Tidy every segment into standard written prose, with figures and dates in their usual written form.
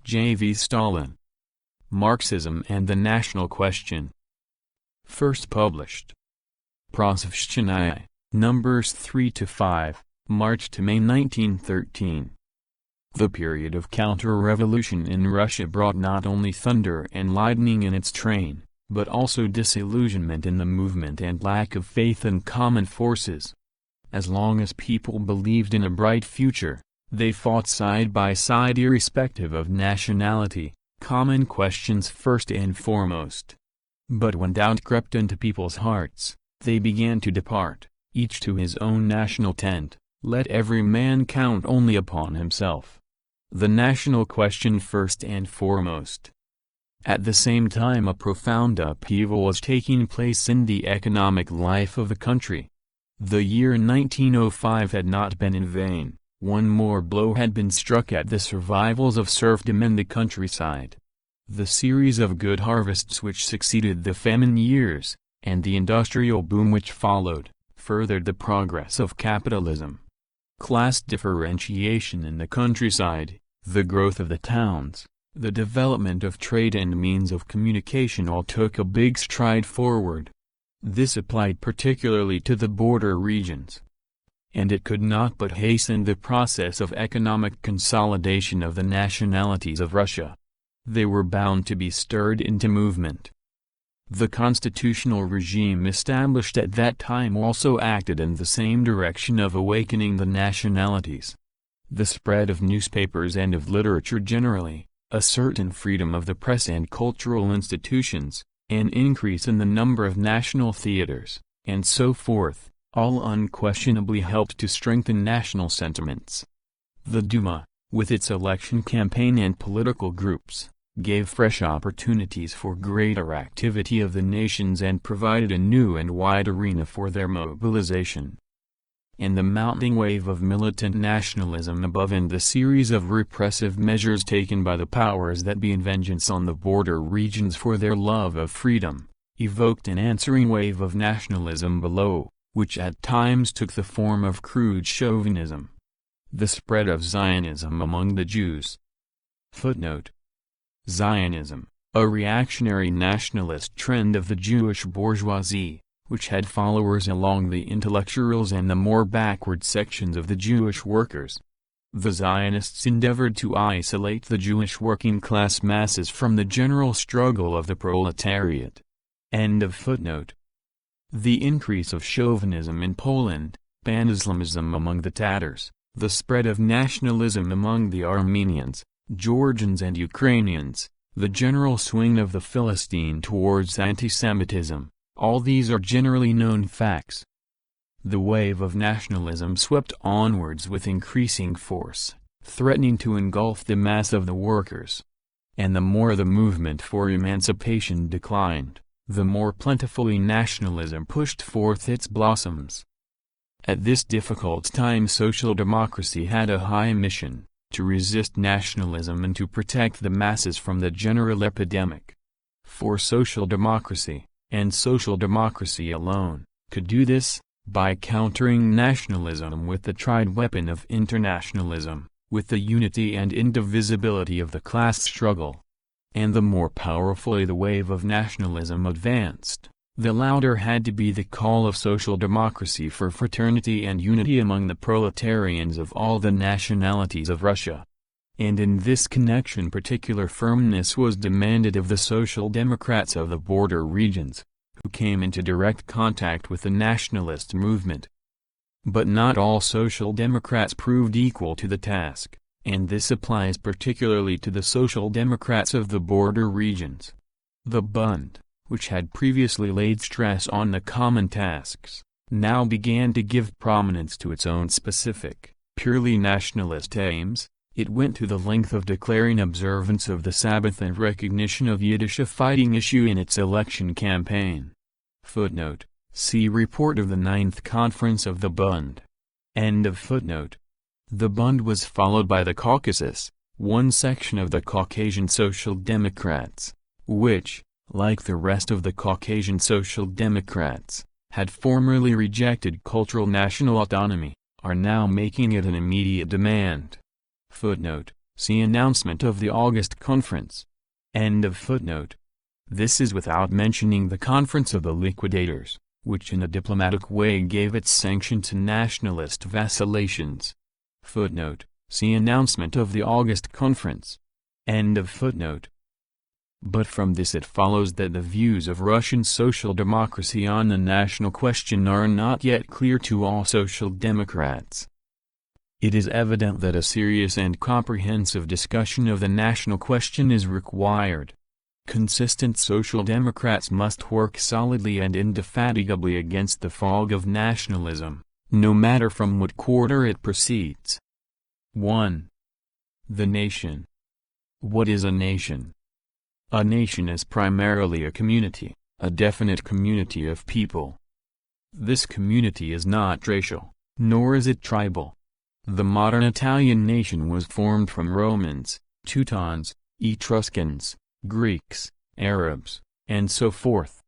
J.V. Stalin. Marxism and the National Question. First published. Prosveshcheniye, numbers 3-5, March to May 1913. The period of counter-revolution in Russia brought not only thunder and lightning in its train, but also disillusionment in the movement and lack of faith in common forces. As long as people believed in a bright future, they fought side by side irrespective of nationality, common questions first and foremost. But when doubt crept into people's hearts, they began to depart, each to his own national tent. Let every man count only upon himself. The national question first and foremost. At the same time a profound upheaval was taking place in the economic life of the country. The year 1905 had not been in vain. One more blow had been struck at the survivals of serfdom in the countryside. The series of good harvests which succeeded the famine years, and the industrial boom which followed, furthered the progress of capitalism. Class differentiation in the countryside, the growth of the towns, the development of trade and means of communication all took a big stride forward. This applied particularly to the border regions. And it could not but hasten the process of economic consolidation of the nationalities of Russia. They were bound to be stirred into movement. The constitutional regime established at that time also acted in the same direction of awakening the nationalities. The spread of newspapers and of literature generally, a certain freedom of the press and cultural institutions, an increase in the number of national theaters, and so forth, all unquestionably helped to strengthen national sentiments. The Duma, with its election campaign and political groups, gave fresh opportunities for greater activity of the nations and provided a new and wide arena for their mobilization. And the mounting wave of militant nationalism above and the series of repressive measures taken by the powers that be in vengeance on the border regions for their love of freedom, evoked an answering wave of nationalism below, which at times took the form of crude chauvinism. The spread of Zionism among the Jews. Footnote: Zionism, a reactionary nationalist trend of the Jewish bourgeoisie, which had followers along the intellectuals and the more backward sections of the Jewish workers. The Zionists endeavored to isolate the Jewish working class masses from the general struggle of the proletariat. End of footnote. The increase of chauvinism in Poland, pan-Islamism among the Tatars, the spread of nationalism among the Armenians, Georgians and Ukrainians, the general swing of the Philistine towards anti-Semitism, all these are generally known facts. The wave of nationalism swept onwards with increasing force, threatening to engulf the mass of the workers. And the more the movement for emancipation declined, the more plentifully nationalism pushed forth its blossoms. At this difficult time social democracy had a high mission, to resist nationalism and to protect the masses from the general epidemic. For social democracy, and social democracy alone, could do this, by countering nationalism with the tried weapon of internationalism, with the unity and indivisibility of the class struggle. And the more powerfully the wave of nationalism advanced, the louder had to be the call of social democracy for fraternity and unity among the proletarians of all the nationalities of Russia. And in this connection particular firmness was demanded of the social democrats of the border regions, who came into direct contact with the nationalist movement. But not all social democrats proved equal to the task, and this applies particularly to the social democrats of the border regions. The Bund, which had previously laid stress on the common tasks, now began to give prominence to its own specific, purely nationalist aims. It went to the length of declaring observance of the Sabbath and recognition of Yiddish a fighting issue in its election campaign. Footnote: see report of the 9th Conference of the Bund. End of footnote. The Bund was followed by the Caucasus, one section of the Caucasian Social Democrats, which, like the rest of the Caucasian Social Democrats, had formerly rejected cultural national autonomy, are now making it an immediate demand. Footnote: See announcement of the August Conference. End of footnote. This is without mentioning the Conference of the Liquidators, which in a diplomatic way gave its sanction to nationalist vacillations. Footnote. See announcement of the August Conference. End of footnote. But from this it follows that the views of Russian social democracy on the national question are not yet clear to all social democrats. It is evident that a serious and comprehensive discussion of the national question is required. Consistent social democrats must work solidly and indefatigably against the fog of nationalism, no matter from what quarter it proceeds. 1. The nation. What is a nation? A nation is primarily a community, a definite community of people. This community is not racial, nor is it tribal. The modern Italian nation was formed from Romans, Teutons, Etruscans, Greeks, Arabs, and so forth.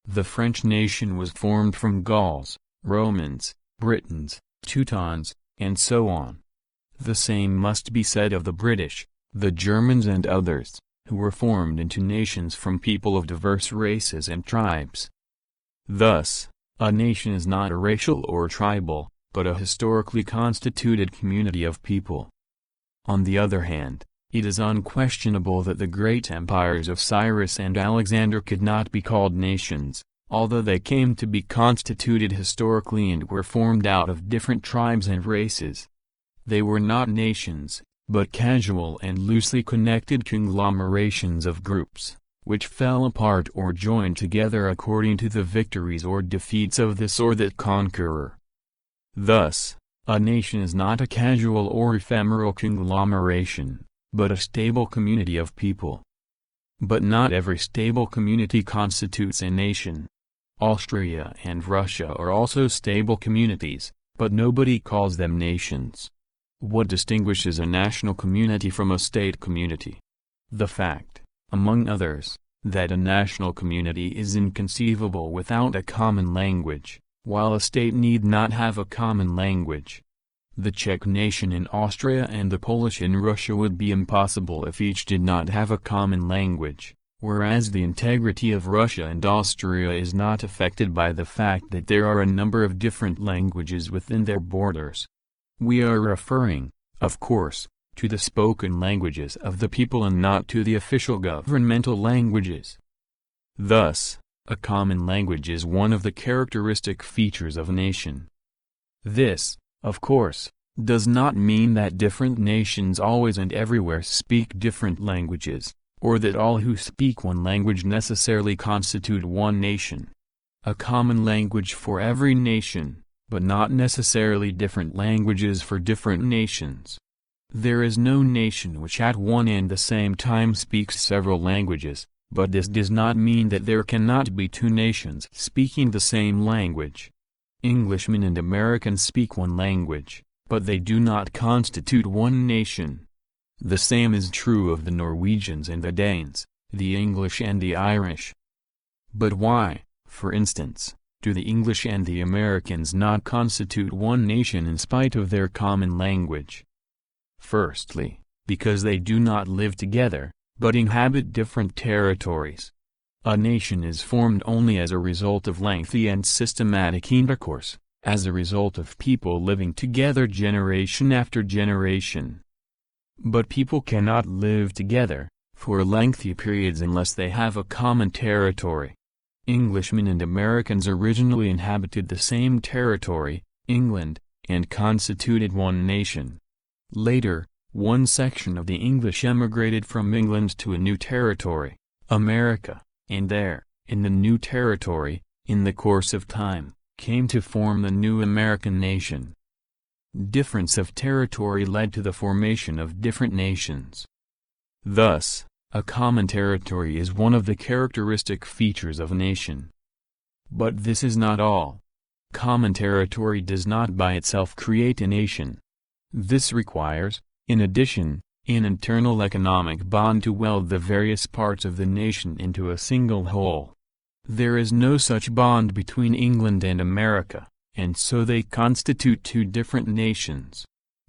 The French nation was formed from Gauls, Romans, Britons, Teutons, and so on. The same must be said of the British, the Germans and others, who were formed into nations from people of diverse races and tribes. Thus, a nation is not a racial or tribal, but a historically constituted community of people. On the other hand, it is unquestionable that the great empires of Cyrus and Alexander could not be called nations, although they came to be constituted historically and were formed out of different tribes and races. They were not nations, but casual and loosely connected conglomerations of groups, which fell apart or joined together according to the victories or defeats of this or that conqueror. Thus, a nation is not a casual or ephemeral conglomeration, but a stable community of people. But not every stable community constitutes a nation. Austria and Russia are also stable communities, but nobody calls them nations. What distinguishes a national community from a state community? The fact, among others, that a national community is inconceivable without a common language, while a state need not have a common language. The Czech nation in Austria and the Polish in Russia would be impossible if each did not have a common language, whereas the integrity of Russia and Austria is not affected by the fact that there are a number of different languages within their borders. We are referring, of course, to the spoken languages of the people and not to the official governmental languages. Thus, a common language is one of the characteristic features of a nation. This, of course, does not mean that different nations always and everywhere speak different languages, or that all who speak one language necessarily constitute one nation. A common language for every nation, but not necessarily different languages for different nations. There is no nation which at one and the same time speaks several languages, but this does not mean that there cannot be two nations speaking the same language. Englishmen and Americans speak one language, but they do not constitute one nation. The same is true of the Norwegians and the Danes, the English and the Irish. But why, for instance, do the English and the Americans not constitute one nation in spite of their common language? Firstly, because they do not live together, but inhabit different territories. A nation is formed only as a result of lengthy and systematic intercourse, as a result of people living together generation after generation. But people cannot live together, for lengthy periods unless they have a common territory. Englishmen and Americans originally inhabited the same territory, England, and constituted one nation. Later, one section of the English emigrated from England to a new territory, America, and there, in the new territory, in the course of time, came to form the new American nation. Difference of territory led to the formation of different nations. Thus, a common territory is one of the characteristic features of a nation. But this is not all. Common territory does not by itself create a nation. This requires, in addition, an internal economic bond to weld the various parts of the nation into a single whole. There is no such bond between England and America, and so they constitute two different nations.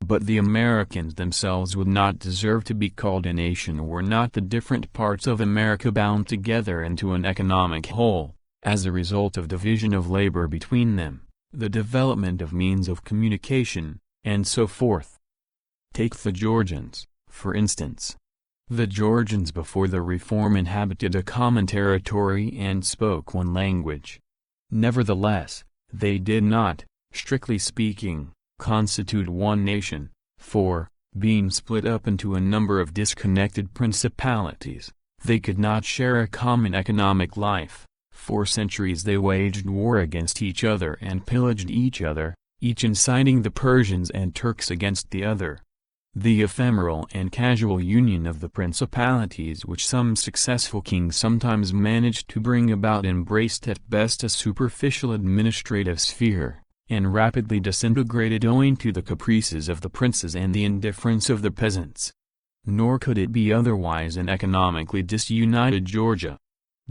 But the Americans themselves would not deserve to be called a nation were not the different parts of America bound together into an economic whole, as a result of division of labor between them, the development of means of communication, and so forth. Take the Georgians, for instance. The Georgians before the reform inhabited a common territory and spoke one language. Nevertheless, they did not, strictly speaking, constitute one nation, for, being split up into a number of disconnected principalities, they could not share a common economic life. For centuries they waged war against each other and pillaged each other, each inciting the Persians and Turks against the other. The ephemeral and casual union of the principalities which some successful kings sometimes managed to bring about embraced at best a superficial administrative sphere, and rapidly disintegrated owing to the caprices of the princes and the indifference of the peasants. Nor could it be otherwise in economically disunited Georgia.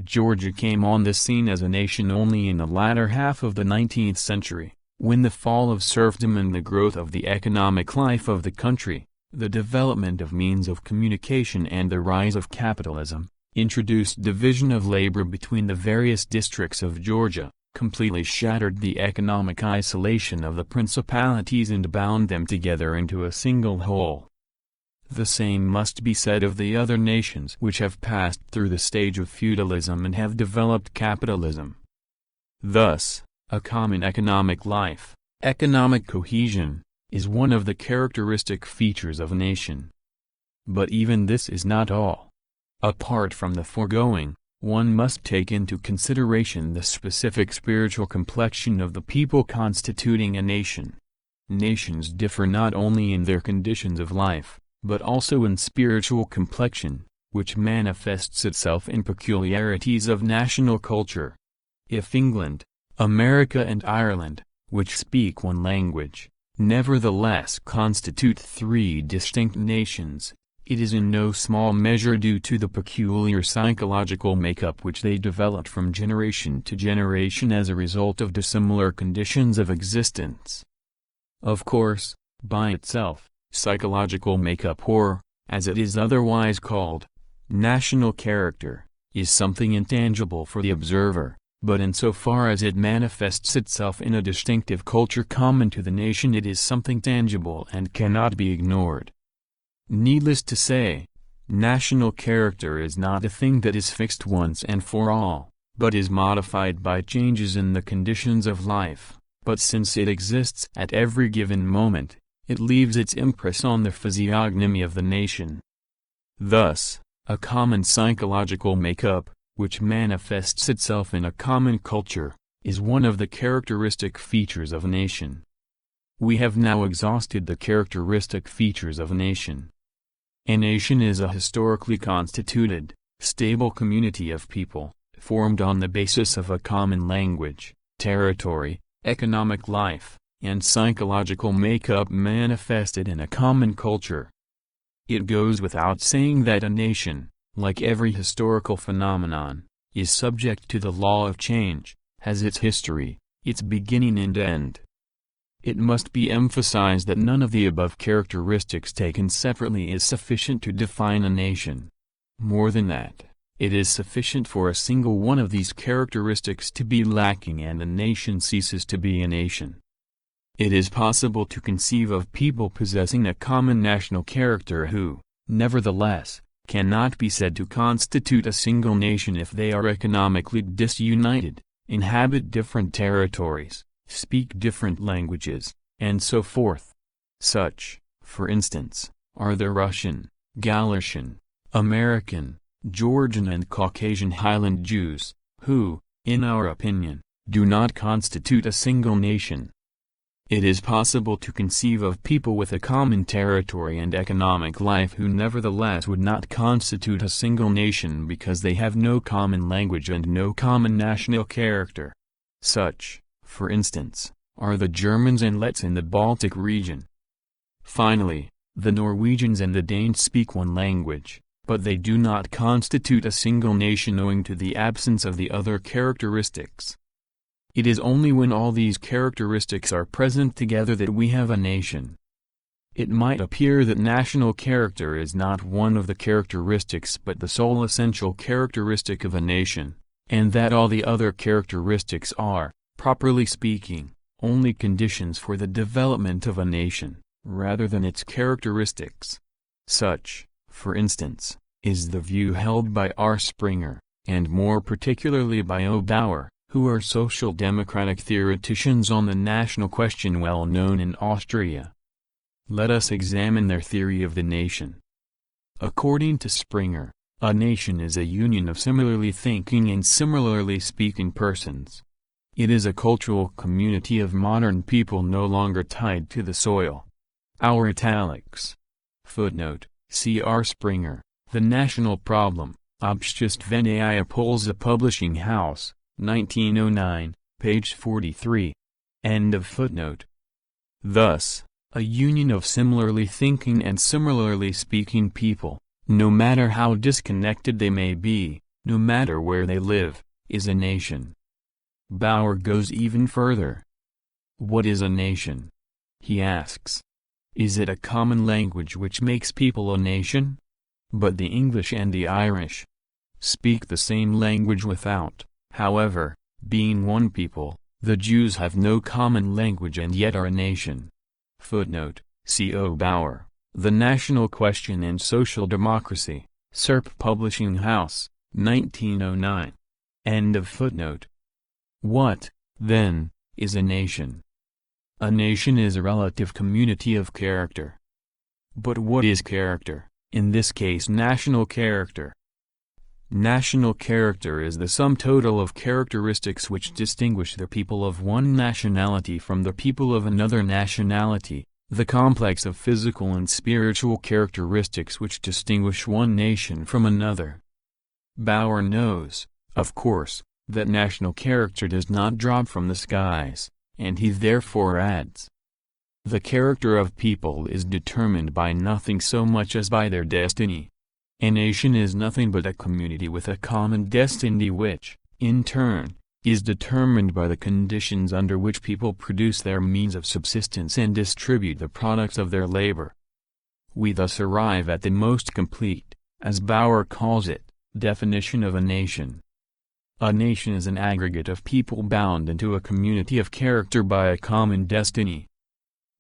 Georgia came on the scene as a nation only in the latter half of the 19th century, when the fall of serfdom and the growth of the economic life of the country, the development of means of communication and the rise of capitalism, introduced division of labor between the various districts of Georgia, completely shattered the economic isolation of the principalities and bound them together into a single whole. The same must be said of the other nations which have passed through the stage of feudalism and have developed capitalism. Thus, a common economic life, economic cohesion, is one of the characteristic features of a nation. But even this is not all. Apart from the foregoing, one must take into consideration the specific spiritual complexion of the people constituting a nation. Nations differ not only in their conditions of life, but also in spiritual complexion, which manifests itself in peculiarities of national culture. If England, America and Ireland, which speak one language, nevertheless constitute three distinct nations, it is in no small measure due to the peculiar psychological makeup which they developed from generation to generation as a result of dissimilar conditions of existence. Of course, by itself, psychological makeup or, as it is otherwise called, national character, is something intangible for the observer, but insofar as it manifests itself in a distinctive culture common to the nation it is something tangible and cannot be ignored. Needless to say, national character is not a thing that is fixed once and for all, but is modified by changes in the conditions of life, but since it exists at every given moment, it leaves its impress on the physiognomy of the nation. Thus, a common psychological makeup, which manifests itself in a common culture, is one of the characteristic features of a nation. We have now exhausted the characteristic features of a nation. A nation is a historically constituted, stable community of people, formed on the basis of a common language, territory, economic life, and psychological makeup manifested in a common culture. It goes without saying that a nation, like every historical phenomenon, is subject to the law of change, has its history, its beginning and end. It must be emphasized that none of the above characteristics taken separately is sufficient to define a nation. More than that, it is sufficient for a single one of these characteristics to be lacking and a nation ceases to be a nation. It is possible to conceive of people possessing a common national character who, nevertheless, cannot be said to constitute a single nation if they are economically disunited, inhabit different territories, speak different languages, and so forth. Such, for instance, are the Russian, Galician, American, Georgian and Caucasian Highland Jews, who, in our opinion, do not constitute a single nation. It is possible to conceive of people with a common territory and economic life who nevertheless would not constitute a single nation because they have no common language and no common national character. Such, for instance, are the Germans and Letts in the Baltic region. Finally, the Norwegians and the Danes speak one language, but they do not constitute a single nation owing to the absence of the other characteristics. It is only when all these characteristics are present together that we have a nation. It might appear that national character is not one of the characteristics but the sole essential characteristic of a nation, and that all the other characteristics are, properly speaking, only conditions for the development of a nation, rather than its characteristics. Such, for instance, is the view held by R. Springer, and more particularly by O. Bauer, who are social democratic theoreticians on the national question well known in Austria. Let us examine their theory of the nation. According to Springer, a nation is a union of similarly thinking and similarly speaking persons. It is a cultural community of modern people no longer tied to the soil. Our italics. Footnote, C. R. Springer, The National Problem, Общественная Польза Publishing House, 1909, page 43. End of footnote. Thus, a union of similarly thinking and similarly speaking people, no matter how disconnected they may be, no matter where they live, is a nation. Bauer goes even further. What is a nation? He asks. Is it a common language which makes people a nation? But the English and the Irish speak the same language without, however, being one people. The Jews have no common language and yet are a nation. Footnote, C. O. Bauer, The National Question and Social Democracy, Serp Publishing House, 1909. End of footnote. What, then, is a nation? A nation is a relative community of character. But what is character, in this case national character? National character is the sum total of characteristics which distinguish the people of one nationality from the people of another nationality, the complex of physical and spiritual characteristics which distinguish one nation from another. Bauer knows, of course, that national character does not drop from the skies, and he therefore adds, the character of people is determined by nothing so much as by their destiny. A nation is nothing but a community with a common destiny which, in turn, is determined by the conditions under which people produce their means of subsistence and distribute the products of their labor. We thus arrive at the most complete, as Bauer calls it, definition of a nation. A nation is an aggregate of people bound into a community of character by a common destiny.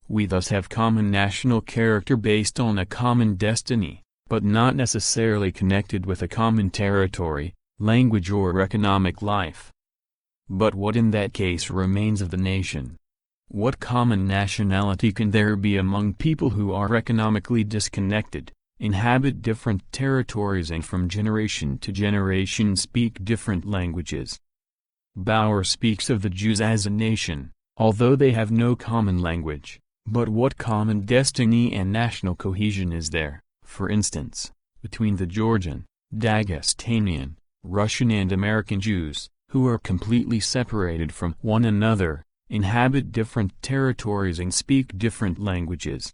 We thus have common national character based on a common destiny, but not necessarily connected with a common territory, language or economic life. But what in that case remains of the nation? What common nationality can there be among people who are economically disconnected, inhabit different territories and from generation to generation speak different languages? Bauer speaks of the Jews as a nation, although they have no common language, but what common destiny and national cohesion is there? For instance, between the Georgian, Dagestanian, Russian and American Jews, who are completely separated from one another, inhabit different territories and speak different languages.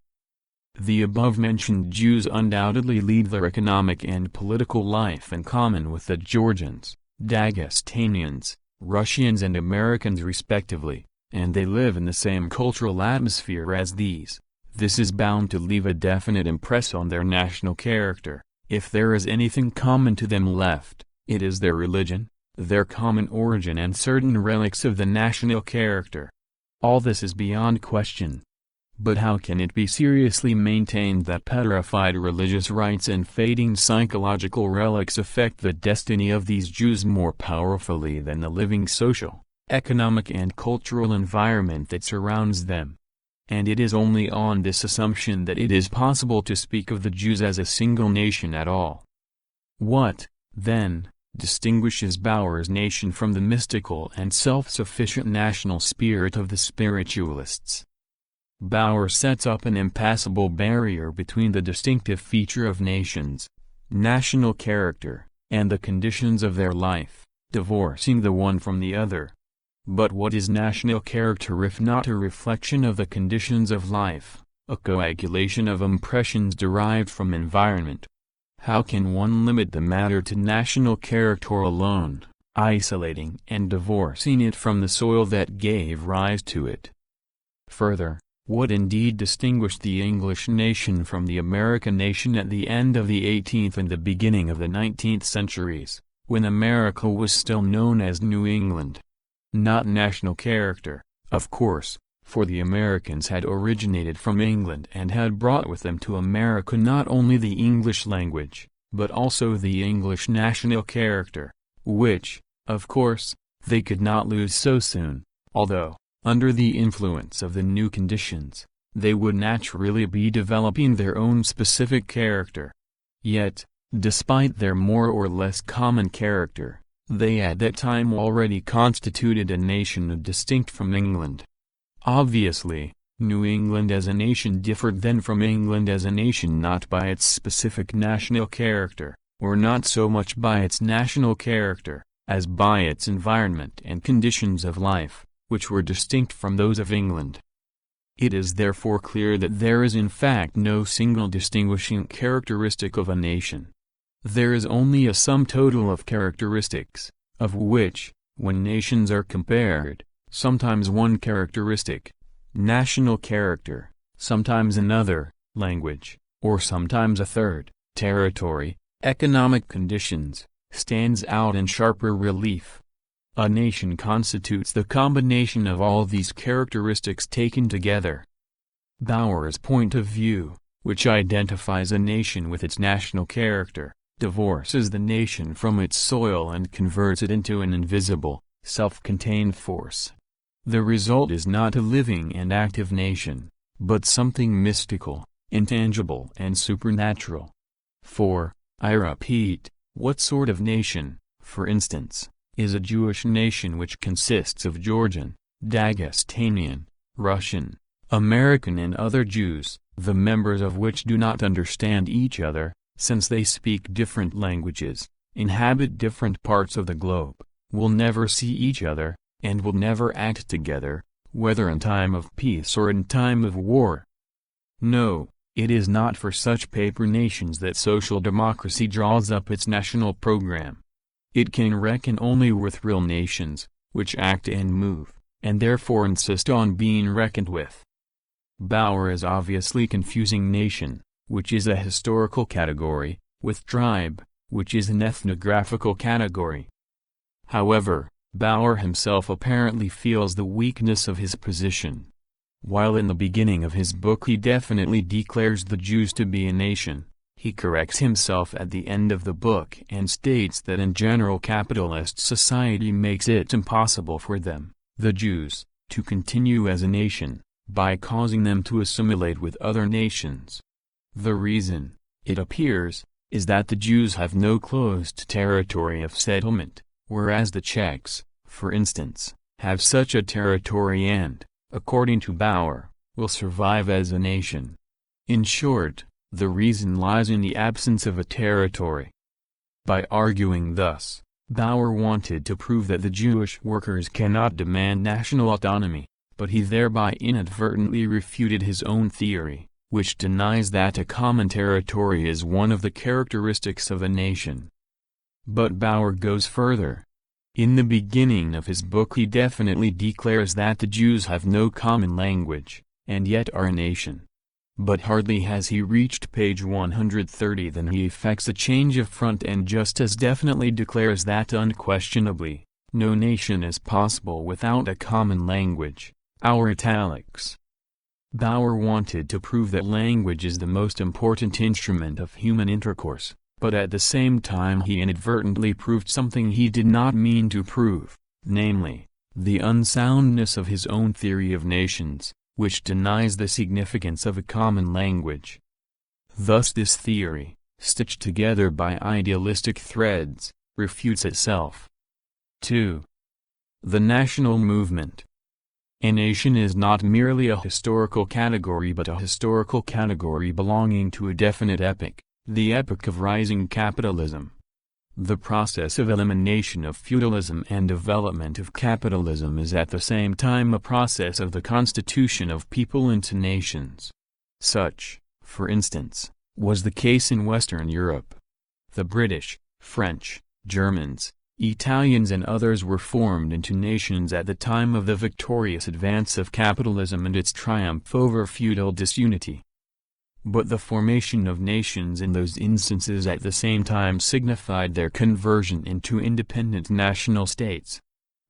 The above-mentioned Jews undoubtedly lead their economic and political life in common with the Georgians, Dagestanians, Russians and Americans respectively, and they live in the same cultural atmosphere as these. This is bound to leave a definite impress on their national character. If there is anything common to them left, it is their religion, their common origin and certain relics of the national character. All this is beyond question. But how can it be seriously maintained that petrified religious rites and fading psychological relics affect the destiny of these Jews more powerfully than the living social, economic and cultural environment that surrounds them? And it is only on this assumption that it is possible to speak of the Jews as a single nation at all. What, then, distinguishes Bauer's nation from the mystical and self-sufficient national spirit of the spiritualists? Bauer sets up an impassable barrier between the distinctive feature of nations, national character, and the conditions of their life, divorcing the one from the other. But what is national character if not a reflection of the conditions of life, a coagulation of impressions derived from environment? How can one limit the matter to national character alone, isolating and divorcing it from the soil that gave rise to it? Further, What indeed distinguished the English nation from the American nation at the end of the 18th and the beginning of the 19th centuries, when America was still known as New England? Not national character, of course, for the Americans had originated from England and had brought with them to America not only the English language, but also the English national character, which, of course, they could not lose so soon, although, under the influence of the new conditions, they would naturally be developing their own specific character. Yet, despite their more or less common character, they at that time already constituted a nation distinct from England. Obviously, New England as a nation differed then from England as a nation not by its specific national character, or not so much by its national character, as by its environment and conditions of life, which were distinct from those of England. It is therefore clear that there is in fact no single distinguishing characteristic of a nation. There is only a sum total of characteristics, of which, when nations are compared, sometimes one characteristic, national character, sometimes another, language, or sometimes a third, territory, economic conditions, stands out in sharper relief. A nation constitutes the combination of all these characteristics taken together. Bauer's point of view, which identifies a nation with its national character, divorces the nation from its soil and converts it into an invisible, self-contained force. The result is not a living and active nation, but something mystical, intangible and supernatural. For, I repeat, what sort of nation, for instance, is a Jewish nation which consists of Georgian, Dagestanian, Russian, American and other Jews, the members of which do not understand each other, since they speak different languages, inhabit different parts of the globe, will never see each other, and will never act together, whether in time of peace or in time of war? No, it is not for such paper nations that social democracy draws up its national program. It can reckon only with real nations, which act and move, and therefore insist on being reckoned with. Bauer is obviously confusing nation, which is a historical category, with tribe, which is an ethnographical category. However, Bauer himself apparently feels the weakness of his position. While in the beginning of his book he definitely declares the Jews to be a nation, he corrects himself at the end of the book and states that in general capitalist society makes it impossible for them, the Jews, to continue as a nation, by causing them to assimilate with other nations. The reason, it appears, is that the Jews have no closed territory of settlement, whereas the Czechs, for instance, have such a territory and, according to Bauer, will survive as a nation. In short, the reason lies in the absence of a territory. By arguing thus, Bauer wanted to prove that the Jewish workers cannot demand national autonomy, but he thereby inadvertently refuted his own theory, which denies that a common territory is one of the characteristics of a nation. But Bauer goes further. In the beginning of his book he definitely declares that the Jews have no common language, and yet are a nation. But hardly has he reached page 130 than he effects a change of front and just as definitely declares that unquestionably, no nation is possible without a common language, our italics. Bauer wanted to prove that language is the most important instrument of human intercourse, but at the same time he inadvertently proved something he did not mean to prove, namely, the unsoundness of his own theory of nations, which denies the significance of a common language. Thus this theory, stitched together by idealistic threads, refutes itself. 2. The national movement. A nation is not merely a historical category but a historical category belonging to a definite epoch, the epoch of rising capitalism. The process of elimination of feudalism and development of capitalism is at the same time a process of the constitution of people into nations. Such, for instance, was the case in Western Europe. The British, French, Germans, Italians and others were formed into nations at the time of the victorious advance of capitalism and its triumph over feudal disunity. But the formation of nations in those instances at the same time signified their conversion into independent national states.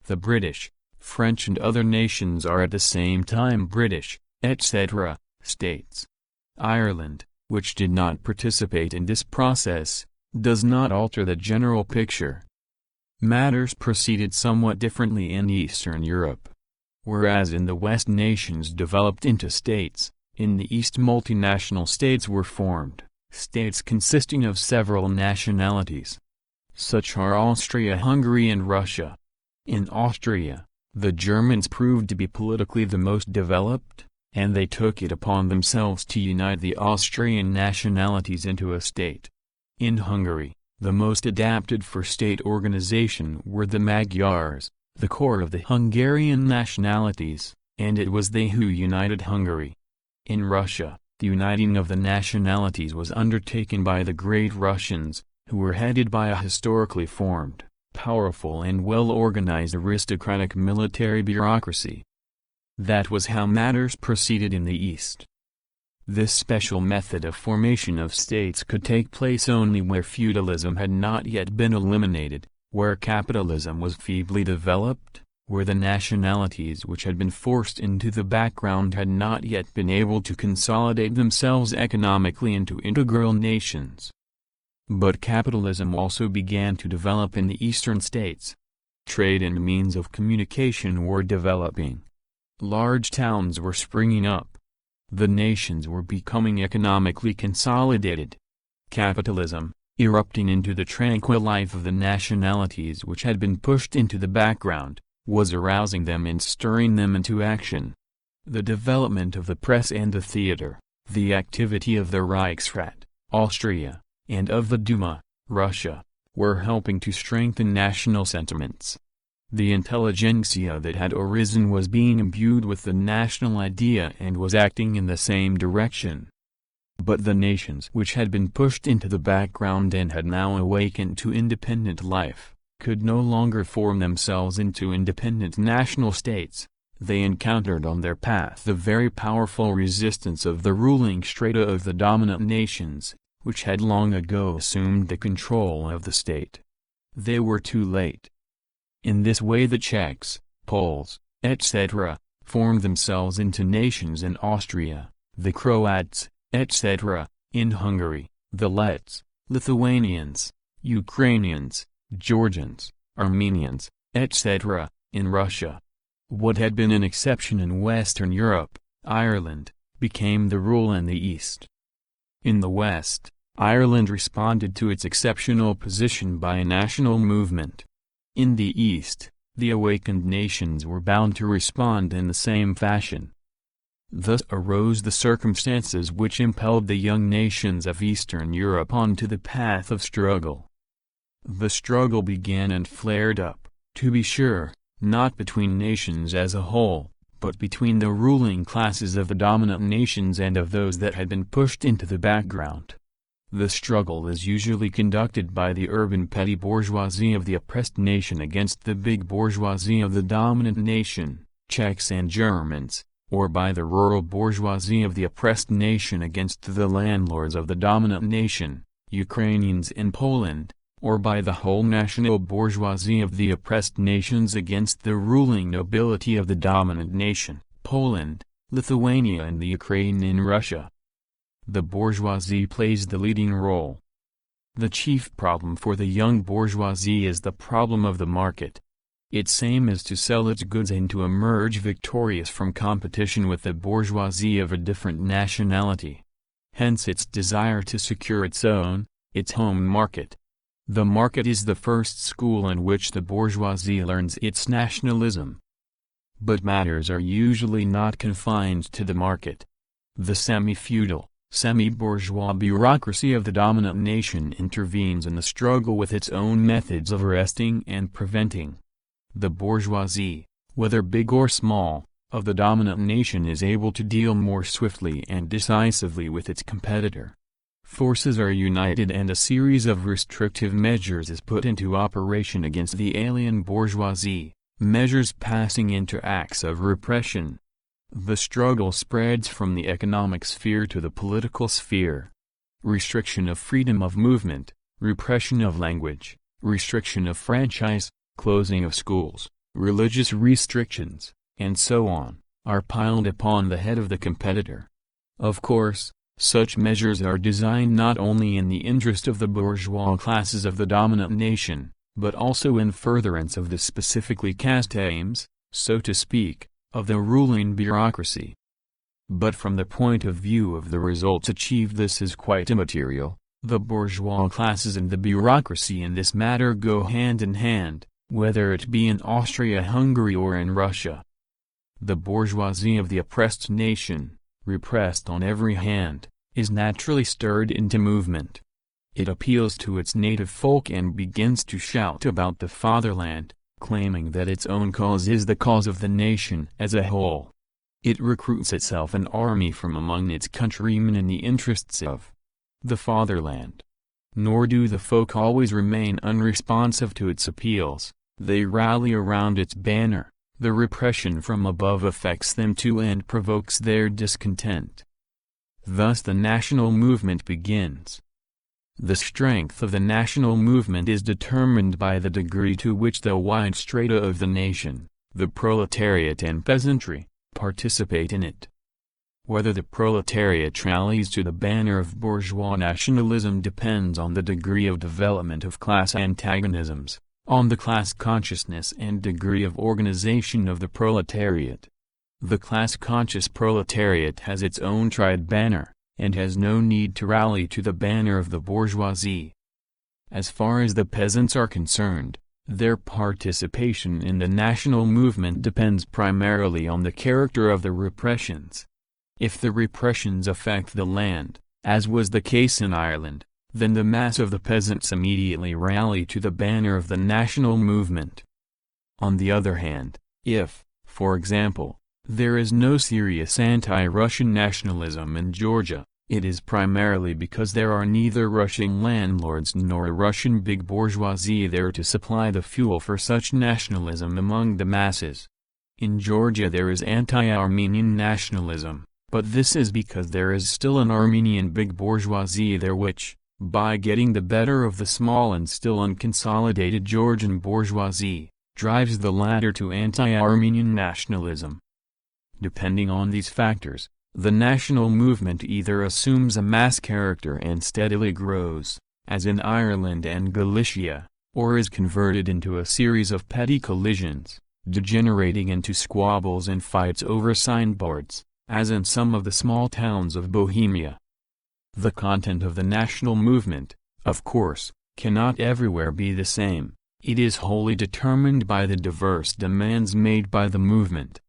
The British, French and other nations are at the same time British, etc., states. Ireland, which did not participate in this process, does not alter the general picture. Matters proceeded somewhat differently in Eastern Europe. Whereas in the West nations developed into states, in the East multinational states were formed, states consisting of several nationalities. Such are Austria-Hungary and Russia. In Austria, the Germans proved to be politically the most developed, and they took it upon themselves to unite the Austrian nationalities into a state. In Hungary, the most adapted for state organization were the Magyars, the core of the Hungarian nationalities, and it was they who united Hungary. In Russia, the uniting of the nationalities was undertaken by the Great Russians, who were headed by a historically formed, powerful and well-organized aristocratic military bureaucracy. That was how matters proceeded in the East. This special method of formation of states could take place only where feudalism had not yet been eliminated, where capitalism was feebly developed, where the nationalities which had been forced into the background had not yet been able to consolidate themselves economically into integral nations. But capitalism also began to develop in the eastern states. Trade and means of communication were developing. Large towns were springing up. The nations were becoming economically consolidated. Capitalism, erupting into the tranquil life of the nationalities which had been pushed into the background, was arousing them and stirring them into action. The development of the press and the theater, the activity of the Reichsrat, Austria, and of the Duma, Russia, were helping to strengthen national sentiments. The intelligentsia that had arisen was being imbued with the national idea and was acting in the same direction. But the nations which had been pushed into the background and had now awakened to independent life, could no longer form themselves into independent national states. They encountered on their path the very powerful resistance of the ruling strata of the dominant nations, which had long ago assumed the control of the state. They were too late. In this way the Czechs, Poles, etc., formed themselves into nations in Austria, the Croats, etc., in Hungary, the Lets, Lithuanians, Ukrainians, Georgians, Armenians, etc., in Russia. What had been an exception in Western Europe, Ireland, became the rule in the East. In the West, Ireland responded to its exceptional position by a national movement. In the East, the awakened nations were bound to respond in the same fashion. Thus arose the circumstances which impelled the young nations of Eastern Europe onto the path of struggle. The struggle began and flared up, to be sure, not between nations as a whole, but between the ruling classes of the dominant nations and of those that had been pushed into the background. The struggle is usually conducted by the urban petty bourgeoisie of the oppressed nation against the big bourgeoisie of the dominant nation, Czechs and Germans, or by the rural bourgeoisie of the oppressed nation against the landlords of the dominant nation, Ukrainians in Poland, or by the whole national bourgeoisie of the oppressed nations against the ruling nobility of the dominant nation, Poland, Lithuania and the Ukraine in Russia. The bourgeoisie plays the leading role. The chief problem for the young bourgeoisie is the problem of the market. Its aim is to sell its goods and to emerge victorious from competition with the bourgeoisie of a different nationality. Hence its desire to secure its home market. The market is the first school in which the bourgeoisie learns its nationalism. But matters are usually not confined to the market. The semi-feudal, semi-bourgeois bureaucracy of the dominant nation intervenes in the struggle with its own methods of arresting and preventing. The bourgeoisie, whether big or small, of the dominant nation is able to deal more swiftly and decisively with its competitor. Forces are united and a series of restrictive measures is put into operation against the alien bourgeoisie, measures passing into acts of repression. The struggle spreads from the economic sphere to the political sphere. Restriction of freedom of movement, repression of language, restriction of franchise, closing of schools, religious restrictions, and so on, are piled upon the head of the competitor. Of course, such measures are designed not only in the interest of the bourgeois classes of the dominant nation, but also in furtherance of the specifically cast aims, so to speak, of the ruling bureaucracy. But from the point of view of the results achieved, this is quite immaterial. The bourgeois classes and the bureaucracy in this matter go hand in hand, whether it be in Austria-Hungary or in Russia. The bourgeoisie of the oppressed nation, repressed on every hand, is naturally stirred into movement. It appeals to its native folk and begins to shout about the fatherland, claiming that its own cause is the cause of the nation as a whole. It recruits itself an army from among its countrymen in the interests of the fatherland. Nor do the folk always remain unresponsive to its appeals. They rally around its banner. The repression from above affects them too and provokes their discontent. Thus the national movement begins. The strength of the national movement is determined by the degree to which the wide strata of the nation, the proletariat and peasantry, participate in it. Whether the proletariat rallies to the banner of bourgeois nationalism depends on the degree of development of class antagonisms, on the class consciousness and degree of organization of the proletariat. The class-conscious proletariat has its own tried banner, and has no need to rally to the banner of the bourgeoisie. As far as the peasants are concerned, their participation in the national movement depends primarily on the character of the repressions. If the repressions affect the land, as was the case in Ireland, then the mass of the peasants immediately rally to the banner of the national movement. On the other hand, if, for example, there is no serious anti-Russian nationalism in Georgia, it is primarily because there are neither Russian landlords nor a Russian big bourgeoisie there to supply the fuel for such nationalism among the masses. In Georgia there is anti-Armenian nationalism, but this is because there is still an Armenian big bourgeoisie there which, by getting the better of the small and still unconsolidated Georgian bourgeoisie, drives the latter to anti-Armenian nationalism. Depending on these factors, the national movement either assumes a mass character and steadily grows, as in Ireland and Galicia, or is converted into a series of petty collisions, degenerating into squabbles and fights over signboards, as in some of the small towns of Bohemia. The content of the national movement, of course, cannot everywhere be the same. It is wholly determined by the diverse demands made by the movement.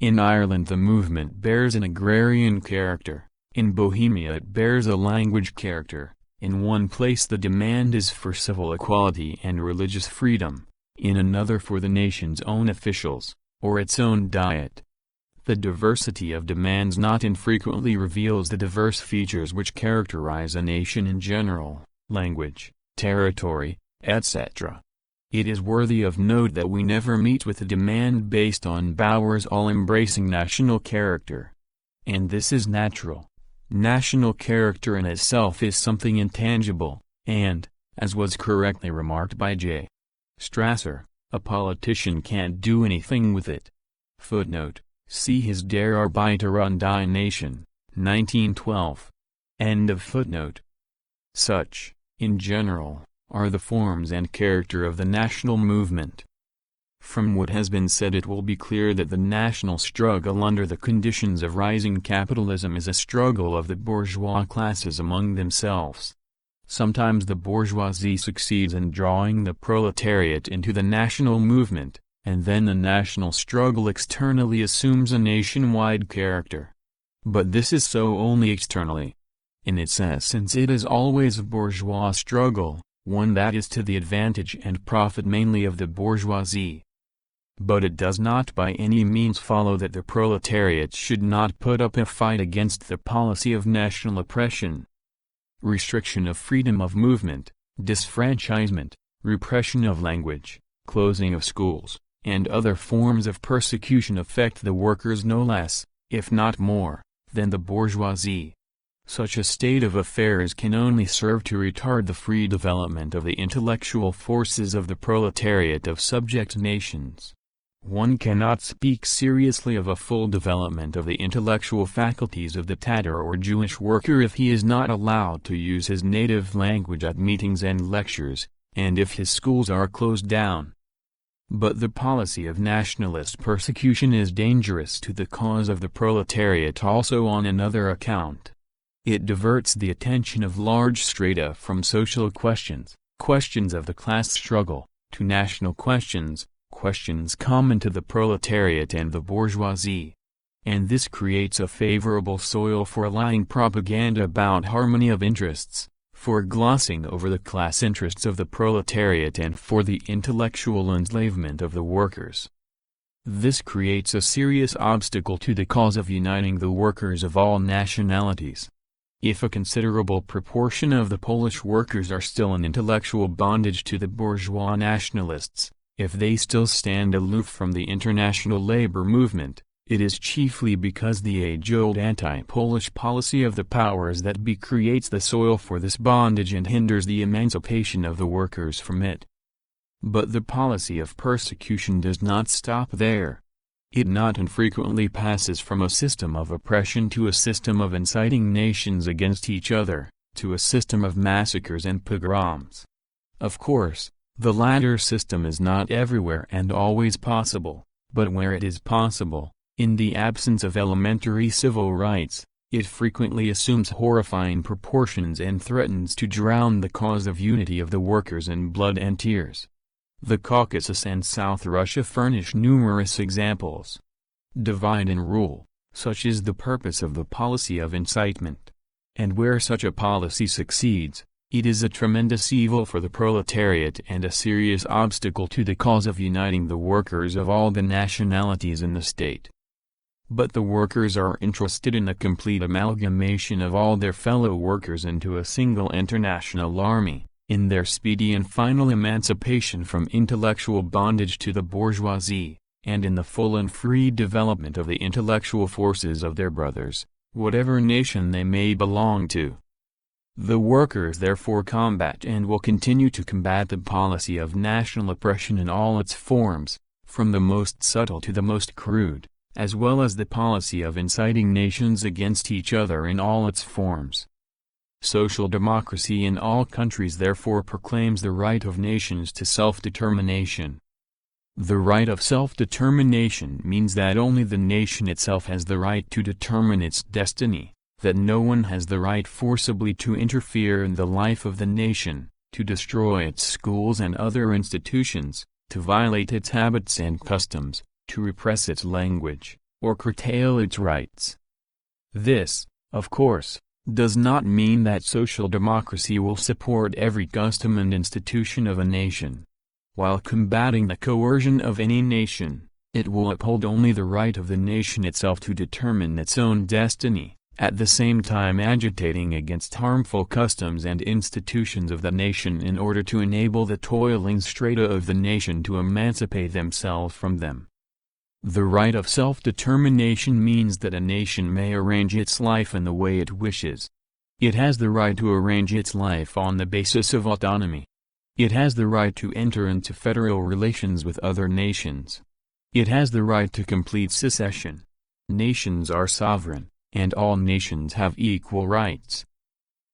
In Ireland the movement bears an agrarian character, in Bohemia it bears a language character, in one place the demand is for civil equality and religious freedom, in another for the nation's own officials, or its own diet. The diversity of demands not infrequently reveals the diverse features which characterize a nation in general, language, territory, etc. It is worthy of note that we never meet with a demand based on Bauer's all-embracing national character. And this is natural. National character in itself is something intangible, and, as was correctly remarked by J. Strasser, a politician can't do anything with it. Footnote, see his Der Arbeiter und die Nation, 1912. End of footnote. Such, in general, are the forms and character of the national movement. From what has been said it will be clear that the national struggle under the conditions of rising capitalism is a struggle of the bourgeois classes among themselves. Sometimes the bourgeoisie succeeds in drawing the proletariat into the national movement, and then the national struggle externally assumes a nationwide character. But this is so only externally. In its essence it is always a bourgeois struggle, one that is to the advantage and profit mainly of the bourgeoisie. But it does not by any means follow that the proletariat should not put up a fight against the policy of national oppression. restriction of freedom of movement, disfranchisement, repression of language, closing of schools, and other forms of persecution affect the workers no less, if not more, than the bourgeoisie. Such a state of affairs can only serve to retard the free development of the intellectual forces of the proletariat of subject nations. One cannot speak seriously of a full development of the intellectual faculties of the Tatar or Jewish worker if he is not allowed to use his native language at meetings and lectures, and if his schools are closed down. But the policy of nationalist persecution is dangerous to the cause of the proletariat also on another account. It diverts the attention of large strata from social questions, questions of the class struggle, to national questions, questions common to the proletariat and the bourgeoisie. And this creates a favorable soil for lying propaganda about harmony of interests, for glossing over the class interests of the proletariat and for the intellectual enslavement of the workers. This creates a serious obstacle to the cause of uniting the workers of all nationalities. If a considerable proportion of the Polish workers are still in intellectual bondage to the bourgeois nationalists, if they still stand aloof from the international labor movement, it is chiefly because the age-old anti-Polish policy of the powers that be creates the soil for this bondage and hinders the emancipation of the workers from it. But the policy of persecution does not stop there. It not infrequently passes from a system of oppression to a system of inciting nations against each other, to a system of massacres and pogroms. Of course, the latter system is not everywhere and always possible, but where it is possible, in the absence of elementary civil rights, it frequently assumes horrifying proportions and threatens to drown the cause of unity of the workers in blood and tears. The Caucasus and South Russia furnish numerous examples. Divide and rule, such is the purpose of the policy of incitement. And where such a policy succeeds, it is a tremendous evil for the proletariat and a serious obstacle to the cause of uniting the workers of all the nationalities in the state. But the workers are interested in the complete amalgamation of all their fellow workers into a single international army, in their speedy and final emancipation from intellectual bondage to the bourgeoisie, and in the full and free development of the intellectual forces of their brothers, whatever nation they may belong to. The workers therefore combat and will continue to combat the policy of national oppression in all its forms, from the most subtle to the most crude, as well as the policy of inciting nations against each other in all its forms. Social democracy in all countries therefore proclaims the right of nations to self-determination. The right of self-determination means that only the nation itself has the right to determine its destiny, that no one has the right forcibly to interfere in the life of the nation, to destroy its schools and other institutions, to violate its habits and customs, to repress its language, or curtail its rights. This, of course, does not mean that social democracy will support every custom and institution of a nation. While combating the coercion of any nation, it will uphold only the right of the nation itself to determine its own destiny, at the same time agitating against harmful customs and institutions of the nation in order to enable the toiling strata of the nation to emancipate themselves from them. The right of self-determination means that a nation may arrange its life in the way it wishes. It has the right to arrange its life on the basis of autonomy. It has the right to enter into federal relations with other nations. It has the right to complete secession. Nations are sovereign, and all nations have equal rights.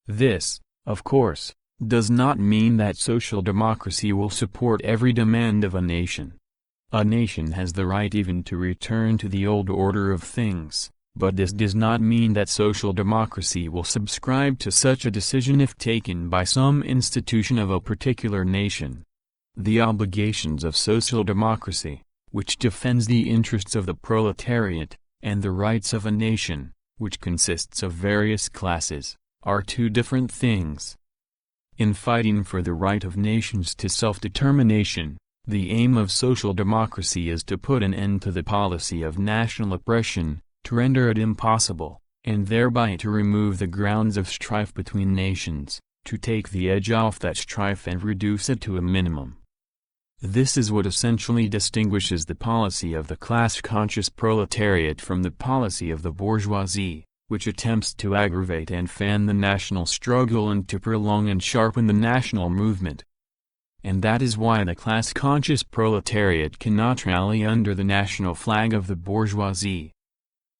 This, of course, does not mean that social democracy will support every demand of a nation. A nation has the right even to return to the old order of things, but this does not mean that social democracy will subscribe to such a decision if taken by some institution of a particular nation. The obligations of social democracy, which defends the interests of the proletariat, and the rights of a nation, which consists of various classes, are two different things. In fighting for the right of nations to self-determination, the aim of social democracy is to put an end to the policy of national oppression, to render it impossible, and thereby to remove the grounds of strife between nations, to take the edge off that strife and reduce it to a minimum. This is what essentially distinguishes the policy of the class-conscious proletariat from the policy of the bourgeoisie, which attempts to aggravate and fan the national struggle and to prolong and sharpen the national movement. And that is why the class-conscious proletariat cannot rally under the national flag of the bourgeoisie.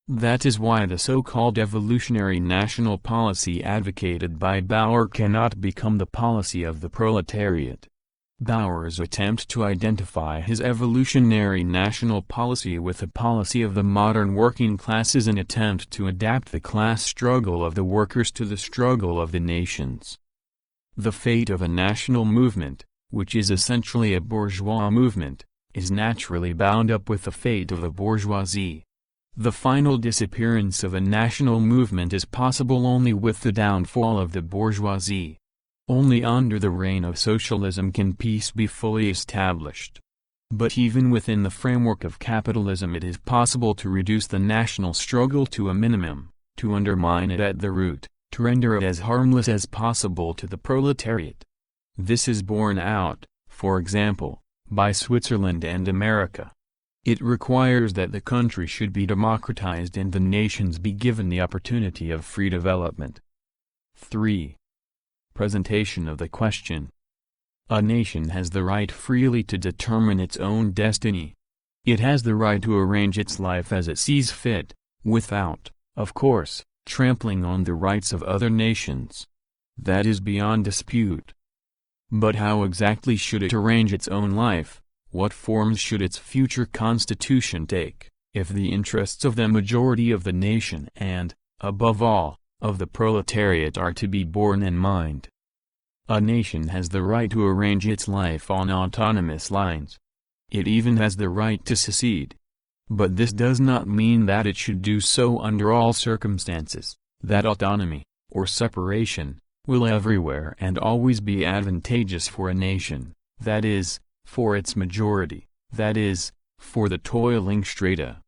That is why the so-called evolutionary national policy advocated by Bauer cannot become the policy of the proletariat. Bauer's attempt to identify his evolutionary national policy with the policy of the modern working class is an attempt to adapt the class struggle of the workers to the struggle of the nations. The fate of a national movement, which is essentially a bourgeois movement, is naturally bound up with the fate of the bourgeoisie. The final disappearance of a national movement is possible only with the downfall of the bourgeoisie. Only under the reign of socialism can peace be fully established. But even within the framework of capitalism it is possible to reduce the national struggle to a minimum, to undermine it at the root, to render it as harmless as possible to the proletariat. This is borne out, for example, by Switzerland and America. It requires that the country should be democratized and the nations be given the opportunity of free development. 3. Presentation of the question. A nation has the right freely to determine its own destiny. It has the right to arrange its life as it sees fit, without, of course, trampling on the rights of other nations. That is beyond dispute. But how exactly should it arrange its own life? What forms should its future constitution take, if the interests of the majority of the nation and, above all, of the proletariat are to be borne in mind? A nation has the right to arrange its life on autonomous lines. It even has the right to secede. But this does not mean that it should do so under all circumstances, that autonomy, or separation, will everywhere and always be advantageous for a nation, that is, for its majority, that is, for the toiling strata.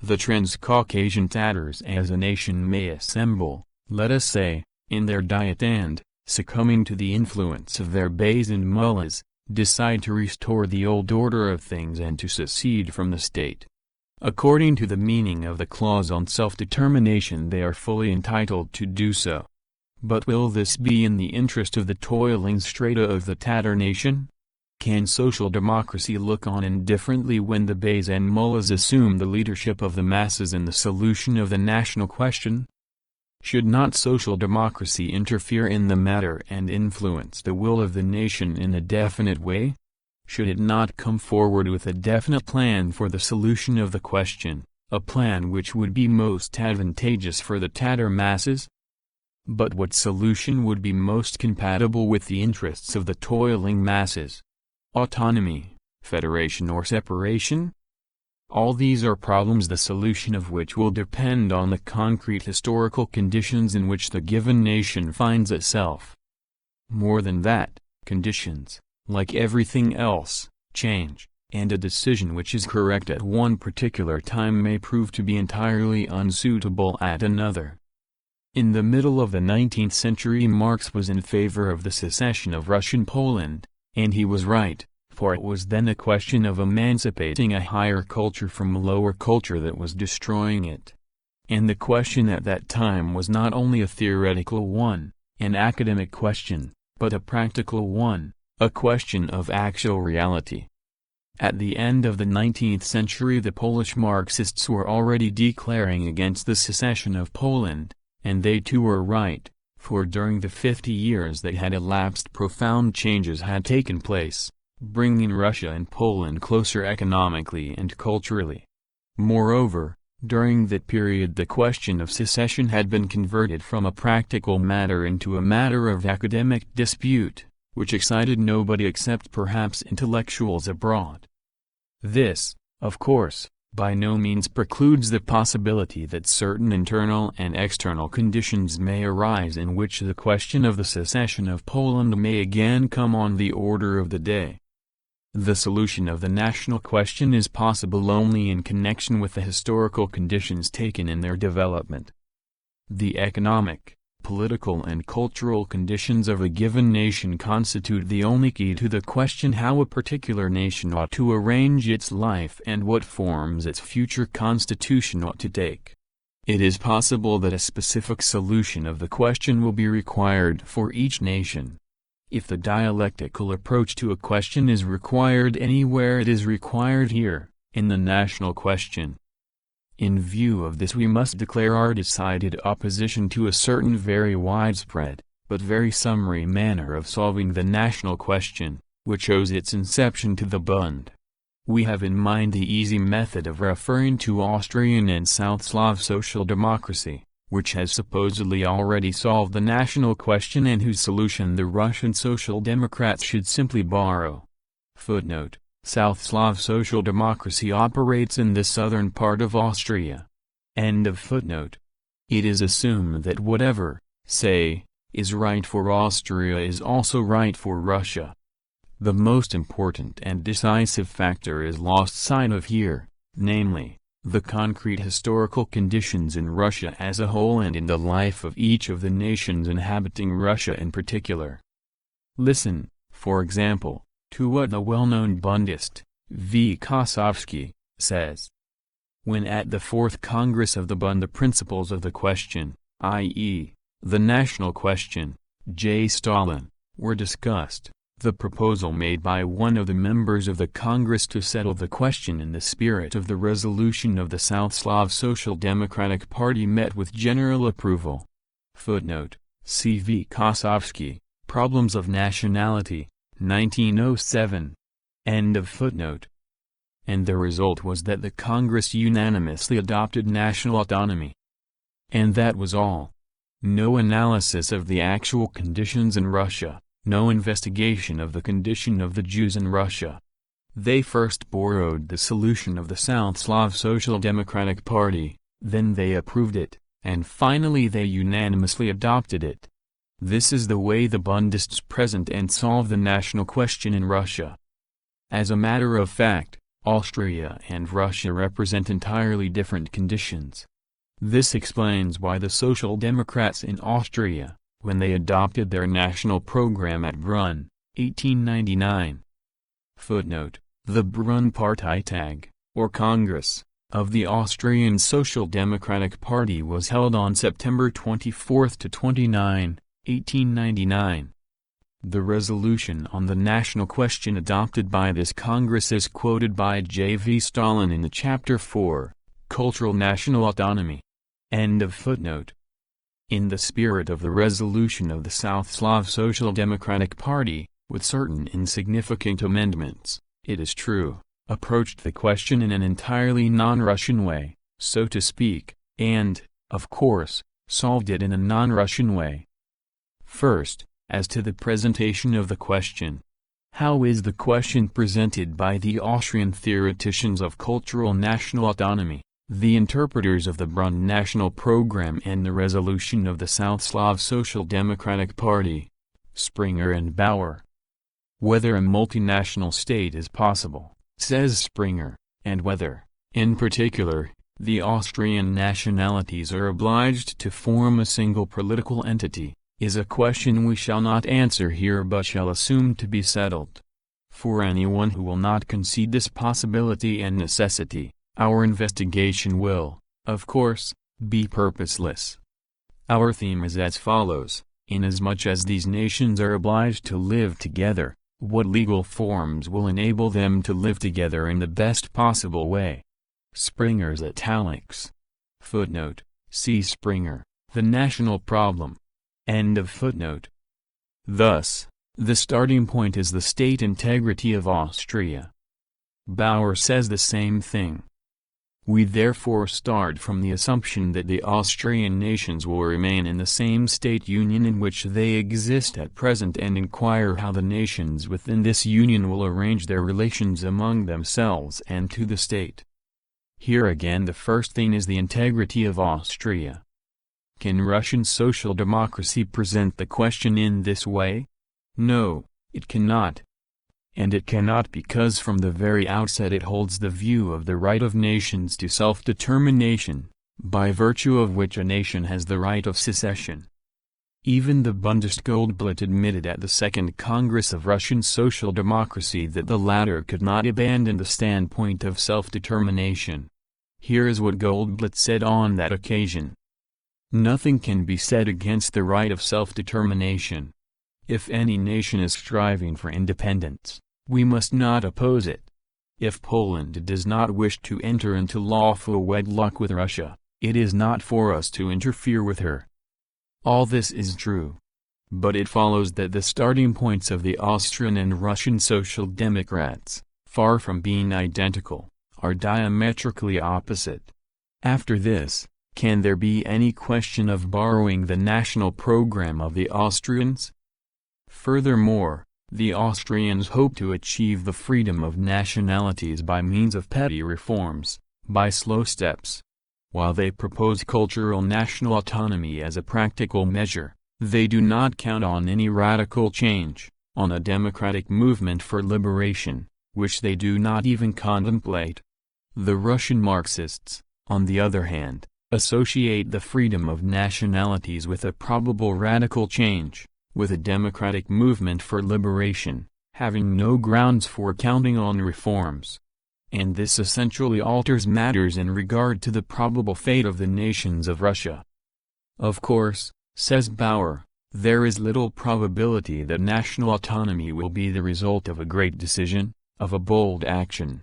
The Transcaucasian Tatars as a nation may assemble, let us say, in their diet and, succumbing to the influence of their beys and mullahs, decide to restore the old order of things and to secede from the state. According to the meaning of the clause on self-determination they are fully entitled to do so. But will this be in the interest of the toiling strata of the Tatar nation? Can social democracy look on indifferently when the beys and mullahs assume the leadership of the masses in the solution of the national question? Should not social democracy interfere in the matter and influence the will of the nation in a definite way? Should it not come forward with a definite plan for the solution of the question, a plan which would be most advantageous for the Tatar masses? But what solution would be most compatible with the interests of the toiling masses? Autonomy, federation or separation? All these are problems the solution of which will depend on the concrete historical conditions in which the given nation finds itself. More than that, conditions, like everything else, change, and a decision which is correct at one particular time may prove to be entirely unsuitable at another. In the middle of the 19th century Marx was in favor of the secession of Russian Poland, and he was right. For it was then a question of emancipating a higher culture from a lower culture that was destroying it. And the question at that time was not only a theoretical one, an academic question, but a practical one, a question of actual reality. At the end of the 19th century the Polish Marxists were already declaring against the secession of Poland, and they too were right, for during the 50 years that had elapsed profound changes had taken place, bringing Russia and Poland closer economically and culturally. Moreover, during that period the question of secession had been converted from a practical matter into a matter of academic dispute, which excited nobody except perhaps intellectuals abroad. This, of course, by no means precludes the possibility that certain internal and external conditions may arise in which the question of the secession of Poland may again come on the order of the day. The solution of the national question is possible only in connection with the historical conditions taken in their development. The economic, political and cultural conditions of a given nation constitute the only key to the question how a particular nation ought to arrange its life and what forms its future constitution ought to take. It is possible that a specific solution of the question will be required for each nation. If the dialectical approach to a question is required anywhere, it is required here, in the national question. In view of this, we must declare our decided opposition to a certain very widespread, but very summary manner of solving the national question, which owes its inception to the Bund. We have in mind the easy method of referring to Austrian and South Slav social democracy, which has supposedly already solved the national question and whose solution the Russian Social Democrats should simply borrow. Footnote: South Slav social democracy operates in the southern part of Austria. End of footnote. It is assumed that whatever, say, is right for Austria is also right for Russia. The most important and decisive factor is lost sight of here, namely, the concrete historical conditions in Russia as a whole and in the life of each of the nations inhabiting Russia in particular. Listen, for example, to what the well-known Bundist, V. Kosovsky, says. When at the Fourth Congress of the Bund the principles of the question, i.e., the national question, J. Stalin, were discussed, the proposal made by one of the members of the Congress to settle the question in the spirit of the resolution of the South Slav Social Democratic Party met with general approval. Footnote: C. V. Kosovsky, Problems of Nationality, 1907. End of footnote. And the result was that the Congress unanimously adopted national autonomy. And that was all. No analysis of the actual conditions in Russia, no investigation of the condition of the Jews in Russia. They first borrowed the solution of the South Slav Social Democratic Party, then they approved it, and finally they unanimously adopted it. This is the way the Bundists present and solve the national question in Russia. As a matter of fact, Austria and Russia represent entirely different conditions. This explains why the Social Democrats in Austria, when they adopted their national program at Brunn, 1899. Footnote: the Brunn Parteitag, or Congress, of the Austrian Social Democratic Party was held on September 24 to 29, 1899. The resolution on the national question adopted by this Congress is quoted by J. V. Stalin in the Chapter 4, Cultural National Autonomy. End of footnote. In the spirit of the resolution of the South Slav Social Democratic Party, with certain insignificant amendments, it is true, approached the question in an entirely non-Russian way, so to speak, and, of course, solved it in a non-Russian way. First, as to the presentation of the question. How is the question presented by the Austrian theoreticians of cultural national autonomy, the interpreters of the Brunn national program and the resolution of the South Slav Social Democratic Party, Springer and Bauer? Whether a multinational state is possible, says Springer, and whether, in particular, the Austrian nationalities are obliged to form a single political entity, is a question we shall not answer here but shall assume to be settled. For anyone who will not concede this possibility and necessity, our investigation will, of course, be purposeless. Our theme is as follows: inasmuch as these nations are obliged to live together, what legal forms will enable them to live together in the best possible way? Springer's italics. Footnote: see Springer, The National Problem. End of footnote. Thus, the starting point is the state integrity of Austria. Bauer says the same thing. We therefore start from the assumption that the Austrian nations will remain in the same state union in which they exist at present and inquire how the nations within this union will arrange their relations among themselves and to the state. Here again the first thing is the integrity of Austria. Can Russian social democracy present the question in this way? No, it cannot. And it cannot because from the very outset it holds the view of the right of nations to self-determination, by virtue of which a nation has the right of secession. Even the Bundesgoldblatt admitted at the Second Congress of Russian Social Democracy that the latter could not abandon the standpoint of self-determination. Here is what Goldblatt said on that occasion. Nothing can be said against the right of self-determination. If any nation is striving for independence, we must not oppose it. If Poland does not wish to enter into lawful wedlock with Russia, it is not for us to interfere with her. All this is true. But it follows that the starting points of the Austrian and Russian Social Democrats, far from being identical, are diametrically opposite. After this, can there be any question of borrowing the national program of the Austrians? Furthermore, the Austrians hope to achieve the freedom of nationalities by means of petty reforms, by slow steps. While they propose cultural national autonomy as a practical measure, they do not count on any radical change, on a democratic movement for liberation, which they do not even contemplate. The Russian Marxists, on the other hand, associate the freedom of nationalities with a probable radical change, with a democratic movement for liberation, having no grounds for counting on reforms. And this essentially alters matters in regard to the probable fate of the nations of Russia. Of course, says Bauer, there is little probability that national autonomy will be the result of a great decision, of a bold action.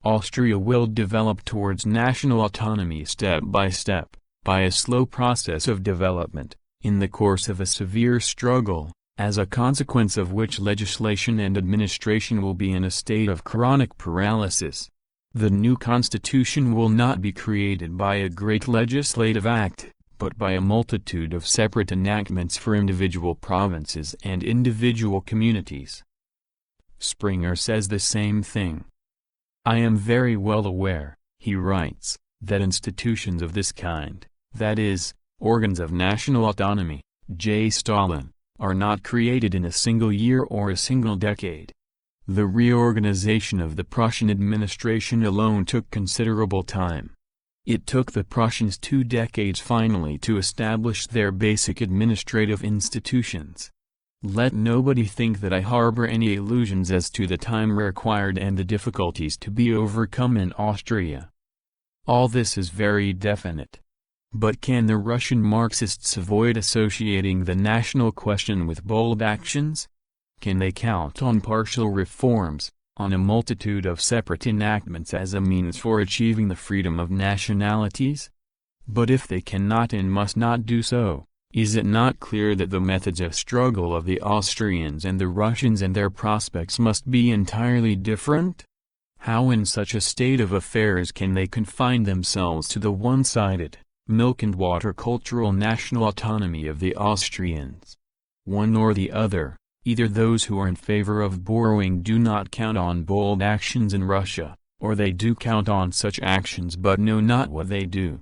Austria will develop towards national autonomy step, by a slow process of development, in the course of a severe struggle, as a consequence of which legislation and administration will be in a state of chronic paralysis. The new constitution will not be created by a great legislative act, but by a multitude of separate enactments for individual provinces and individual communities. Springer says the same thing. I am very well aware, he writes, that institutions of this kind, that is, organs of national autonomy, J. Stalin, are not created in a single year or a single decade. The reorganization of the Prussian administration alone took considerable time. It took the Prussians 2 decades finally to establish their basic administrative institutions. Let nobody think that I harbor any illusions as to the time required and the difficulties to be overcome in Austria. All this is very definite. But can the Russian Marxists avoid associating the national question with bold actions? Can they count on partial reforms, on a multitude of separate enactments as a means for achieving the freedom of nationalities? But if they cannot and must not do so, is it not clear that the methods of struggle of the Austrians and the Russians and their prospects must be entirely different? How in such a state of affairs can they confine themselves to the one-sided, milk-and-water cultural national autonomy of the Austrians? One or the other, either those who are in favor of borrowing do not count on bold actions in Russia, or they do count on such actions but know not what they do.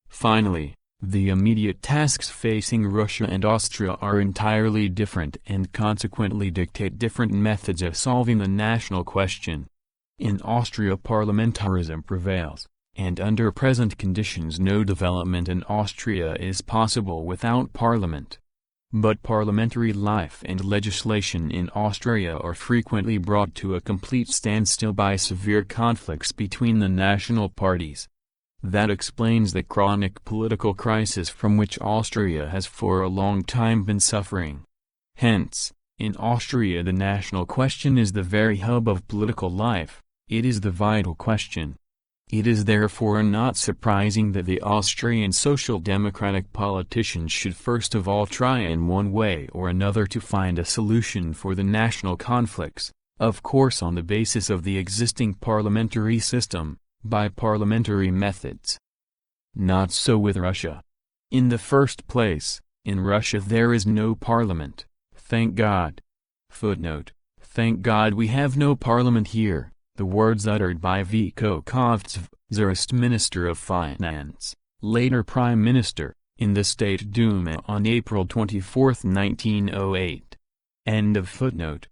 Finally, the immediate tasks facing Russia and Austria are entirely different and consequently dictate different methods of solving the national question. In Austria parliamentarism prevails, and under present conditions no development in Austria is possible without parliament. But parliamentary life and legislation in Austria are frequently brought to a complete standstill by severe conflicts between the national parties. That explains the chronic political crisis from which Austria has for a long time been suffering. Hence, in Austria the national question is the very hub of political life, it is the vital question. It is therefore not surprising that the Austrian social democratic politicians should first of all try in one way or another to find a solution for the national conflicts, of course on the basis of the existing parliamentary system, by parliamentary methods. Not so with Russia. In the first place, in Russia there is no parliament, thank God. Footnote: thank God we have no parliament here. The words uttered by Viko Kovtsev, Tsarist Minister of Finance, later Prime Minister, in the State Duma on April 24, 1908. End of footnote.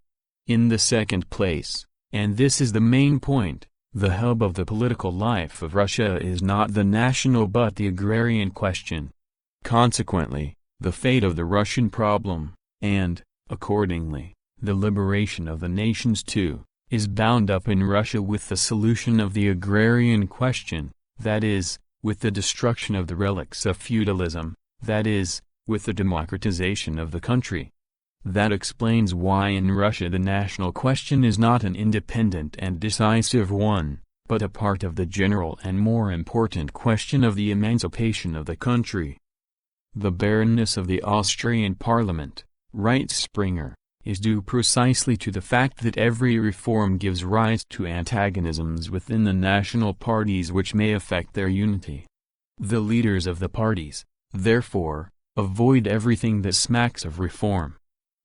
In the second place, and this is the main point, The hub of the political life of Russia is not the national but the agrarian question. Consequently, the fate of the Russian problem, and, accordingly, the liberation of the nations too, is bound up in Russia with the solution of the agrarian question, that is, with the destruction of the relics of feudalism, that is, with the democratization of the country. That explains why in Russia the national question is not an independent and decisive one, but a part of the general and more important question of the emancipation of the country. The barrenness of the Austrian parliament, writes Springer, is due precisely to the fact that every reform gives rise to antagonisms within the national parties which may affect their unity. The leaders of the parties, therefore, avoid everything that smacks of reform.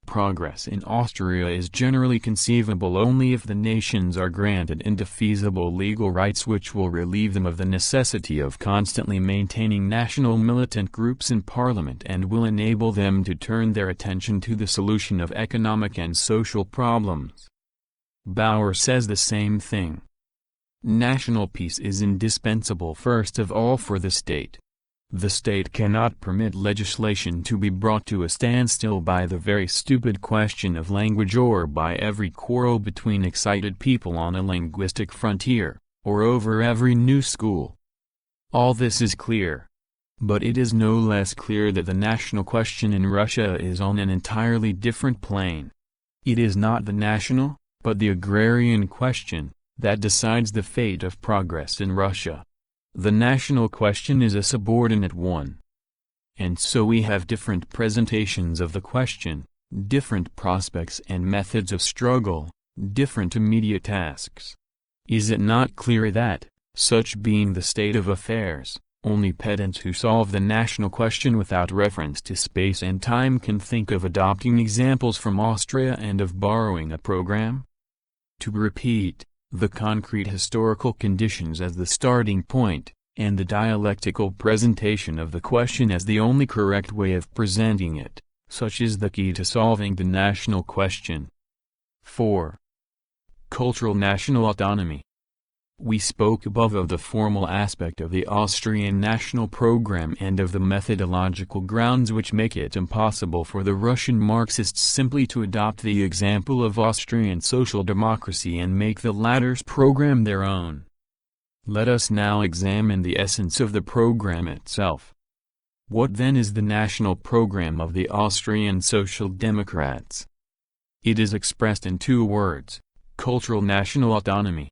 Progress in Austria is generally conceivable only if the nations are granted indefeasible legal rights which will relieve them of the necessity of constantly maintaining national militant groups in parliament and will enable them to turn their attention to the solution of economic and social problems. Bauer says the same thing. National peace is indispensable first of all for the state. The state cannot permit legislation to be brought to a standstill by the very stupid question of language or by every quarrel between excited people on a linguistic frontier, or over every new school. All this is clear. But it is no less clear that the national question in Russia is on an entirely different plane. It is not the national, but the agrarian question, that decides the fate of progress in Russia. The national question is a subordinate one. And so we have different presentations of the question, different prospects and methods of struggle, different immediate tasks. Is it not clear that, such being the state of affairs, only pedants who solve the national question without reference to space and time can think of adopting examples from Austria and of borrowing a program? To repeat, the concrete historical conditions as the starting point, and the dialectical presentation of the question as the only correct way of presenting it, such is the key to solving the national question. 4. Cultural national autonomy. We spoke above of the formal aspect of the Austrian national program and of the methodological grounds which make it impossible for the Russian Marxists simply to adopt the example of Austrian social democracy and make the latter's program their own. Let us now examine the essence of the program itself. What then is the national program of the Austrian Social Democrats? It is expressed in two words: cultural national autonomy.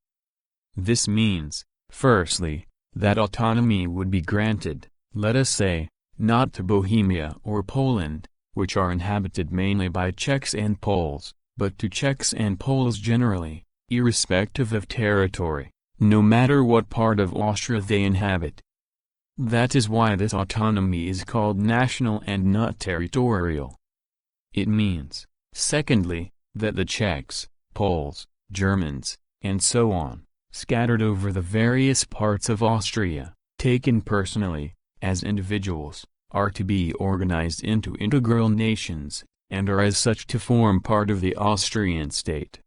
This means, firstly, that autonomy would be granted, let us say, not to Bohemia or Poland, which are inhabited mainly by Czechs and Poles, but to Czechs and Poles generally, irrespective of territory, no matter what part of Austria they inhabit. That is why this autonomy is called national and not territorial. It means, secondly, that the Czechs, Poles, Germans, and so on, scattered over the various parts of Austria, taken personally, as individuals, are to be organized into integral nations, and are as such to form part of the Austrian state.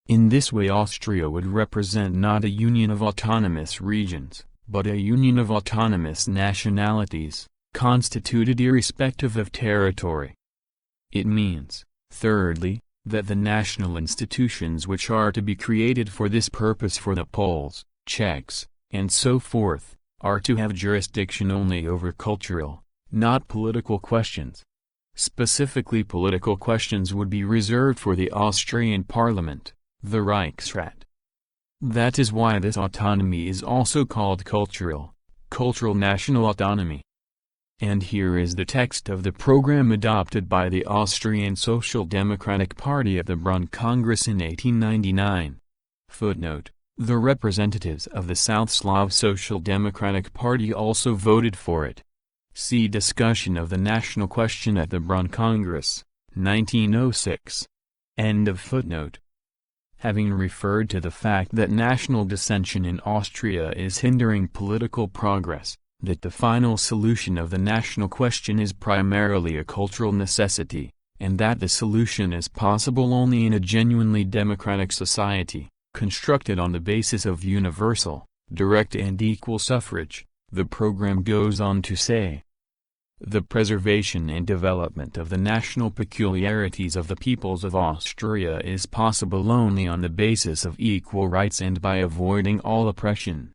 In this way Austria would represent not a union of autonomous regions, but a union of autonomous nationalities, constituted irrespective of territory. It means, thirdly, that the national institutions which are to be created for this purpose for the Poles, Czechs, and so forth, are to have jurisdiction only over cultural, not political questions. Specifically political questions would be reserved for the Austrian parliament, the Reichsrat. That is why this autonomy is also called cultural national autonomy. And here is the text of the program adopted by the Austrian Social Democratic Party at the Bonn Congress in 1899. Footnote: the representatives of the South Slav Social Democratic Party also voted for it. See discussion of the national question at the Bonn Congress, 1906. End of footnote. Having referred to the fact that national dissension in Austria is hindering political progress, that the final solution of the national question is primarily a cultural necessity, and that the solution is possible only in a genuinely democratic society, Constructed on the basis of universal, direct and equal suffrage, the program goes on to say, the preservation and development of the national peculiarities of the peoples of Austria is possible only on the basis of equal rights and by avoiding all oppression.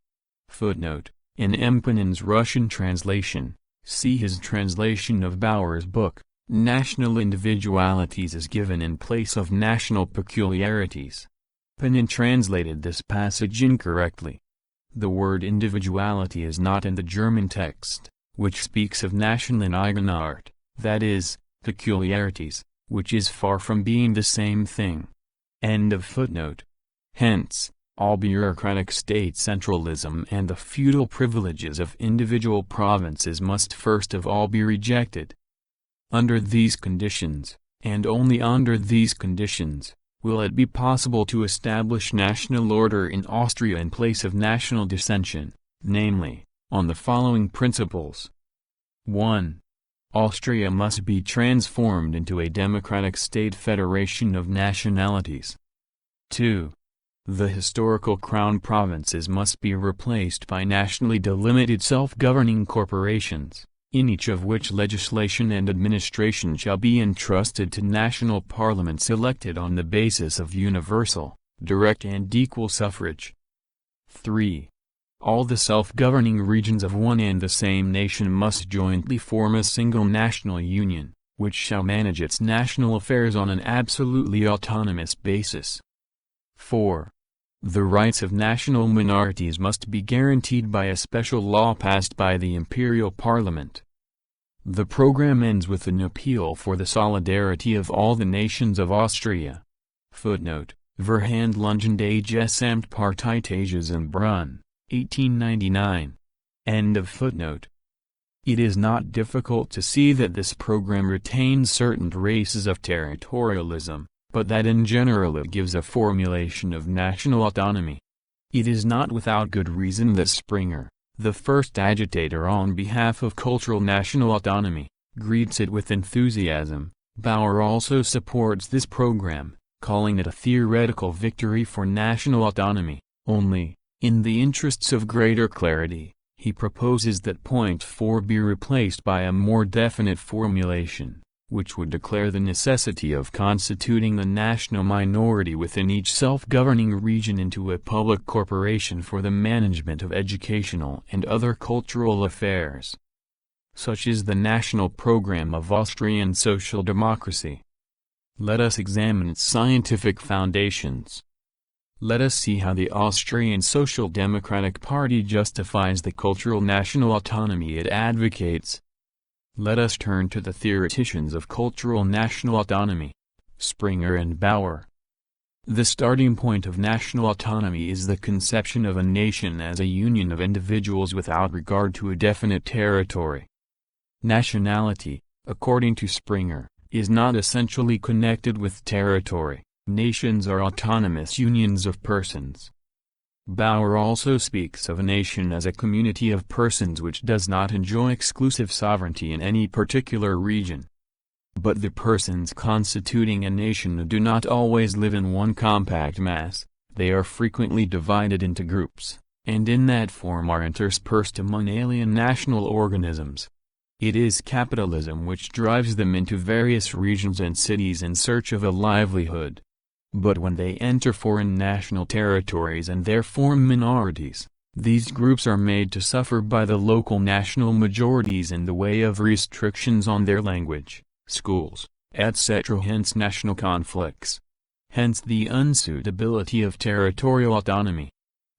Footnote: in Emponin's Russian translation, see his translation of Bauer's book, National Individualities is given in place of national peculiarities. Emponin translated this passage incorrectly. The word individuality is not in the German text, which speaks of nationalen Eigenart, that is, peculiarities, which is far from being the same thing. End of footnote. Hence, all bureaucratic state centralism and the feudal privileges of individual provinces must first of all be rejected. Under these conditions, and only under these conditions, will it be possible to establish national order in Austria in place of national dissension, namely, on the following principles. 1. Austria must be transformed into a democratic state federation of nationalities. 2. The historical crown provinces must be replaced by nationally delimited self-governing corporations, in each of which legislation and administration shall be entrusted to national parliaments elected on the basis of universal, direct and equal suffrage. 3. All the self-governing regions of one and the same nation must jointly form a single national union, which shall manage its national affairs on an absolutely autonomous basis. 4. The rights of national minorities must be guaranteed by a special law passed by the Imperial Parliament. The program ends with an appeal for the solidarity of all the nations of Austria. Footnote: Verhandlungen des Gesamtparteitages in Brunn, 1899. End of footnote. It is not difficult to see that this program retains certain traces of territorialism, but that in general it gives a formulation of national autonomy. It is not without good reason that Springer, the first agitator on behalf of cultural national autonomy, greets it with enthusiasm. Bauer also supports this program, calling it a theoretical victory for national autonomy. Only, in the interests of greater clarity, he proposes that point 4 be replaced by a more definite formulation, which would declare the necessity of constituting the national minority within each self-governing region into a public corporation for the management of educational and other cultural affairs. Such is the national program of Austrian social democracy. Let us examine its scientific foundations. Let us see how the Austrian Social Democratic Party justifies the cultural national autonomy it advocates. Let us turn to the theoreticians of cultural national autonomy, Springer and Bauer. The starting point of national autonomy is the conception of a nation as a union of individuals without regard to a definite territory. Nationality, according to Springer, is not essentially connected with territory. Nations are autonomous unions of persons. Bauer also speaks of a nation as a community of persons which does not enjoy exclusive sovereignty in any particular region. But the persons constituting a nation do not always live in one compact mass, they are frequently divided into groups, and in that form are interspersed among alien national organisms. It is capitalism which drives them into various regions and cities in search of a livelihood. But when they enter foreign national territories and there form minorities, these groups are made to suffer by the local national majorities in the way of restrictions on their language, schools, etc. Hence national conflicts. Hence the unsuitability of territorial autonomy.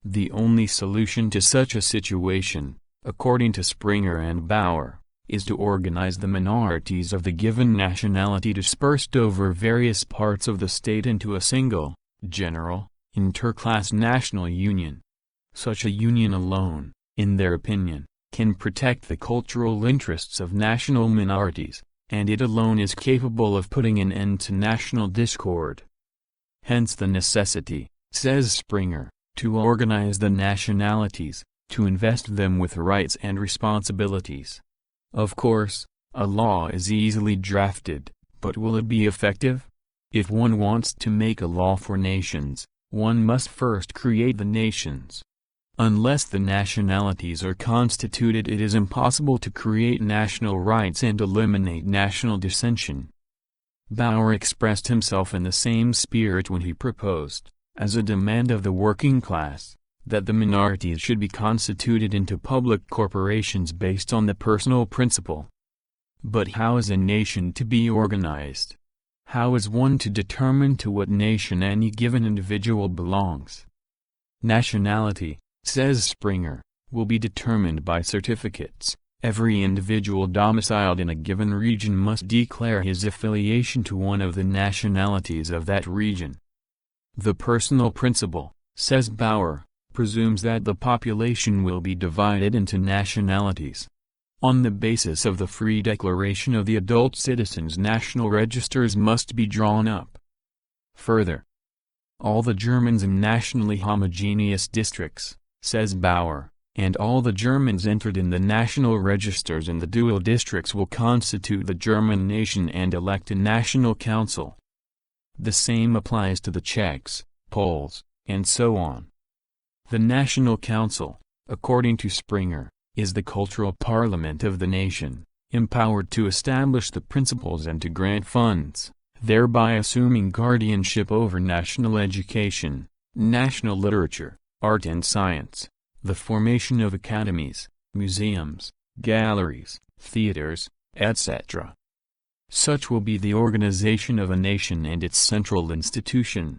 The only solution to such a situation, according to Springer and Bauer, is to organize the minorities of the given nationality dispersed over various parts of the state into a single, general, interclass national union. Such a union alone, in their opinion, can protect the cultural interests of national minorities, and it alone is capable of putting an end to national discord. Hence the necessity, says Springer, to organize the nationalities, to invest them with rights and responsibilities. Of course, a law is easily drafted, but will it be effective? If one wants to make a law for nations, one must first create the nations. Unless the nationalities are constituted, it is impossible to create national rights and eliminate national dissension. Bauer expressed himself in the same spirit when he proposed, as a demand of the working class, that the minorities should be constituted into public corporations based on the personal principle. But how is a nation to be organized? How is one to determine to what nation any given individual belongs? Nationality, says Springer, will be determined by certificates. Every individual domiciled in a given region must declare his affiliation to one of the nationalities of that region. The personal principle, says Bauer, presumes that the population will be divided into nationalities. On the basis of the free declaration of the adult citizens, national registers must be drawn up. Further, all the Germans in nationally homogeneous districts, says Bauer, and all the Germans entered in the national registers in the dual districts will constitute the German nation and elect a national council. The same applies to the Czechs, Poles, and so on. The National Council, according to Springer, is the cultural parliament of the nation, empowered to establish the principles and to grant funds, thereby assuming guardianship over national education, national literature, art and science, the formation of academies, museums, galleries, theaters, etc. Such will be the organization of a nation and its central institution.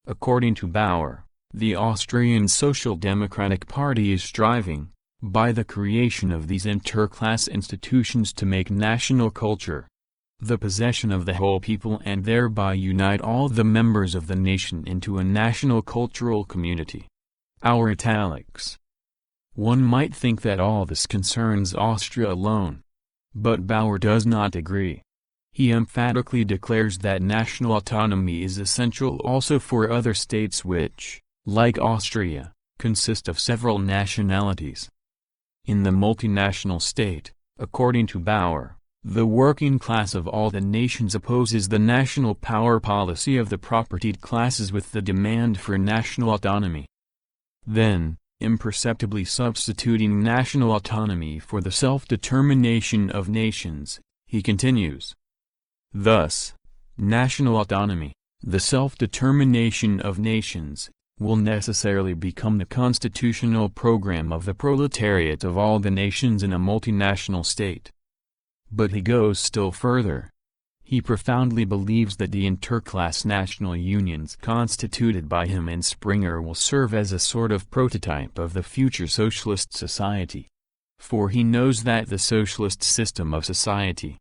According to Bauer, the Austrian Social Democratic Party is striving, by the creation of these interclass institutions, to make national culture the possession of the whole people and thereby unite all the members of the nation into a national cultural community. Our italics. One might think that all this concerns Austria alone. But Bauer does not agree. He emphatically declares that national autonomy is essential also for other states which, like Austria, consist of several nationalities. In the multinational state, according to Bauer, the working class of all the nations opposes the national power policy of the propertied classes with the demand for national autonomy. Then, imperceptibly substituting national autonomy for the self-determination of nations, he continues. Thus, national autonomy, the self-determination of nations, will necessarily become the constitutional program of the proletariat of all the nations in a multinational state. But he goes still further. He profoundly believes that the interclass national unions constituted by him and Springer will serve as a sort of prototype of the future socialist society. For he knows that the socialist system of society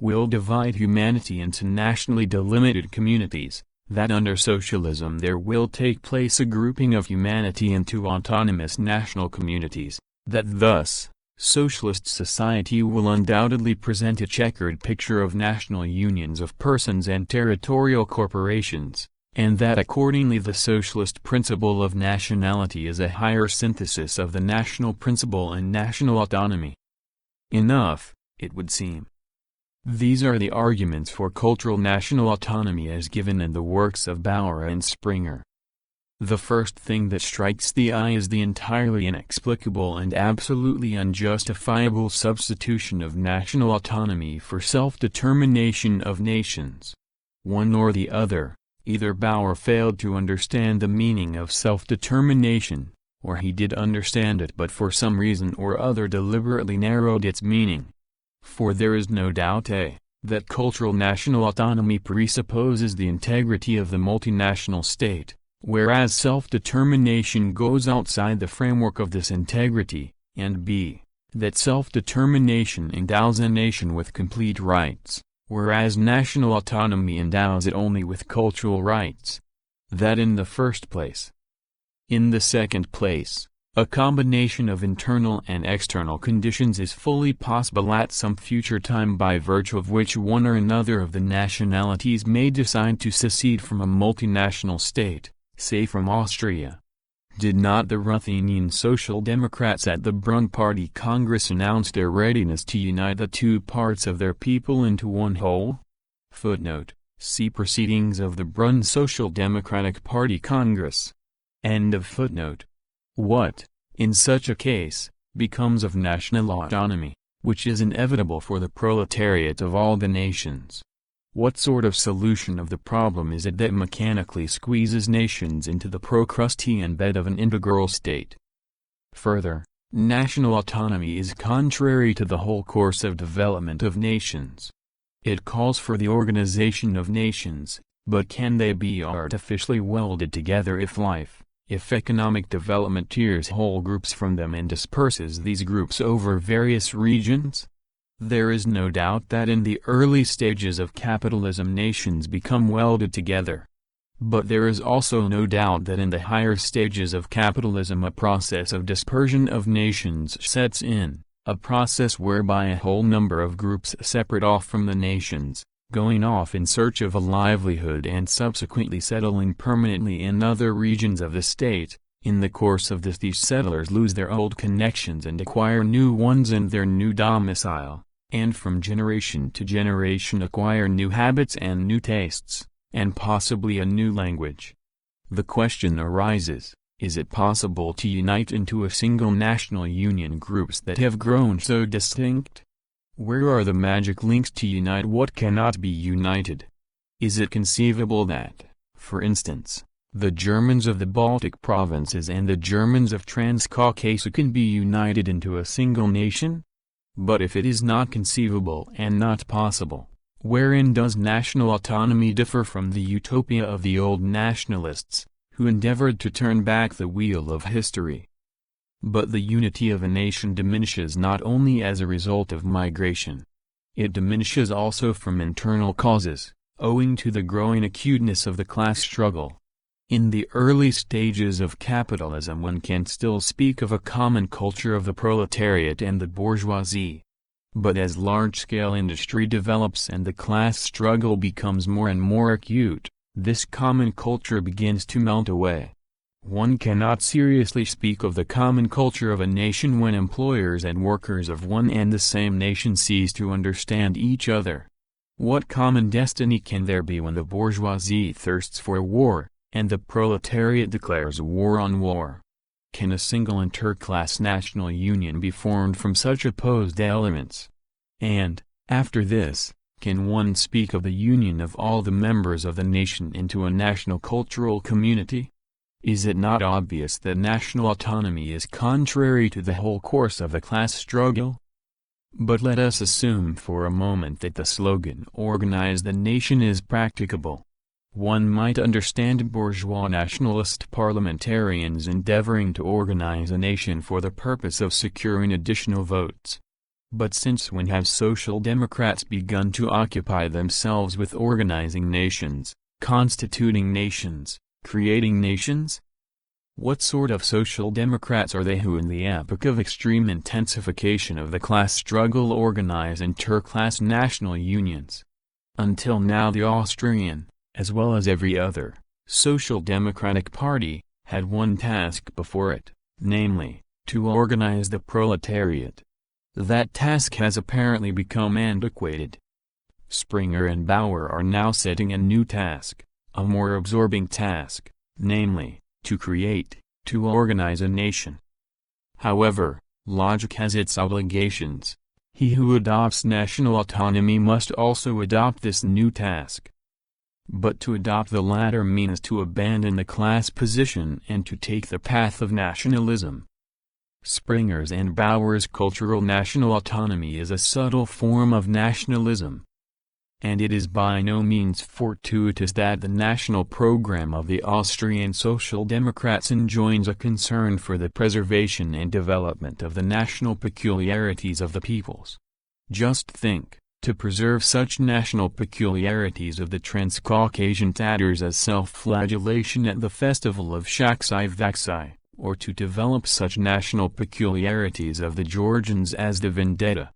will divide humanity into nationally delimited communities, that under socialism there will take place a grouping of humanity into autonomous national communities, that thus, socialist society will undoubtedly present a checkered picture of national unions of persons and territorial corporations, and that accordingly the socialist principle of nationality is a higher synthesis of the national principle and national autonomy. Enough, it would seem. These are the arguments for cultural national autonomy as given in the works of Bauer and Springer. The first thing that strikes the eye is the entirely inexplicable and absolutely unjustifiable substitution of national autonomy for self-determination of nations. One or the other, either Bauer failed to understand the meaning of self-determination, or he did understand it but for some reason or other deliberately narrowed its meaning. For there is no doubt that cultural national autonomy presupposes the integrity of the multinational state, whereas self-determination goes outside the framework of this integrity, and b. that self-determination endows a nation with complete rights, whereas national autonomy endows it only with cultural rights. That in the first place. In the second place, a combination of internal and external conditions is fully possible at some future time by virtue of which one or another of the nationalities may decide to secede from a multinational state, say from Austria. Did not the Ruthenian Social Democrats at the Brunn Party Congress announce their readiness to unite the two parts of their people into one whole? Footnote. See Proceedings of the Brunn Social Democratic Party Congress. End of footnote. What, in such a case, becomes of national autonomy, which is inevitable for the proletariat of all the nations? What sort of solution of the problem is it that mechanically squeezes nations into the Procrustean bed of an integral state? Further, national autonomy is contrary to the whole course of development of nations. It calls for the organization of nations, but can they be artificially welded together if economic development tears whole groups from them and disperses these groups over various regions? There is no doubt that in the early stages of capitalism nations become welded together. But there is also no doubt that in the higher stages of capitalism a process of dispersion of nations sets in, a process whereby a whole number of groups separate off from the nations, going off in search of a livelihood and subsequently settling permanently in other regions of the state. In the course of this these settlers lose their old connections and acquire new ones in their new domicile, and from generation to generation acquire new habits and new tastes, and possibly a new language. The question arises, is it possible to unite into a single national union groups that have grown so distinct? Where are the magic links to unite what cannot be united? Is it conceivable that, for instance, the Germans of the Baltic provinces and the Germans of Transcaucasia can be united into a single nation? But if it is not conceivable and not possible, wherein does national autonomy differ from the utopia of the old nationalists, who endeavored to turn back the wheel of history? But the unity of a nation diminishes not only as a result of migration. It diminishes also from internal causes, owing to the growing acuteness of the class struggle. In the early stages of capitalism one can still speak of a common culture of the proletariat and the bourgeoisie. But as large-scale industry develops and the class struggle becomes more and more acute, this common culture begins to melt away. One cannot seriously speak of the common culture of a nation when employers and workers of one and the same nation cease to understand each other. What common destiny can there be when the bourgeoisie thirsts for war, and the proletariat declares war on war? Can a single interclass national union be formed from such opposed elements? And, after this, can one speak of the union of all the members of the nation into a national cultural community? Is it not obvious that national autonomy is contrary to the whole course of the class struggle? But let us assume for a moment that the slogan "Organize the nation" is practicable. One might understand bourgeois nationalist parliamentarians endeavoring to organize a nation for the purpose of securing additional votes. But since when have social democrats begun to occupy themselves with organizing nations, constituting nations, creating nations? What sort of social democrats are they who in the epoch of extreme intensification of the class struggle organize interclass national unions? Until now the Austrian, as well as every other, social democratic party, had one task before it, namely, to organize the proletariat. That task has apparently become antiquated. Springer and Bauer are now setting a new task, a more absorbing task, namely, to organize a nation. However, logic has its obligations. He who adopts national autonomy must also adopt this new task. But to adopt the latter means to abandon the class position and to take the path of nationalism. Springer's and Bauer's cultural national autonomy is a subtle form of nationalism. And it is by no means fortuitous that the national program of the Austrian Social Democrats enjoins a concern for the preservation and development of the national peculiarities of the peoples. Just think, to preserve such national peculiarities of the Transcaucasian Tatars as self-flagellation at the festival of Shaksai Vaksai, or to develop such national peculiarities of the Georgians as the vendetta.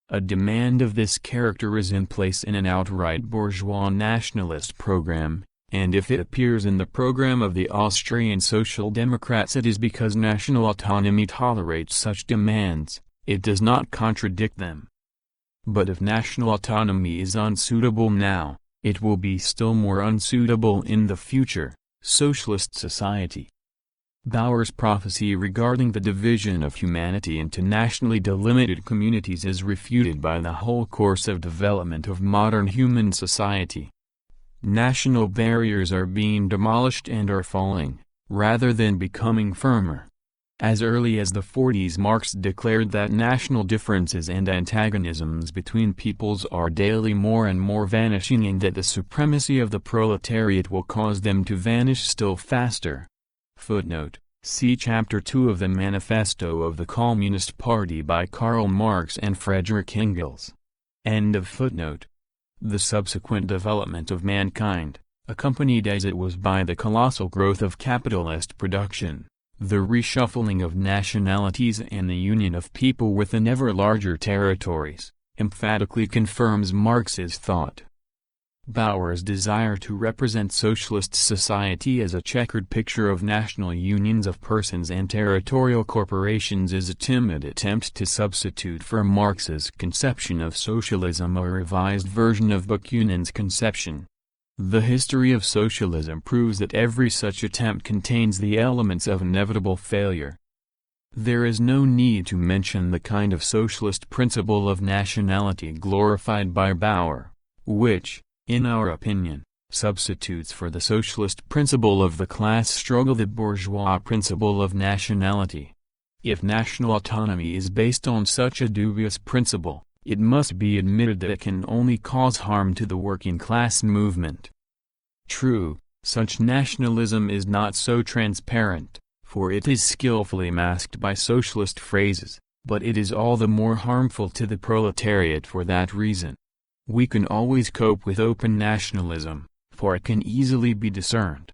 A demand of this character is in place in an outright bourgeois nationalist program, and if it appears in the program of the Austrian Social Democrats it is because national autonomy tolerates such demands, it does not contradict them. But if national autonomy is unsuitable now, It will be still more unsuitable in the future, socialist society. Bauer's prophecy regarding the division of humanity into nationally delimited communities is refuted by the whole course of development of modern human society. National barriers are being demolished and are falling, rather than becoming firmer. As early as the 40s, Marx declared that national differences and antagonisms between peoples are daily more and more vanishing and that the supremacy of the proletariat will cause them to vanish still faster. Footnote: see Chapter 2 of the Manifesto of the Communist Party by Karl Marx and Friedrich Engels. End of footnote. The subsequent development of mankind, accompanied as it was by the colossal growth of capitalist production, the reshuffling of nationalities and the union of people within ever larger territories, emphatically confirms Marx's thought. Bauer's desire to represent socialist society as a checkered picture of national unions of persons and territorial corporations is a timid attempt to substitute for Marx's conception of socialism a revised version of Bakunin's conception. The history of socialism proves that every such attempt contains the elements of inevitable failure. There is no need to mention the kind of socialist principle of nationality glorified by Bauer, which, in our opinion, substitutes for the socialist principle of the class struggle the bourgeois principle of nationality. If national autonomy is based on such a dubious principle, it must be admitted that it can only cause harm to the working class movement. True, such nationalism is not so transparent, for it is skillfully masked by socialist phrases, but it is all the more harmful to the proletariat for that reason. We can always cope with open nationalism, for it can easily be discerned.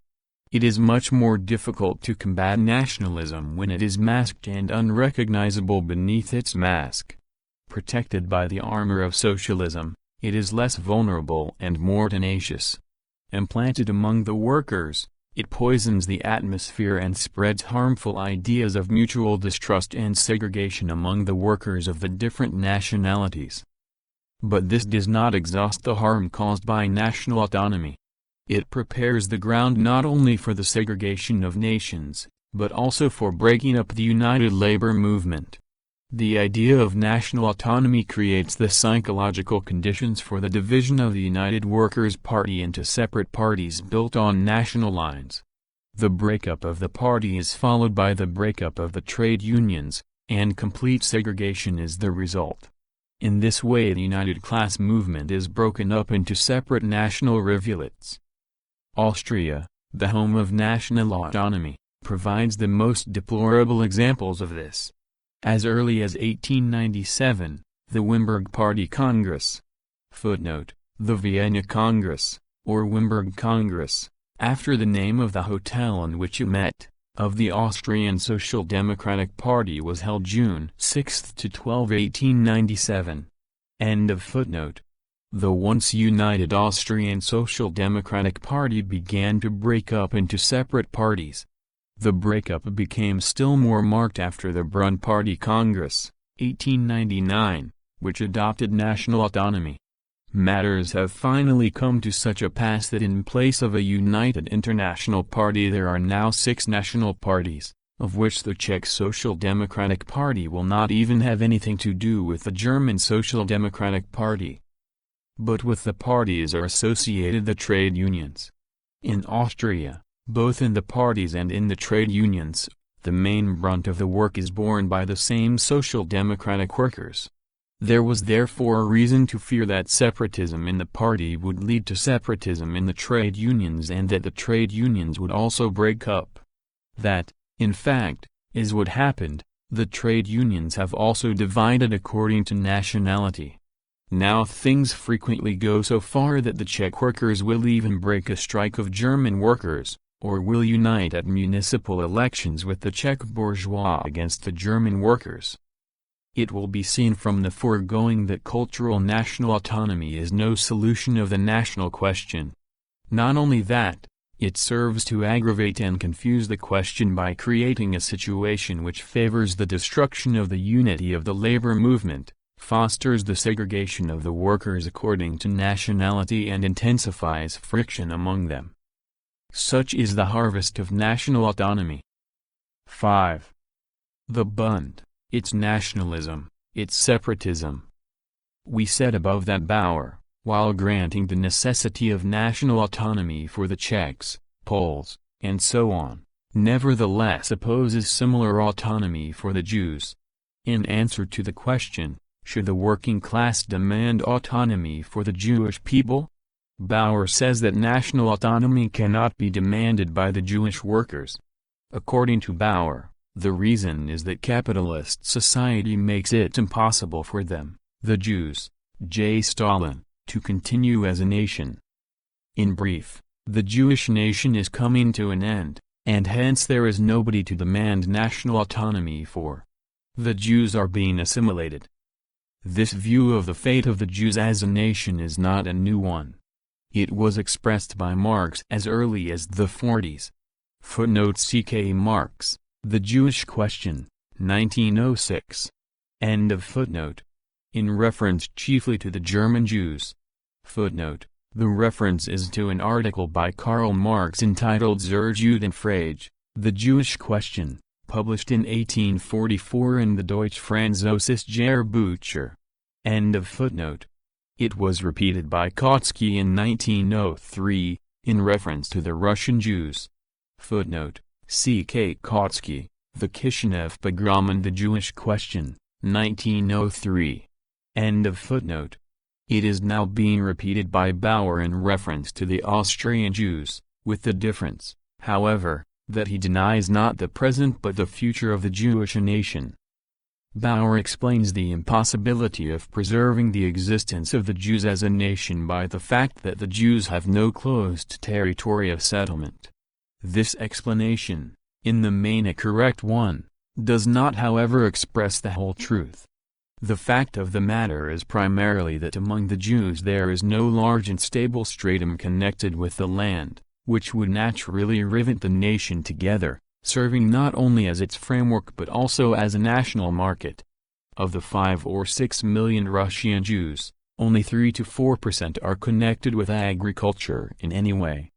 It is much more difficult to combat nationalism when it is masked and unrecognizable beneath its mask. Protected by the armor of socialism, it is less vulnerable and more tenacious. Implanted among the workers, it poisons the atmosphere and spreads harmful ideas of mutual distrust and segregation among the workers of the different nationalities. But this does not exhaust the harm caused by national autonomy. It prepares the ground not only for the segregation of nations, but also for breaking up the united labor movement. The idea of national autonomy creates the psychological conditions for the division of the United Workers' Party into separate parties built on national lines. The breakup of the party is followed by the breakup of the trade unions, and complete segregation is the result. In this way the united class movement is broken up into separate national rivulets. Austria, the home of national autonomy, provides the most deplorable examples of this. As early as 1897, the Wimberg Party Congress (footnote: the Vienna Congress, or Wimberg Congress, after the name of the hotel in which it met) of the Austrian Social Democratic Party was held June 6 to 12, 1897. End of footnote. The once united Austrian Social Democratic Party began to break up into separate parties. The breakup became still more marked after the Brunn Party Congress, 1899, which adopted national autonomy. Matters have finally come to such a pass that in place of a united international party there are now 6 national parties, of which the Czech Social Democratic Party will not even have anything to do with the German Social Democratic Party. But with the parties are associated the trade unions. In Austria, both in the parties and in the trade unions, the main brunt of the work is borne by the same social democratic workers. There was therefore reason to fear that separatism in the party would lead to separatism in the trade unions and that the trade unions would also break up. That, in fact, is what happened. The trade unions have also divided according to nationality. Now things frequently go so far that the Czech workers will even break a strike of German workers, or will unite at municipal elections with the Czech bourgeois against the German workers. It will be seen from the foregoing that cultural national autonomy is no solution of the national question. Not only that, it serves to aggravate and confuse the question by creating a situation which favors the destruction of the unity of the labor movement, fosters the segregation of the workers according to nationality and intensifies friction among them. Such is the harvest of national autonomy. 5. The Bund, its nationalism, its separatism. We said above that Bauer, while granting the necessity of national autonomy for the Czechs, Poles, and so on, nevertheless opposes similar autonomy for the Jews. In answer to the question, should the working class demand autonomy for the Jewish people? Bauer says that national autonomy cannot be demanded by the Jewish workers. According to Bauer, the reason is that capitalist society makes it impossible for them, the Jews, J. Stalin, to continue as a nation. In brief, the Jewish nation is coming to an end, and hence there is nobody to demand national autonomy for. The Jews are being assimilated. This view of the fate of the Jews as a nation is not a new one. It was expressed by Marx as early as the 40s. Footnote C.K. Marx, The Jewish Question, 1906. End of footnote. In reference chiefly to the German Jews. Footnote. The reference is to an article by Karl Marx entitled Zur Judenfrage, The Jewish Question, published in 1844 in the Deutsche Französische Bücher. End of footnote. It was repeated by Kautsky in 1903, in reference to the Russian Jews. Footnote. C.K. Kautsky, The Kishinev Pogrom and the Jewish Question, 1903. End of footnote. It is now being repeated by Bauer in reference to the Austrian Jews, with the difference, however, that he denies not the present but the future of the Jewish nation. Bauer explains the impossibility of preserving the existence of the Jews as a nation by the fact that the Jews have no closed territory of settlement. This explanation, in the main a correct one, does not however express the whole truth. The fact of the matter is primarily that among the Jews there is no large and stable stratum connected with the land, which would naturally rivet the nation together, serving not only as its framework but also as a national market. Of the 5 or 6 million Russian Jews, only 3 to 4% are connected with agriculture in any way.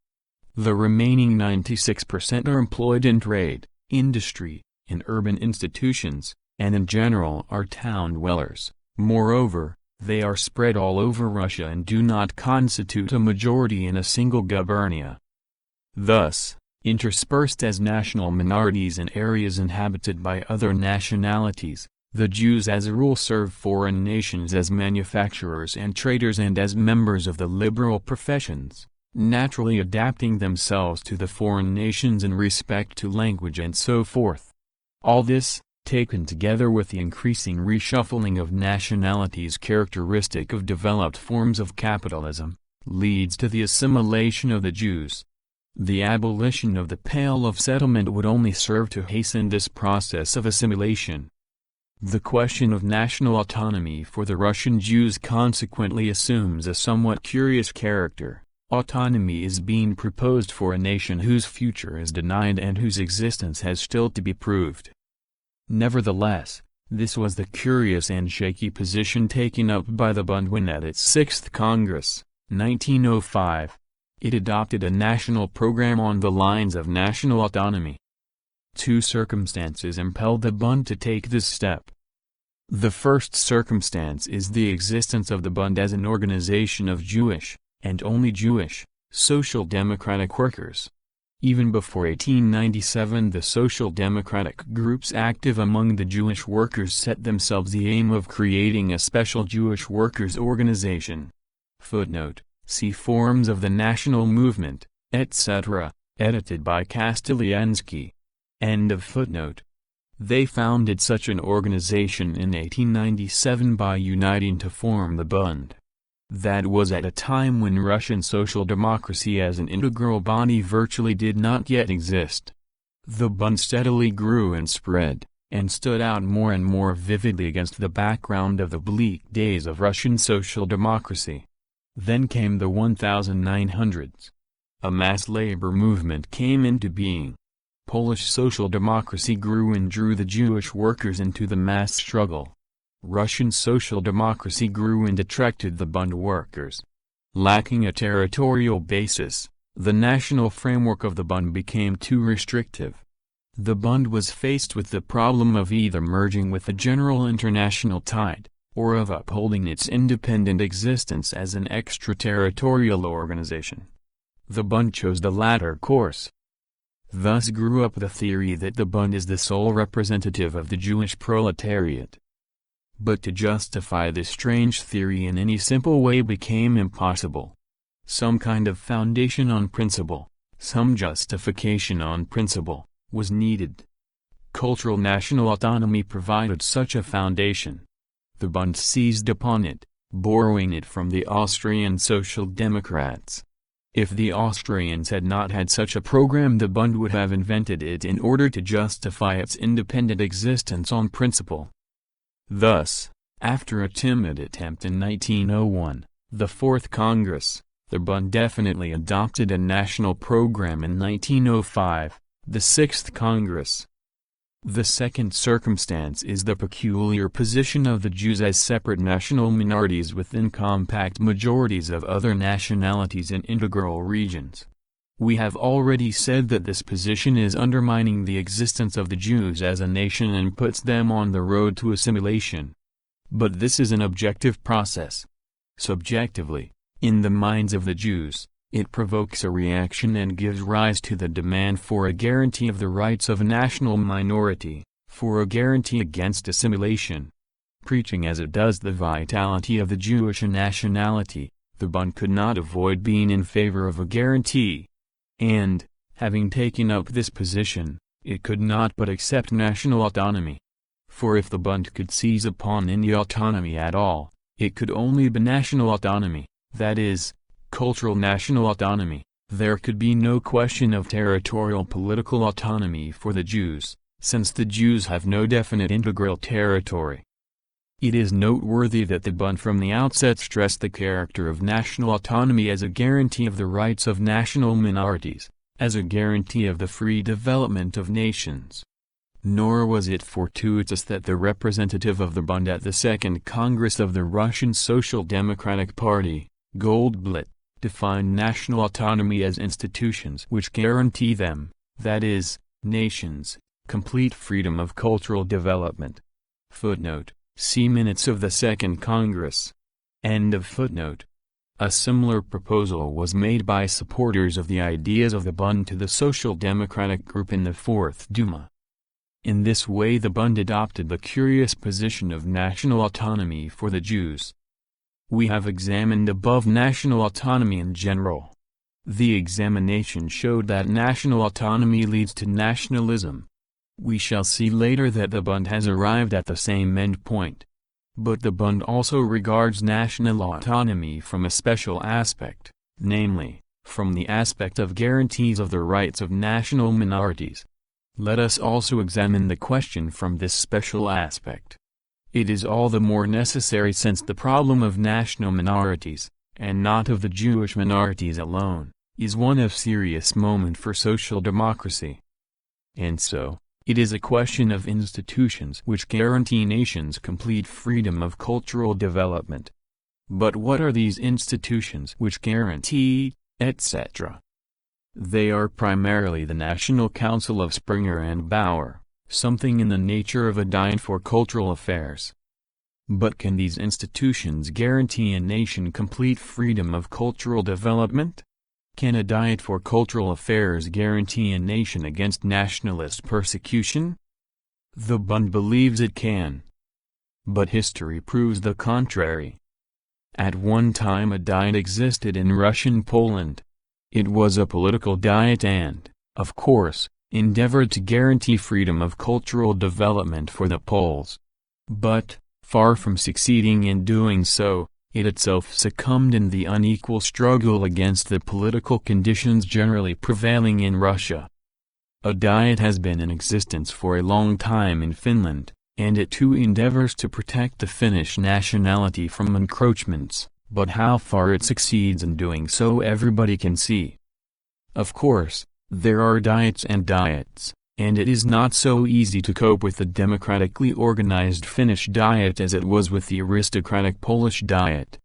The remaining 96% are employed in trade, industry, in urban institutions, and in general are town dwellers. Moreover, they are spread all over Russia and do not constitute a majority in a single gubernia. Thus, interspersed as national minorities in areas inhabited by other nationalities, the Jews as a rule serve foreign nations as manufacturers and traders and as members of the liberal professions, naturally adapting themselves to the foreign nations in respect to language and so forth. All this, taken together with the increasing reshuffling of nationalities characteristic of developed forms of capitalism, leads to the assimilation of the Jews. The abolition of the Pale of Settlement would only serve to hasten this process of assimilation. The question of national autonomy for the Russian Jews consequently assumes a somewhat curious character. Autonomy is being proposed for a nation whose future is denied and whose existence has still to be proved. Nevertheless, this was the curious and shaky position taken up by the Bund when at its 6th Congress, 1905, it adopted a national program on the lines of national autonomy. Two circumstances impelled the Bund to take this step. The first circumstance is the existence of the Bund as an organization of Jewish, and only Jewish, social democratic workers. Even before 1897 the social democratic groups active among the Jewish workers set themselves the aim of creating a special Jewish workers' organization. Footnote, see Forms of the National Movement, etc., edited by Kastiliansky. End of footnote. They founded such an organization in 1897 by uniting to form the Bund. That was at a time when Russian social democracy as an integral body virtually did not yet exist. The Bund steadily grew and spread, and stood out more and more vividly against the background of the bleak days of Russian social democracy. Then came the 1900s. A mass labor movement came into being. Polish social democracy grew and drew the Jewish workers into the mass struggle. Russian social democracy grew and attracted the Bund workers. Lacking a territorial basis, the national framework of the Bund became too restrictive. The Bund was faced with the problem of either merging with the general international tide, or of upholding its independent existence as an extraterritorial organization. The Bund chose the latter course. Thus grew up the theory that the Bund is the sole representative of the Jewish proletariat. But to justify this strange theory in any simple way became impossible. Some kind of foundation on principle, some justification on principle, was needed. Cultural national autonomy provided such a foundation. The Bund seized upon it, borrowing it from the Austrian Social Democrats. If the Austrians had not had such a program, the Bund would have invented it in order to justify its independent existence on principle. Thus, after a timid attempt in 1901, the Fourth Congress, the Bund definitely adopted a national program in 1905, the Sixth Congress. The second circumstance is the peculiar position of the Jews as separate national minorities within compact majorities of other nationalities in integral regions. We have already said that this position is undermining the existence of the Jews as a nation and puts them on the road to assimilation. But this is an objective process. Subjectively, in the minds of the Jews, it provokes a reaction and gives rise to the demand for a guarantee of the rights of a national minority, for a guarantee against assimilation. Preaching as it does the vitality of the Jewish nationality, the Bund could not avoid being in favor of a guarantee. And, having taken up this position, it could not but accept national autonomy. For if the Bund could seize upon any autonomy at all, it could only be national autonomy, that is, cultural national autonomy. There could be no question of territorial political autonomy for the Jews, since the Jews have no definite integral territory. It is noteworthy that the Bund from the outset stressed the character of national autonomy as a guarantee of the rights of national minorities, as a guarantee of the free development of nations. Nor was it fortuitous that the representative of the Bund at the Second Congress of the Russian Social Democratic Party, Goldblatt, defined national autonomy as institutions which guarantee them, that is, nations, complete freedom of cultural development. Footnote: see Minutes of the Second Congress. End of footnote. A similar proposal was made by supporters of the ideas of the Bund to the Social Democratic group in the Fourth Duma. In this way the Bund adopted the curious position of national autonomy for the Jews. We have examined above national autonomy in general. The examination showed that national autonomy leads to nationalism. We shall see later that the Bund has arrived at the same end point. But the Bund also regards national autonomy from a special aspect, namely, from the aspect of guarantees of the rights of national minorities. Let us also examine the question from this special aspect. It is all the more necessary since the problem of national minorities, and not of the Jewish minorities alone, is one of serious moment for social democracy. And so, it is a question of institutions which guarantee nations complete freedom of cultural development. But what are these institutions which guarantee, etc.? They are primarily the National Council of Springer and Bauer, something in the nature of a Diet for Cultural Affairs. But can these institutions guarantee a nation complete freedom of cultural development? Can a Diet for Cultural Affairs guarantee a nation against nationalist persecution? The Bund believes it can. But history proves the contrary. At one time a Diet existed in Russian Poland. It was a political Diet and, of course, endeavored to guarantee freedom of cultural development for the Poles. But, far from succeeding in doing so, it itself succumbed in the unequal struggle against the political conditions generally prevailing in Russia. A Diet has been in existence for a long time in Finland, and it too endeavors to protect the Finnish nationality from encroachments, but how far it succeeds in doing so everybody can see. Of course, there are Diets and Diets, and it is not so easy to cope with the democratically organized Finnish Diet as it was with the aristocratic Polish Diet.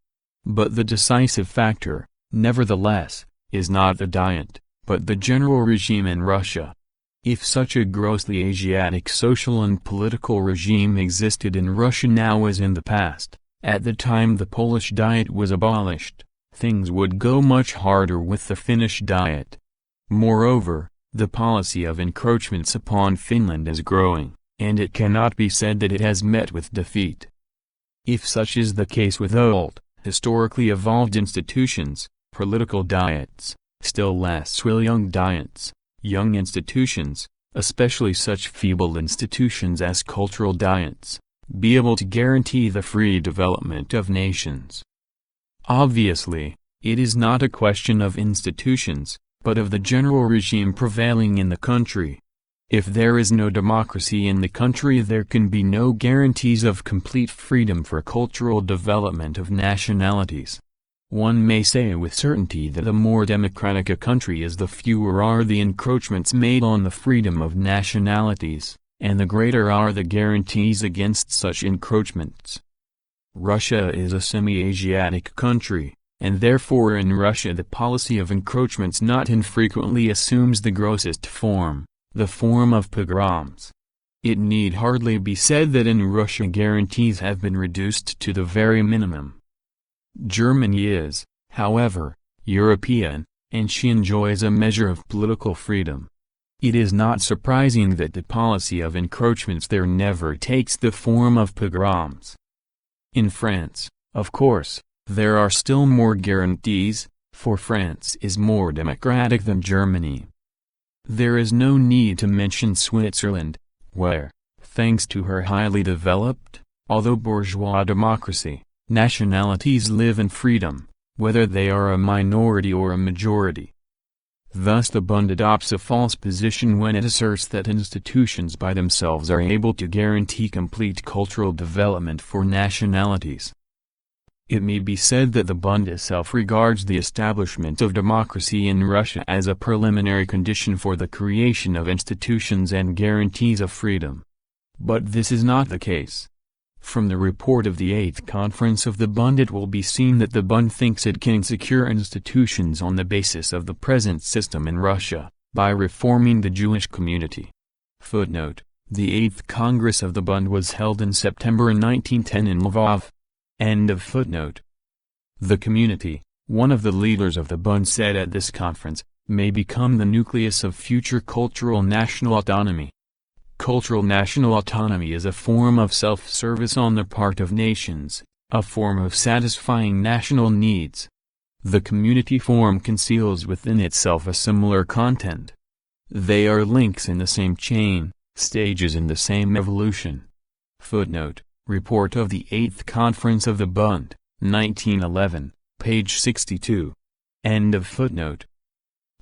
But the decisive factor, nevertheless, is not the Diet, but the general regime in Russia. If such a grossly Asiatic social and political regime existed in Russia now as in the past, at the time the Polish Diet was abolished, things would go much harder with the Finnish Diet. Moreover, the policy of encroachments upon Finland is growing, and it cannot be said that it has met with defeat. If such is the case with old, historically evolved institutions, political diets, still less will young diets, young institutions, especially such feeble institutions as cultural diets, be able to guarantee the free development of nations. Obviously, it is not a question of institutions, but of the general regime prevailing in the country. If there is no democracy in the country, there can be no guarantees of complete freedom for cultural development of nationalities. One may say with certainty that the more democratic a country is, the fewer are the encroachments made on the freedom of nationalities, and the greater are the guarantees against such encroachments. Russia is a semi-Asiatic country, and therefore in Russia the policy of encroachments not infrequently assumes the grossest form, the form of pogroms. It need hardly be said that in Russia guarantees have been reduced to the very minimum. Germany is, however, European, and she enjoys a measure of political freedom. It is not surprising that the policy of encroachments there never takes the form of pogroms. In France, of course, there are still more guarantees, for France is more democratic than Germany. There is no need to mention Switzerland, where, thanks to her highly developed, although bourgeois democracy, nationalities live in freedom, whether they are a minority or a majority. Thus the Bund adopts a false position when it asserts that institutions by themselves are able to guarantee complete cultural development for nationalities. It may be said that the Bund itself regards the establishment of democracy in Russia as a preliminary condition for the creation of institutions and guarantees of freedom. But this is not the case. From the report of the 8th Conference of the Bund it will be seen that the Bund thinks it can secure institutions on the basis of the present system in Russia, by reforming the Jewish community. Footnote: the 8th Congress of the Bund was held in September 1910 in Lvov. End of footnote. The community, one of the leaders of the Bund said at this conference, may become the nucleus of future cultural national autonomy. Cultural national autonomy is a form of self-service on the part of nations, a form of satisfying national needs. The community form conceals within itself a similar content. They are links in the same chain, stages in the same evolution. Footnote: Report of the 8th Conference of the Bund, 1911, page 62. End of footnote.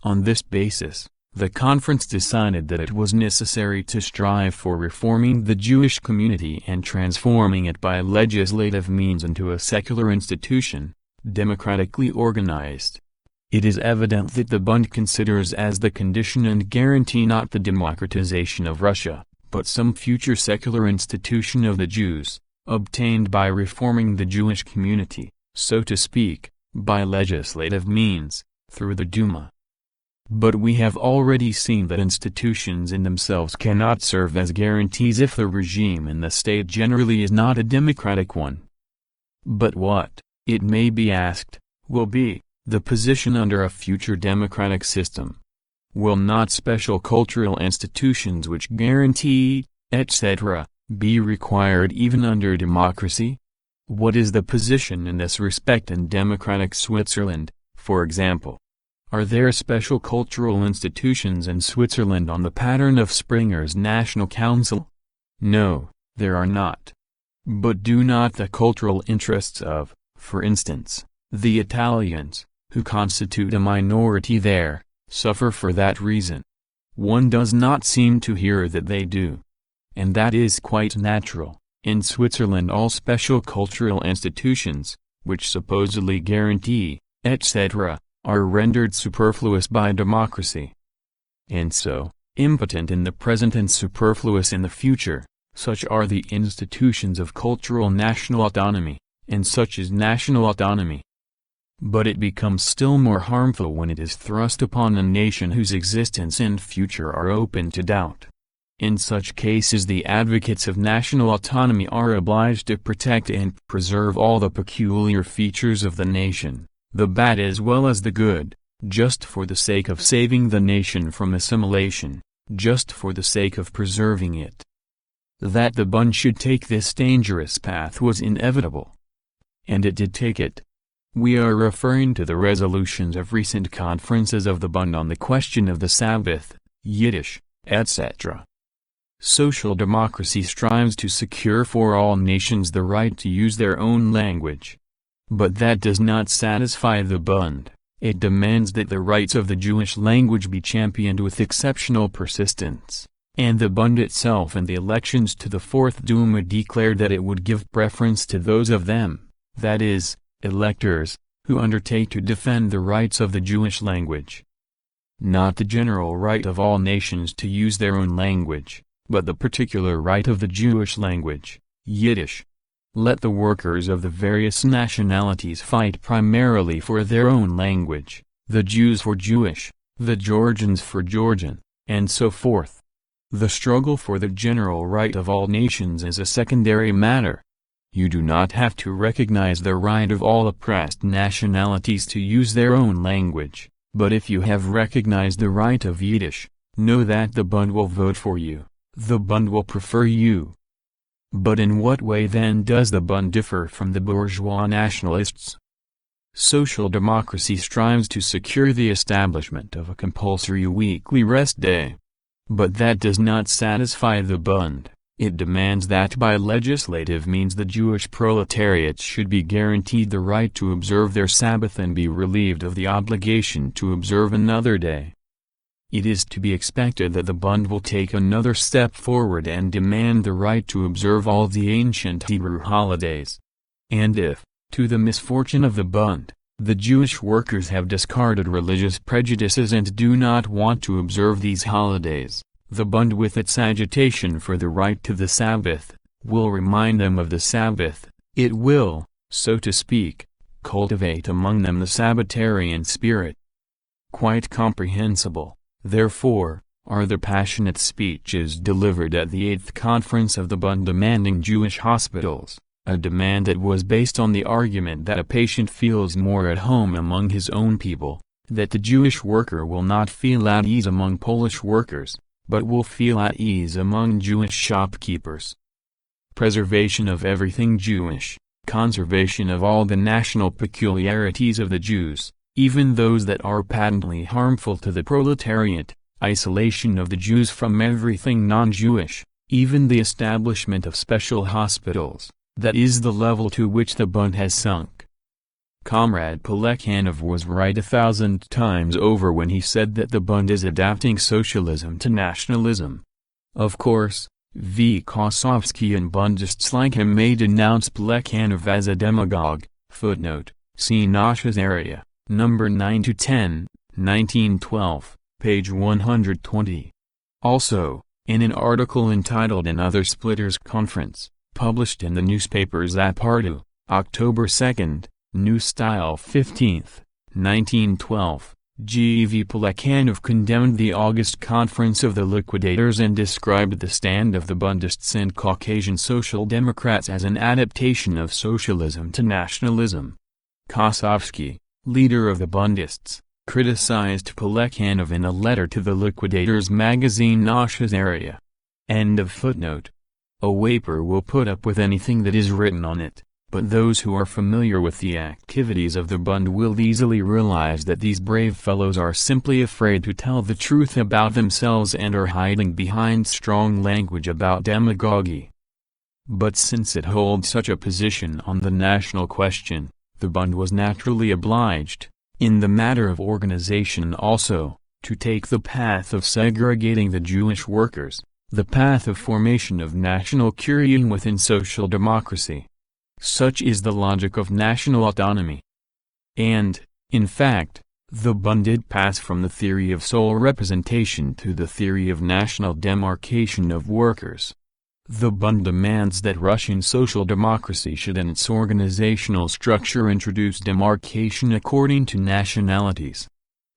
On this basis, the conference decided that it was necessary to strive for reforming the Jewish community and transforming it by legislative means into a secular institution, democratically organized. It is evident that the Bund considers as the condition and guarantee not the democratization of Russia, but some future secular institution of the Jews, obtained by reforming the Jewish community, so to speak, by legislative means, through the Duma. But we have already seen that institutions in themselves cannot serve as guarantees if the regime in the state generally is not a democratic one. But what, it may be asked, will be the position under a future democratic system? Will not special cultural institutions which guarantee, etc., be required even under democracy? What is the position in this respect in democratic Switzerland, for example? Are there special cultural institutions in Switzerland on the pattern of Springer's National Council? No, there are not. But do not the cultural interests of, for instance, the Italians, who constitute a minority there, suffer for that reason? One does not seem to hear that they do. And that is quite natural. In Switzerland all special cultural institutions, which supposedly guarantee, etc., are rendered superfluous by democracy. And so, impotent in the present and superfluous in the future. Such are the institutions of cultural national autonomy, and such is national autonomy. But it becomes still more harmful when it is thrust upon a nation whose existence and future are open to doubt. In such cases the advocates of national autonomy are obliged to protect and preserve all the peculiar features of the nation, the bad as well as the good, just for the sake of saving the nation from assimilation, just for the sake of preserving it. That the Bund should take this dangerous path was inevitable. And it did take it. We are referring to the resolutions of recent conferences of the Bund on the question of the Sabbath, Yiddish, etc. Social democracy strives to secure for all nations the right to use their own language. But that does not satisfy the Bund. It demands that the rights of the Jewish language be championed with exceptional persistence. And the Bund itself in the elections to the Fourth Duma declared that it would give preference to those of them, that is, electors, who undertake to defend the rights of the Jewish language. Not the general right of all nations to use their own language, but the particular right of the Jewish language, Yiddish. Let the workers of the various nationalities fight primarily for their own language, the Jews for Jewish, the Georgians for Georgian, and so forth. The struggle for the general right of all nations is a secondary matter. You do not have to recognize the right of all oppressed nationalities to use their own language, but if you have recognized the right of Yiddish, know that the Bund will vote for you, the Bund will prefer you. But in what way then does the Bund differ from the bourgeois nationalists? Social democracy strives to secure the establishment of a compulsory weekly rest day. But that does not satisfy the Bund. It demands that by legislative means the Jewish proletariat should be guaranteed the right to observe their Sabbath and be relieved of the obligation to observe another day. It is to be expected that the Bund will take another step forward and demand the right to observe all the ancient Hebrew holidays. And if, to the misfortune of the Bund, the Jewish workers have discarded religious prejudices and do not want to observe these holidays, the Bund with its agitation for the right to the Sabbath, will remind them of the Sabbath. It will, so to speak, cultivate among them the Sabbatarian spirit. Quite comprehensible, therefore, are the passionate speeches delivered at the 8th Conference of the Bund demanding Jewish hospitals, a demand that was based on the argument that a patient feels more at home among his own people, that the Jewish worker will not feel at ease among Polish workers, but will feel at ease among Jewish shopkeepers. Preservation of everything Jewish, conservation of all the national peculiarities of the Jews, even those that are patently harmful to the proletariat, isolation of the Jews from everything non-Jewish, even the establishment of special hospitals, that is the level to which the Bund has sunk. Comrade Plekhanov was right 1,000 times over when he said that the Bund is adapting socialism to nationalism. Of course, V. Kosovsky and Bundists like him may denounce Plekhanov as a demagogue. Footnote, see Nasha's Area, number 9-10, 1912, page 120. Also, in an article entitled Another Splitters Conference, published in the newspaper Zapartu, October 2, New Style 15th, 1912, G. V. Plekhanov condemned the August conference of the liquidators and described the stand of the Bundists and Caucasian Social Democrats as an adaptation of socialism to nationalism. Kosovsky, leader of the Bundists, criticized Plekhanov in a letter to the liquidators magazine Nasha's Area. End of footnote. A waper will put up with anything that is written on it. But those who are familiar with the activities of the Bund will easily realize that these brave fellows are simply afraid to tell the truth about themselves and are hiding behind strong language about demagogy. But since it holds such a position on the national question, the Bund was naturally obliged, in the matter of organization also, to take the path of segregating the Jewish workers, the path of formation of national kuryun within social democracy. Such is the logic of national autonomy. And, in fact, The Bund did pass from the theory of sole representation to the theory of national demarcation of workers. The Bund demands that Russian social democracy should in its organizational structure introduce demarcation according to nationalities.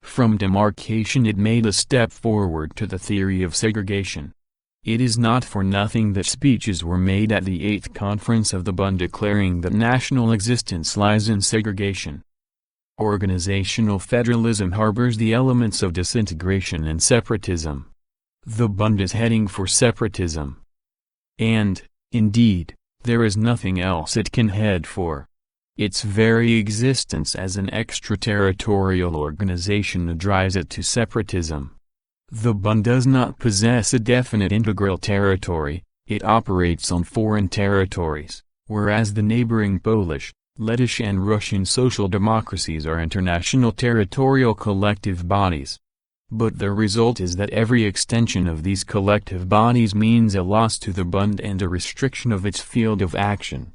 From demarcation it made a step forward to the theory of segregation. It is not for nothing that speeches were made at the 8th Conference of the Bund declaring that national existence lies in segregation. Organizational federalism harbors the elements of disintegration and separatism. The Bund is heading for separatism. And, indeed, there is nothing else it can head for. Its very existence as an extraterritorial organization drives it to separatism. The Bund does not possess a definite integral territory, it operates on foreign territories, whereas the neighboring Polish, Lettish and Russian social democracies are international territorial collective bodies. But the result is that every extension of these collective bodies means a loss to the Bund and a restriction of its field of action.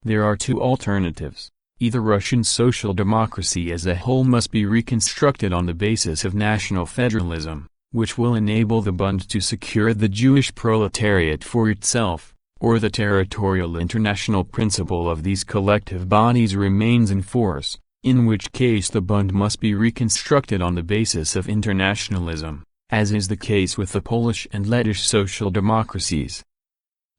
There are two alternatives. Either Russian social democracy as a whole must be reconstructed on the basis of national federalism, which will enable the Bund to secure the Jewish proletariat for itself, or the territorial international principle of these collective bodies remains in force, in which case the Bund must be reconstructed on the basis of internationalism, as is the case with the Polish and Lettish social democracies.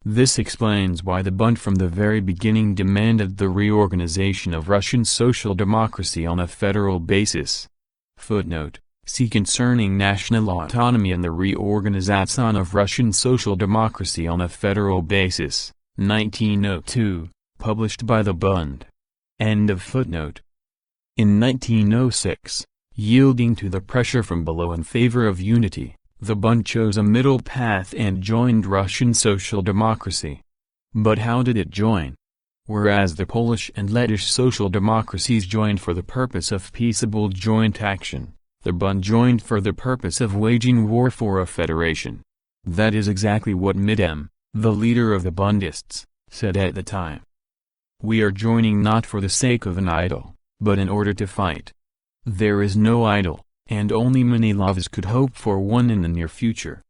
This explains why the Bund from the very beginning demanded the reorganization of Russian social democracy on a federal basis. Footnote: see concerning national autonomy and the reorganization of Russian social democracy on a federal basis, 1902, published by the Bund. End of footnote. In 1906, yielding to the pressure from below in favor of unity, the Bund chose a middle path and joined Russian social democracy. But how did it join? Whereas the Polish and Lettish social democracies joined for the purpose of peaceable joint action, the Bund joined for the purpose of waging war for a federation. That is exactly what Midem, the leader of the Bundists, said at the time. We are joining not for the sake of an idol, but in order to fight. There is no idol, and only Manilovs could hope for one in the near future.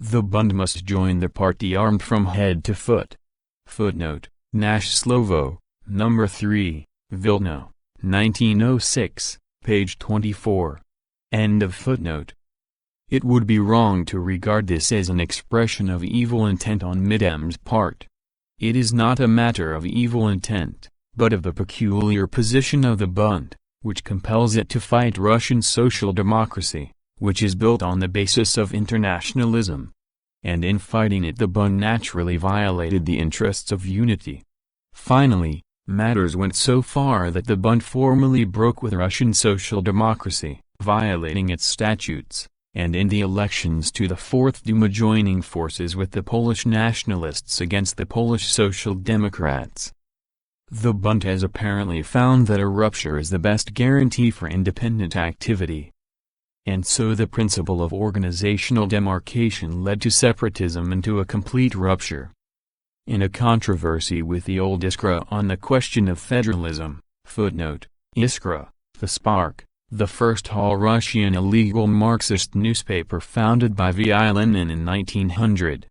The Bund must join the party armed from head to foot. Footnote: Nash Slovo, No. 3, Vilno, 1906, page 24. End of footnote. It would be wrong to regard this as an expression of evil intent on Midem's part. It is not a matter of evil intent, but of the peculiar position of the Bund, which compels it to fight Russian social democracy, which is built on the basis of internationalism. And in fighting it the Bund naturally violated the interests of unity. Finally, matters went so far that the Bund formally broke with Russian social democracy, violating its statutes, and in the elections to the Fourth Duma joining forces with the Polish nationalists against the Polish Social Democrats. The Bund has apparently found that a rupture is the best guarantee for independent activity. And so the principle of organizational demarcation led to separatism and to a complete rupture. In a controversy with the old Iskra on the question of federalism, footnote: Iskra, the Spark, the first all-Russian illegal Marxist newspaper founded by V.I. Lenin in 1900.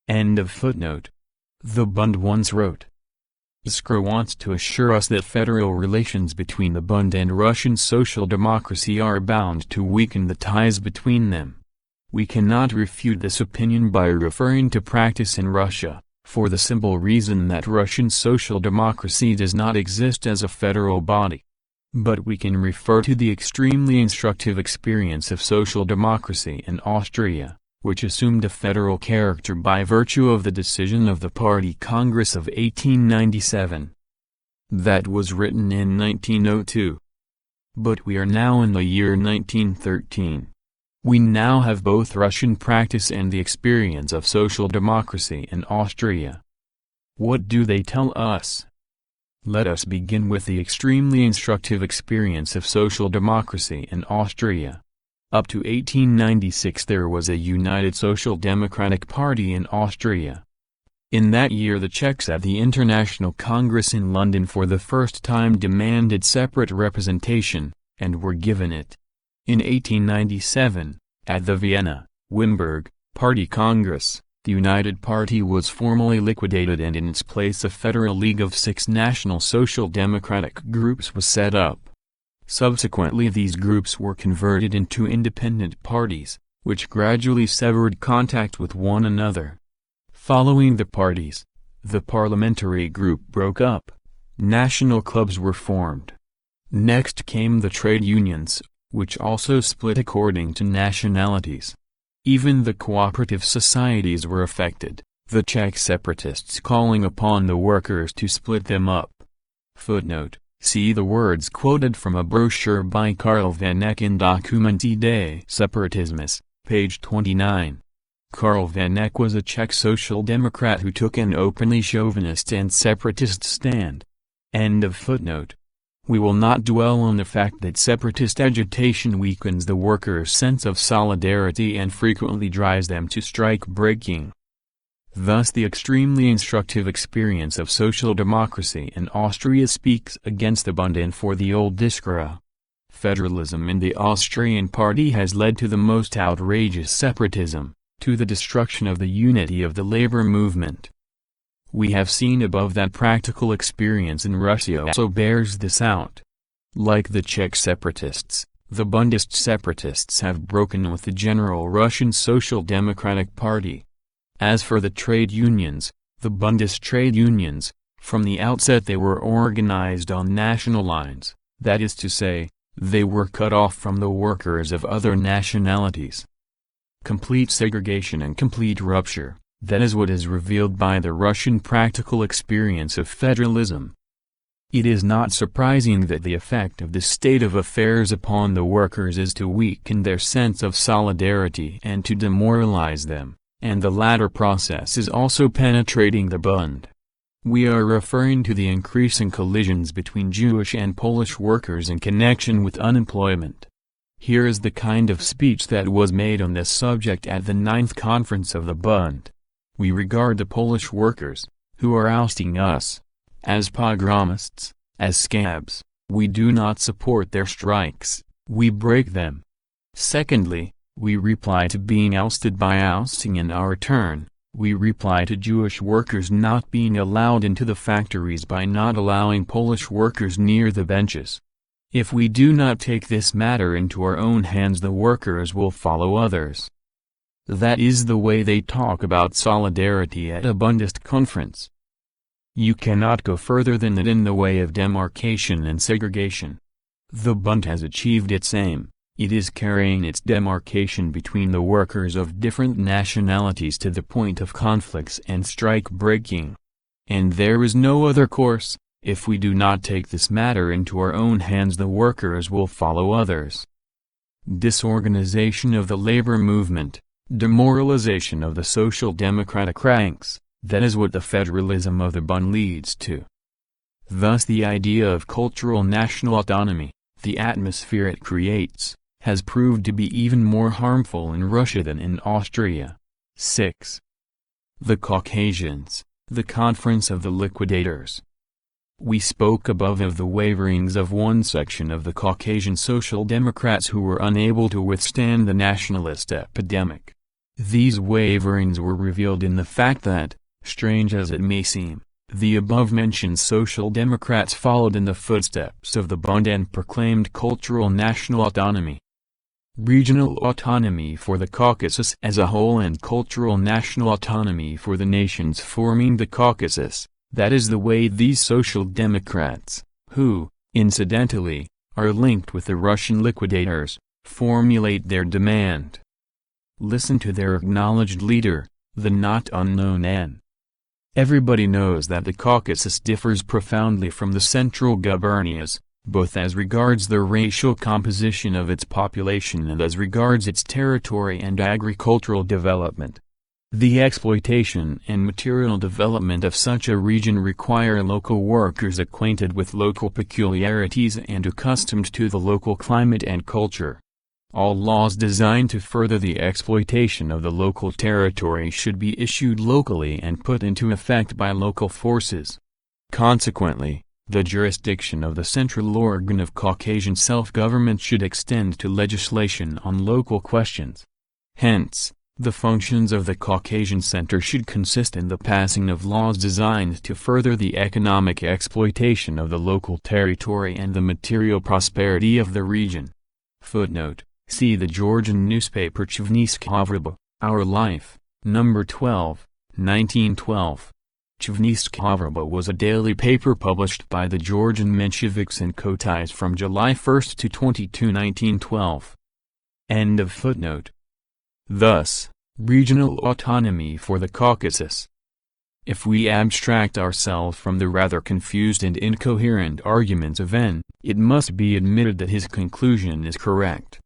End of footnote. The Bund once wrote, Iskra wants to assure us that federal relations between the Bund and Russian social democracy are bound to weaken the ties between them. We cannot refute this opinion by referring to practice in Russia, for the simple reason that Russian social democracy does not exist as a federal body. But we can refer to the extremely instructive experience of social democracy in Austria, which assumed a federal character by virtue of the decision of the Party Congress of 1897. That was written in 1902. But we are now in the year 1913. We now have both Russian practice and the experience of social democracy in Austria. What do they tell us? Let us begin with the extremely instructive experience of social democracy in Austria. Up to 1896 there was a united Social Democratic Party in Austria. In that year the Czechs at the International Congress in London for the first time demanded separate representation, and were given it. In 1897, at the Vienna, Wimberg, Party Congress, the United Party was formally liquidated and in its place a Federal League of 6 national social democratic groups was set up. Subsequently these groups were converted into independent parties, which gradually severed contact with one another. Following the parties, the parliamentary group broke up. National clubs were formed. Next came the trade unions, which also split according to nationalities. Even the cooperative societies were affected, the Czech separatists calling upon the workers to split them up. Footnote: see the words quoted from a brochure by Karl Vanek in Dokumenti de Separatismus, page 29. Karl Vanek was a Czech social democrat who took an openly chauvinist and separatist stand. End of footnote. We will not dwell on the fact that separatist agitation weakens the workers' sense of solidarity and frequently drives them to strike-breaking. Thus the extremely instructive experience of social democracy in Austria speaks against the Bund and for the old Iskra. Federalism in the Austrian party has led to the most outrageous separatism, to the destruction of the unity of the labor movement. We have seen above that practical experience in Russia also bears this out. Like the Czech separatists, the Bundist separatists have broken with the general Russian Social Democratic Party. As for the trade unions, the Bundist trade unions, from the outset they were organized on national lines, that is to say, they were cut off from the workers of other nationalities. Complete segregation and complete rupture. That is what is revealed by the Russian practical experience of federalism. It is not surprising that the effect of this state of affairs upon the workers is to weaken their sense of solidarity and to demoralize them, and the latter process is also penetrating the Bund. We are referring to the increasing collisions between Jewish and Polish workers in connection with unemployment. Here is the kind of speech that was made on this subject at the 9th Conference of the Bund. We regard the Polish workers, who are ousting us, as pogromists, as scabs. We do not support their strikes, we break them. Secondly, we reply to being ousted by ousting in our turn. We reply to Jewish workers not being allowed into the factories by not allowing Polish workers near the benches. If we do not take this matter into our own hands, the workers will follow others. That is the way they talk about solidarity at a Bundist conference. You cannot go further than that in the way of demarcation and segregation. The Bund has achieved its aim. It is carrying its demarcation between the workers of different nationalities to the point of conflicts and strike-breaking. And there is no other course. If we do not take this matter into our own hands, the workers will follow others. Disorganization of the labor movement. Demoralization of the social democratic ranks, that is what the federalism of the Bund leads to. Thus the idea of cultural national autonomy, the atmosphere it creates, has proved to be even more harmful in Russia than in Austria. 6. The Caucasians, the Conference of the Liquidators. We spoke above of the waverings of one section of the Caucasian Social Democrats who were unable to withstand the nationalist epidemic. These waverings were revealed in the fact that, strange as it may seem, the above-mentioned Social Democrats followed in the footsteps of the Bund and proclaimed cultural national autonomy. Regional autonomy for the Caucasus as a whole and cultural national autonomy for the nations forming the Caucasus, that is the way these Social Democrats, who, incidentally, are linked with the Russian liquidators, formulate their demand. Listen to their acknowledged leader, the not unknown N. Everybody knows that the Caucasus differs profoundly from the Central Gubernias, both as regards the racial composition of its population and as regards its territory and agricultural development. The exploitation and material development of such a region require local workers acquainted with local peculiarities and accustomed to the local climate and culture. All laws designed to further the exploitation of the local territory should be issued locally and put into effect by local forces. Consequently, The jurisdiction of the central organ of Caucasian self-government should extend to legislation on local questions. Hence, the functions of the Caucasian Center should consist in the passing of laws designed to further the economic exploitation of the local territory and the material prosperity of the region. Footnote: see the Georgian newspaper Chvnitskaya Vrba, Our Life, No. 12, 1912. Chvnitskaya Vrba was a daily paper published by the Georgian Mensheviks and Kotais from July 1 to 22, 1912. End of footnote. Thus, regional autonomy for the Caucasus. If we abstract ourselves from the rather confused and incoherent arguments of N, it must be admitted that his conclusion is correct.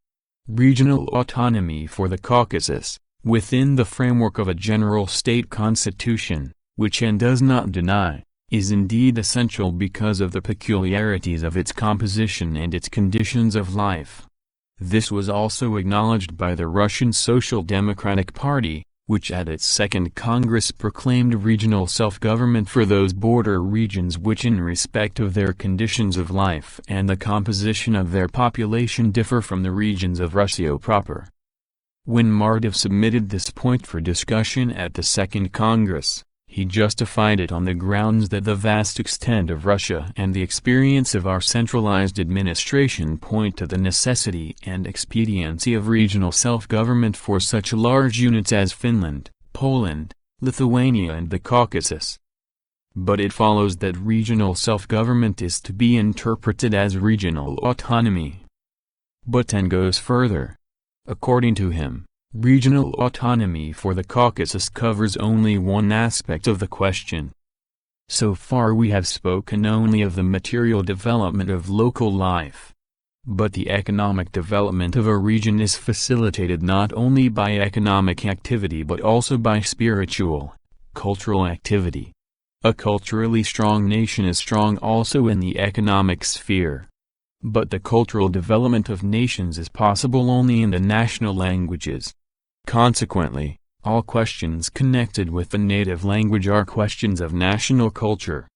Regional autonomy for the Caucasus, within the framework of a general state constitution, which N does not deny, is indeed essential because of the peculiarities of its composition and its conditions of life. This was also acknowledged by the Russian Social Democratic Party, which at its Second Congress proclaimed regional self-government for those border regions which in respect of their conditions of life and the composition of their population differ from the regions of Russia proper. When Mardov submitted this point for discussion at the Second Congress, he justified it on the grounds that the vast extent of Russia and the experience of our centralized administration point to the necessity and expediency of regional self-government for such large units as Finland, Poland, Lithuania and the Caucasus. But it follows that regional self-government is to be interpreted as regional autonomy. But N goes further. According to him, regional autonomy for the Caucasus covers only one aspect of the question. So far we have spoken only of the material development of local life. But the economic development of a region is facilitated not only by economic activity but also by spiritual, cultural activity. A culturally strong nation is strong also in the economic sphere. But the cultural development of nations is possible only in the national languages. Consequently, all questions connected with the native language are questions of national culture.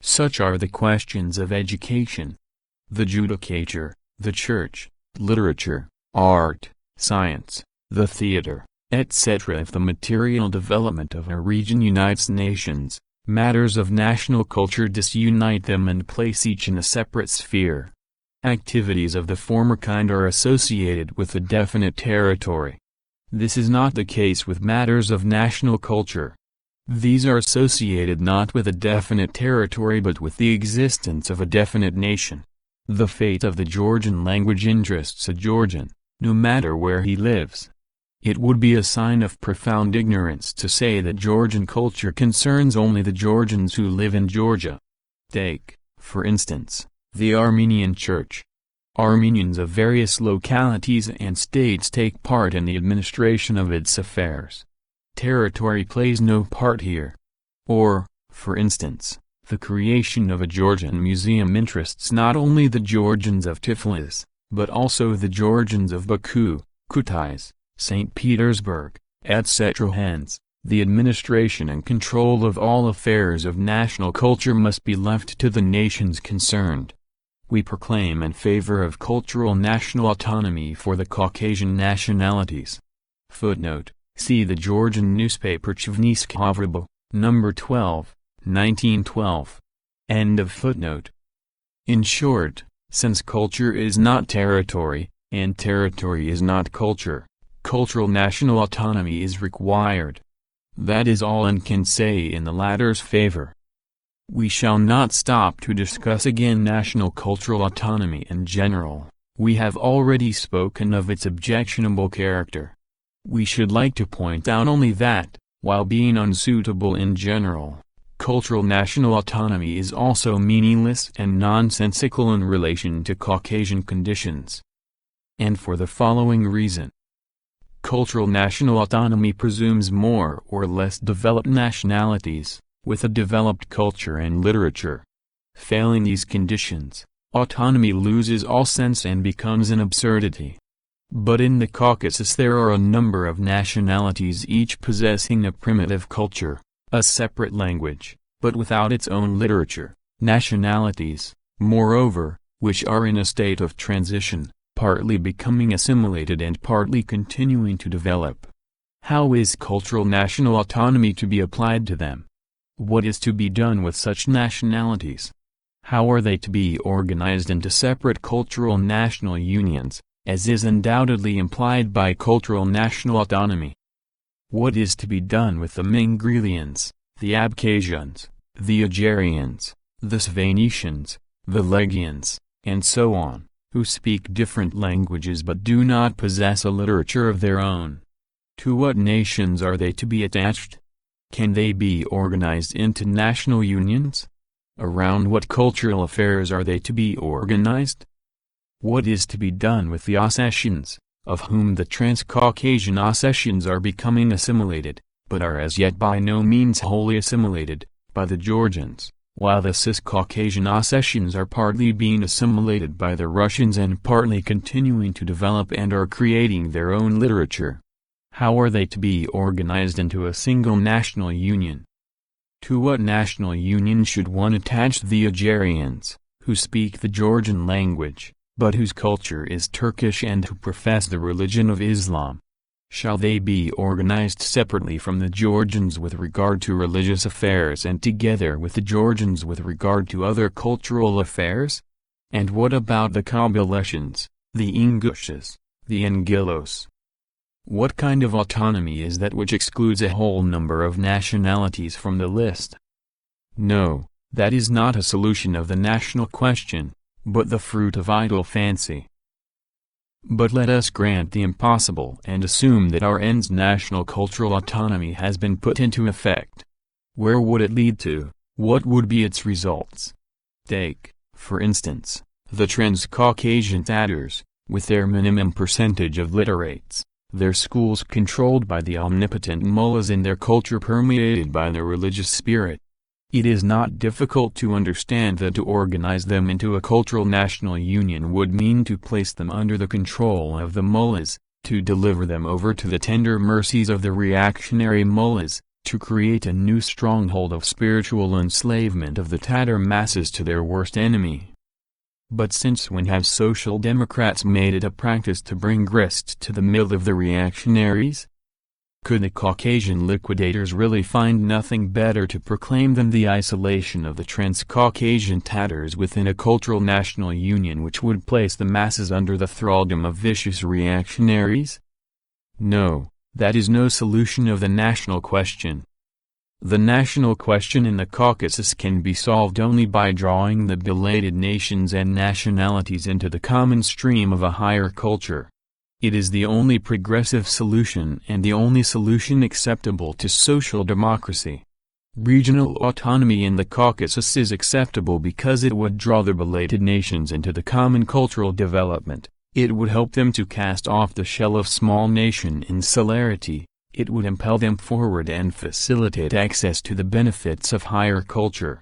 Such are the questions of education, the judicature, the church, literature, art, science, the theater, etc. If the material development of a region unites nations, matters of national culture disunite them and place each in a separate sphere. Activities of the former kind are associated with a definite territory. This is not the case with matters of national culture. These are associated not with a definite territory but with the existence of a definite nation. The fate of the Georgian language interests a Georgian, no matter where he lives. It would be a sign of profound ignorance to say that Georgian culture concerns only the Georgians who live in Georgia. Take, for instance, the Armenian Church. Armenians of various localities and states take part in the administration of its affairs. Territory plays no part here. Or, for instance, the creation of a Georgian museum interests not only the Georgians of Tiflis, but also the Georgians of Baku, Kutais, St. Petersburg, etc. Hence, the administration and control of all affairs of national culture must be left to the nations concerned. We proclaim in favor of cultural national autonomy for the Caucasian nationalities. Footnote: see the Georgian newspaper Chvnitskaya Vrba, No. 12, 1912. End of footnote. In short, since culture is not territory, and territory is not culture, cultural national autonomy is required. That is all one can say in the latter's favor. We shall not stop to discuss again national cultural autonomy in general. We have already spoken of its objectionable character. We should like to point out only that, while being unsuitable in general, cultural national autonomy is also meaningless and nonsensical in relation to Caucasian conditions. And for the following reason. Cultural national autonomy presumes more or less developed nationalities, with a developed culture and literature. Failing these conditions, autonomy loses all sense and becomes an absurdity. But in the Caucasus there are a number of nationalities each possessing a primitive culture, a separate language, but without its own literature, nationalities, moreover, which are in a state of transition, partly becoming assimilated and partly continuing to develop. How is cultural national autonomy to be applied to them? What is to be done with such nationalities? How are they to be organized into separate cultural national unions, as is undoubtedly implied by cultural national autonomy? What is to be done with the Mingrelians, the Abkhazians, the Agarians, the Svanetians, the Legians, and so on, who speak different languages but do not possess a literature of their own? To what nations are they to be attached? Can they be organized into national unions? Around what cultural affairs are they to be organized? What is to be done with the Ossetians, of whom the Transcaucasian Ossetians are becoming assimilated, but are as yet by no means wholly assimilated, by the Georgians, while the Ciscaucasian Ossetians are partly being assimilated by the Russians and partly continuing to develop and are creating their own literature? How are they to be organized into a single national union? To what national union should one attach the Agarians, who speak the Georgian language, but whose culture is Turkish and who profess the religion of Islam? Shall they be organized separately from the Georgians with regard to religious affairs and together with the Georgians with regard to other cultural affairs? And what about the Kabyletians, the Ingushes, the Angelos? What kind of autonomy is that which excludes a whole number of nationalities from the list? No, that is not a solution of the national question, but the fruit of idle fancy. But let us grant the impossible and assume that our end's national cultural autonomy has been put into effect. Where would it lead to? What would be its results? Take, for instance, the Transcaucasian Tatars, with their minimum percentage of literates, their schools controlled by the omnipotent mullahs and their culture permeated by the religious spirit. It is not difficult to understand that to organize them into a cultural national union would mean to place them under the control of the mullahs, to deliver them over to the tender mercies of the reactionary mullahs, to create a new stronghold of spiritual enslavement of the Tatar masses to their worst enemy. But since when have social democrats made it a practice to bring grist to the mill of the reactionaries? Could the Caucasian liquidators really find nothing better to proclaim than the isolation of the Transcaucasian Tatars within a cultural national union which would place the masses under the thraldom of vicious reactionaries? No, that is no solution of the national question. The national question in the Caucasus can be solved only by drawing the belated nations and nationalities into the common stream of a higher culture. It is the only progressive solution and the only solution acceptable to social democracy. Regional autonomy in the Caucasus is acceptable because it would draw the belated nations into the common cultural development, it would help them to cast off the shell of small nation insularity, it would impel them forward and facilitate access to the benefits of higher culture.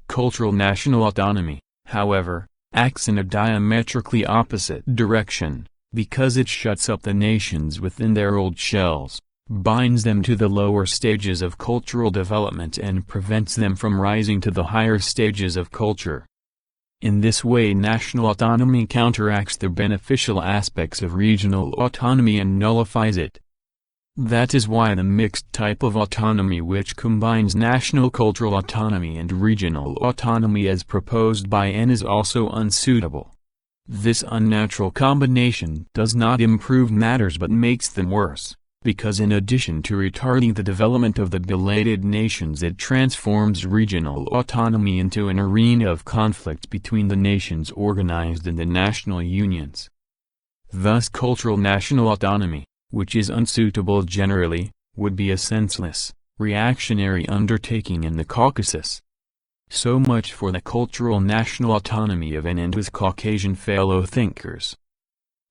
Cultural national autonomy, however, acts in a diametrically opposite direction, because it shuts up the nations within their old shells, binds them to the lower stages of cultural development and prevents them from rising to the higher stages of culture. In this way national autonomy counteracts the beneficial aspects of regional autonomy and nullifies it. That is why the mixed type of autonomy which combines national cultural autonomy and regional autonomy as proposed by N is also unsuitable. This unnatural combination does not improve matters but makes them worse, because in addition to retarding the development of the belated nations it transforms regional autonomy into an arena of conflict between the nations organized in the national unions. Thus cultural national autonomy, which is unsuitable generally, would be a senseless, reactionary undertaking in the Caucasus. So much for the cultural national autonomy of N and his Caucasian fellow thinkers.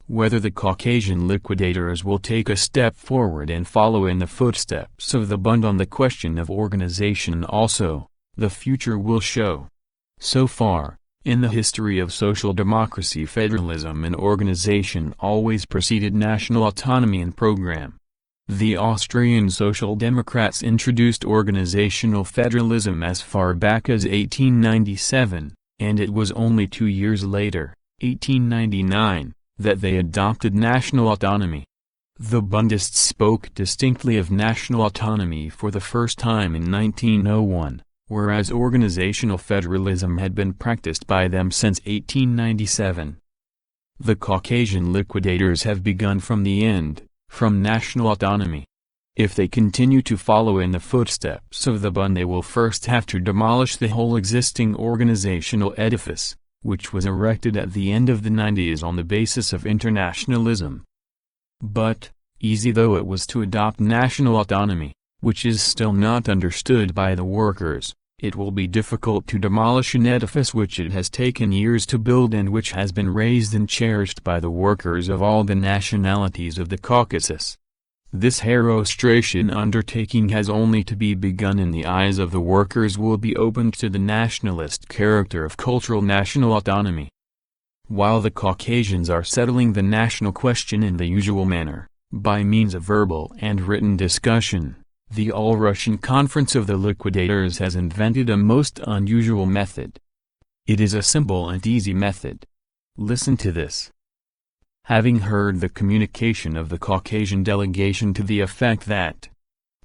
Whether the Caucasian liquidators will take a step forward and follow in the footsteps of the Bund on the question of organization also, the future will show. So far, in the history of social democracy, federalism and organization always preceded national autonomy and program. The Austrian Social Democrats introduced organizational federalism as far back as 1897, and it was only 2 years later, 1899, that they adopted national autonomy. The Bundists spoke distinctly of national autonomy for the first time in 1901, whereas organizational federalism had been practiced by them since 1897. The Caucasian liquidators have begun from the end, from national autonomy. If they continue to follow in the footsteps of the Bund, they will first have to demolish the whole existing organizational edifice, which was erected at the end of the 90s on the basis of internationalism. But, easy though it was to adopt national autonomy, which is still not understood by the workers, it will be difficult to demolish an edifice which it has taken years to build and which has been raised and cherished by the workers of all the nationalities of the Caucasus. This Herostration undertaking has only to be begun, and the eyes of the workers will be opened to the nationalist character of cultural national autonomy. While the Caucasians are settling the national question in the usual manner, by means of verbal and written discussion, the All-Russian Conference of the Liquidators has invented a most unusual method. It is a simple and easy method. Listen to this. Having heard the communication of the Caucasian delegation to the effect that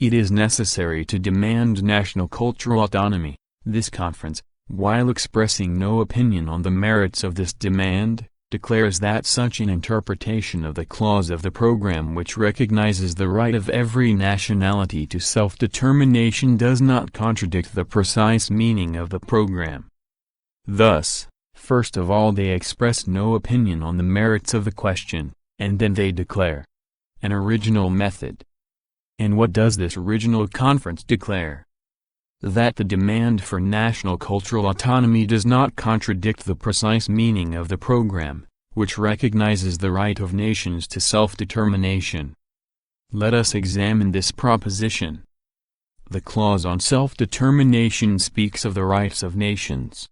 it is necessary to demand national cultural autonomy, this conference, while expressing no opinion on the merits of this demand, declares that such an interpretation of the clause of the program which recognizes the right of every nationality to self-determination does not contradict the precise meaning of the program. Thus, first of all they express no opinion on the merits of the question, and then they declare an original method. And what does this original conference declare? That the demand for national cultural autonomy does not contradict the precise meaning of the program, which recognizes the right of nations to self-determination. Let us examine this proposition. The clause on self-determination speaks of the rights of nations.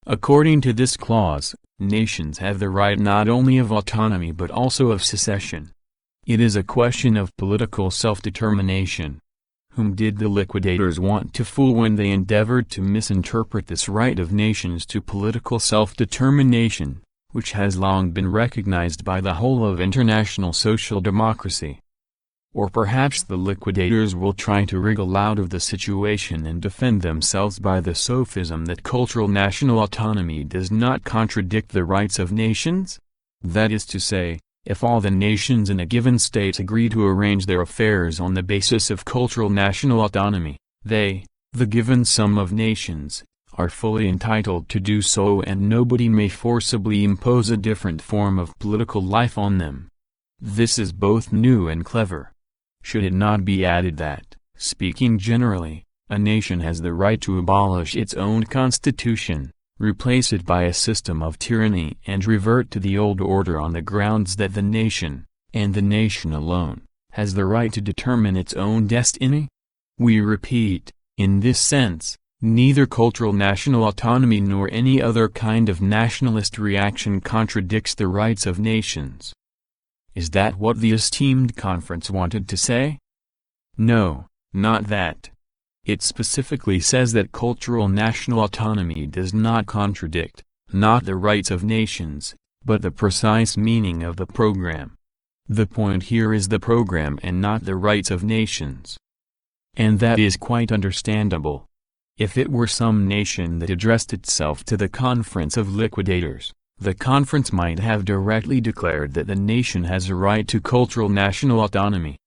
According to this clause, nations have the right not only of autonomy but also of secession. It is a question of political self-determination. Whom did the liquidators want to fool when they endeavored to misinterpret this right of nations to political self-determination, which has long been recognized by the whole of international social democracy? Or perhaps the liquidators will try to wriggle out of the situation and defend themselves by the sophism that cultural national autonomy does not contradict the rights of nations? That is to say, if all the nations in a given state agree to arrange their affairs on the basis of cultural national autonomy, they, the given sum of nations, are fully entitled to do so, and nobody may forcibly impose a different form of political life on them. This is both new and clever. Should it not be added that, speaking generally, a nation has the right to abolish its own constitution, replace it by a system of tyranny, and revert to the old order on the grounds that the nation, and the nation alone, has the right to determine its own destiny? We repeat, in this sense, neither cultural national autonomy nor any other kind of nationalist reaction contradicts the rights of nations. Is that what the esteemed conference wanted to say? No, not that. It specifically says that cultural national autonomy does not contradict, not the rights of nations, but the precise meaning of the program. The point here is the program and not the rights of nations. And that is quite understandable. If it were some nation that addressed itself to the Conference of Liquidators, the conference might have directly declared that the nation has a right to cultural national autonomy.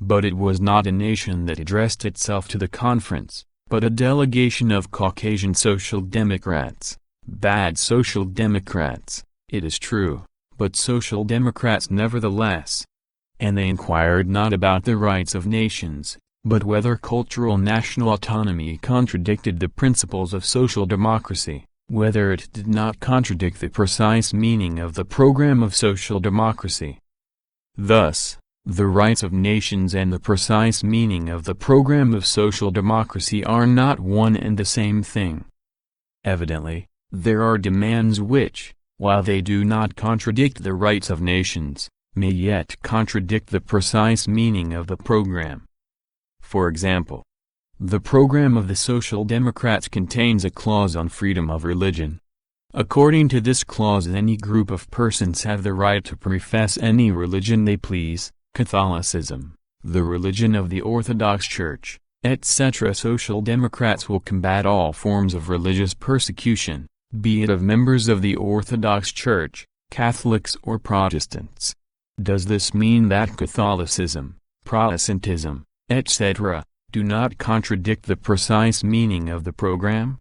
But it was not a nation that addressed itself to the conference, but a delegation of Caucasian social democrats, bad social democrats, it is true, but social democrats nevertheless. And they inquired not about the rights of nations, but whether cultural national autonomy contradicted the principles of social democracy, whether it did not contradict the precise meaning of the program of social democracy. Thus, the rights of nations and the precise meaning of the program of social democracy are not one and the same thing. Evidently, there are demands which, while they do not contradict the rights of nations, may yet contradict the precise meaning of the program. For example, the program of the Social Democrats contains a clause on freedom of religion. According to this clause, any group of persons have the right to profess any religion they please, Catholicism, the religion of the Orthodox Church, etc. Social Democrats will combat all forms of religious persecution, be it of members of the Orthodox Church, Catholics or Protestants. Does this mean that Catholicism, Protestantism, etc., do not contradict the precise meaning of the program?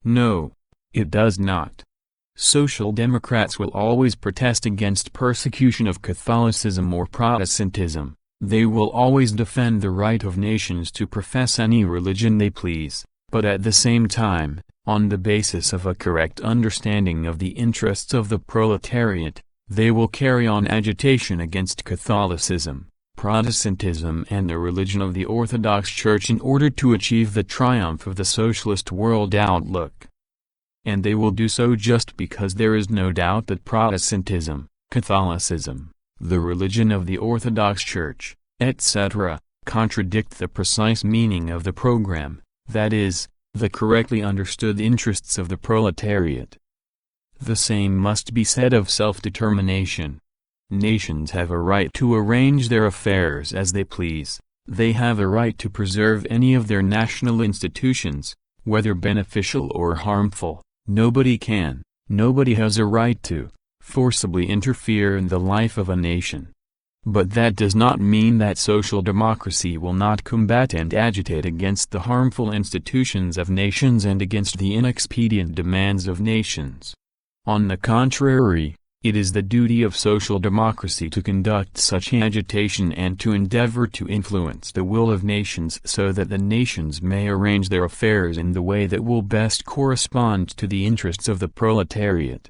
No, it does not. Social Democrats will always protest against persecution of Catholicism or Protestantism. They will always defend the right of nations to profess any religion they please, but at the same time, on the basis of a correct understanding of the interests of the proletariat, they will carry on agitation against Catholicism, Protestantism and the religion of the Orthodox Church in order to achieve the triumph of the socialist world outlook. And they will do so just because there is no doubt that Protestantism, Catholicism, the religion of the Orthodox Church, etc., contradict the precise meaning of the program, that is, the correctly understood interests of the proletariat. The same must be said of self-determination. Nations have a right to arrange their affairs as they please. They have a right to preserve any of their national institutions, whether beneficial or harmful. Nobody has a right to, forcibly interfere in the life of a nation. But that does not mean that social democracy will not combat and agitate against the harmful institutions of nations and against the inexpedient demands of nations. On the contrary, it is the duty of social democracy to conduct such agitation and to endeavor to influence the will of nations so that the nations may arrange their affairs in the way that will best correspond to the interests of the proletariat.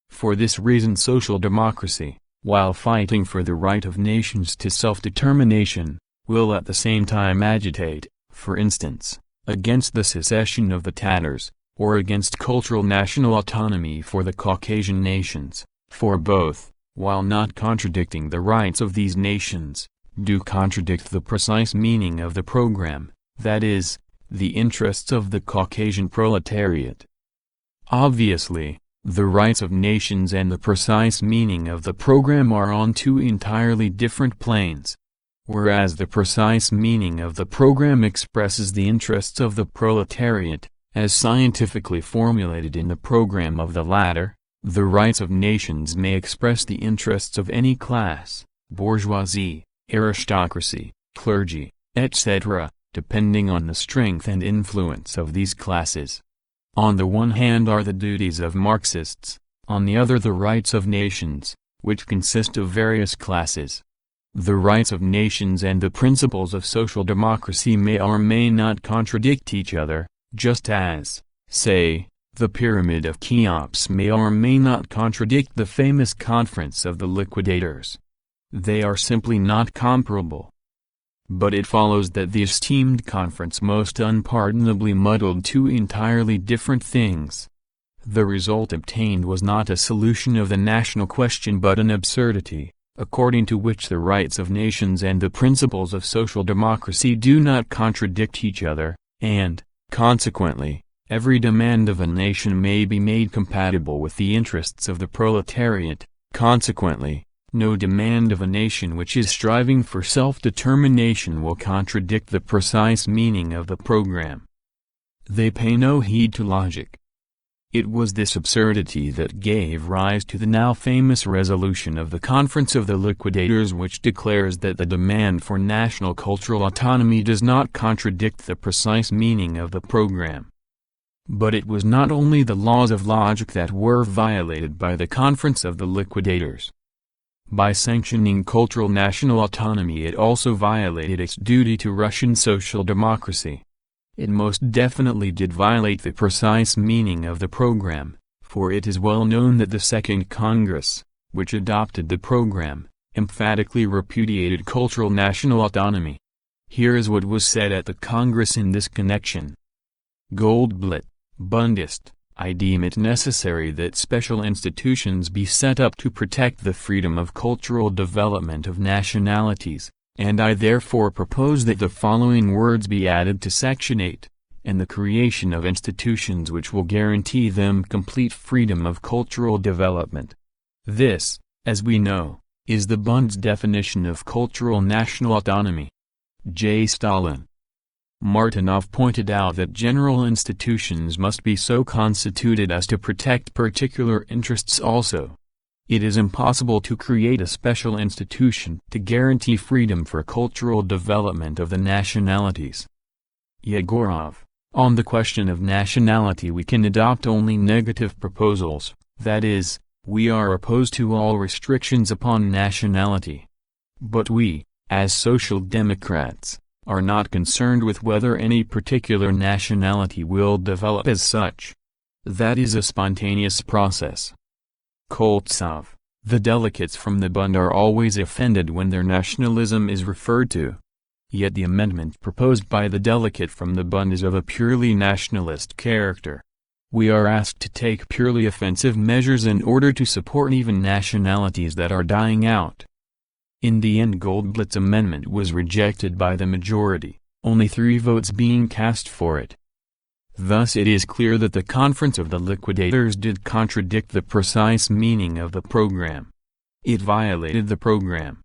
For this reason social democracy, while fighting for the right of nations to self-determination, will at the same time agitate, for instance, against the secession of the Tatars, or against cultural national autonomy for the Caucasian nations. For both, while not contradicting the rights of these nations, do contradict the precise meaning of the program, that is, the interests of the Caucasian proletariat. Obviously, the rights of nations and the precise meaning of the program are on two entirely different planes. Whereas the precise meaning of the program expresses the interests of the proletariat, as scientifically formulated in the program of the latter, the rights of nations may express the interests of any class, bourgeoisie, aristocracy, clergy, etc., depending on the strength and influence of these classes. On the one hand are the duties of Marxists, on the other the rights of nations, which consist of various classes. The rights of nations and the principles of social democracy may or may not contradict each other, just as, say, the Pyramid of Cheops may or may not contradict the famous Conference of the Liquidators. They are simply not comparable. But it follows that the esteemed conference most unpardonably muddled two entirely different things. The result obtained was not a solution of the national question but an absurdity, according to which the rights of nations and the principles of social democracy do not contradict each other, and, consequently, every demand of a nation may be made compatible with the interests of the proletariat. Consequently, no demand of a nation which is striving for self-determination will contradict the precise meaning of the program. They pay no heed to logic. It was this absurdity that gave rise to the now famous resolution of the Conference of the Liquidators, which declares that the demand for national cultural autonomy does not contradict the precise meaning of the program. But it was not only the laws of logic that were violated by the Conference of the Liquidators. By sanctioning cultural national autonomy it also violated its duty to Russian social democracy. It most definitely did violate the precise meaning of the program, for it is well known that the Second Congress, which adopted the program, emphatically repudiated cultural national autonomy. Here is what was said at the Congress in this connection. Goldblatt, Bundist, I deem it necessary that special institutions be set up to protect the freedom of cultural development of nationalities, and I therefore propose that the following words be added to Section 8, and the creation of institutions which will guarantee them complete freedom of cultural development. This, as we know, is the Bund's definition of cultural national autonomy. J. Stalin. Martinov pointed out that general institutions must be so constituted as to protect particular interests also. It is impossible to create a special institution to guarantee freedom for cultural development of the nationalities. Yegorov. On the question of nationality we can adopt only negative proposals, that is, we are opposed to all restrictions upon nationality. But we, as Social Democrats, are not concerned with whether any particular nationality will develop as such. That is a spontaneous process. Koltsov. The delegates from the Bund are always offended when their nationalism is referred to. Yet the amendment proposed by the delegate from the Bund is of a purely nationalist character. We are asked to take purely offensive measures in order to support even nationalities that are dying out. In the end Goldblatt's amendment was rejected by the majority, only 3 votes being cast for it. Thus it is clear that the conference of the liquidators did contradict the precise meaning of the program. It violated the program.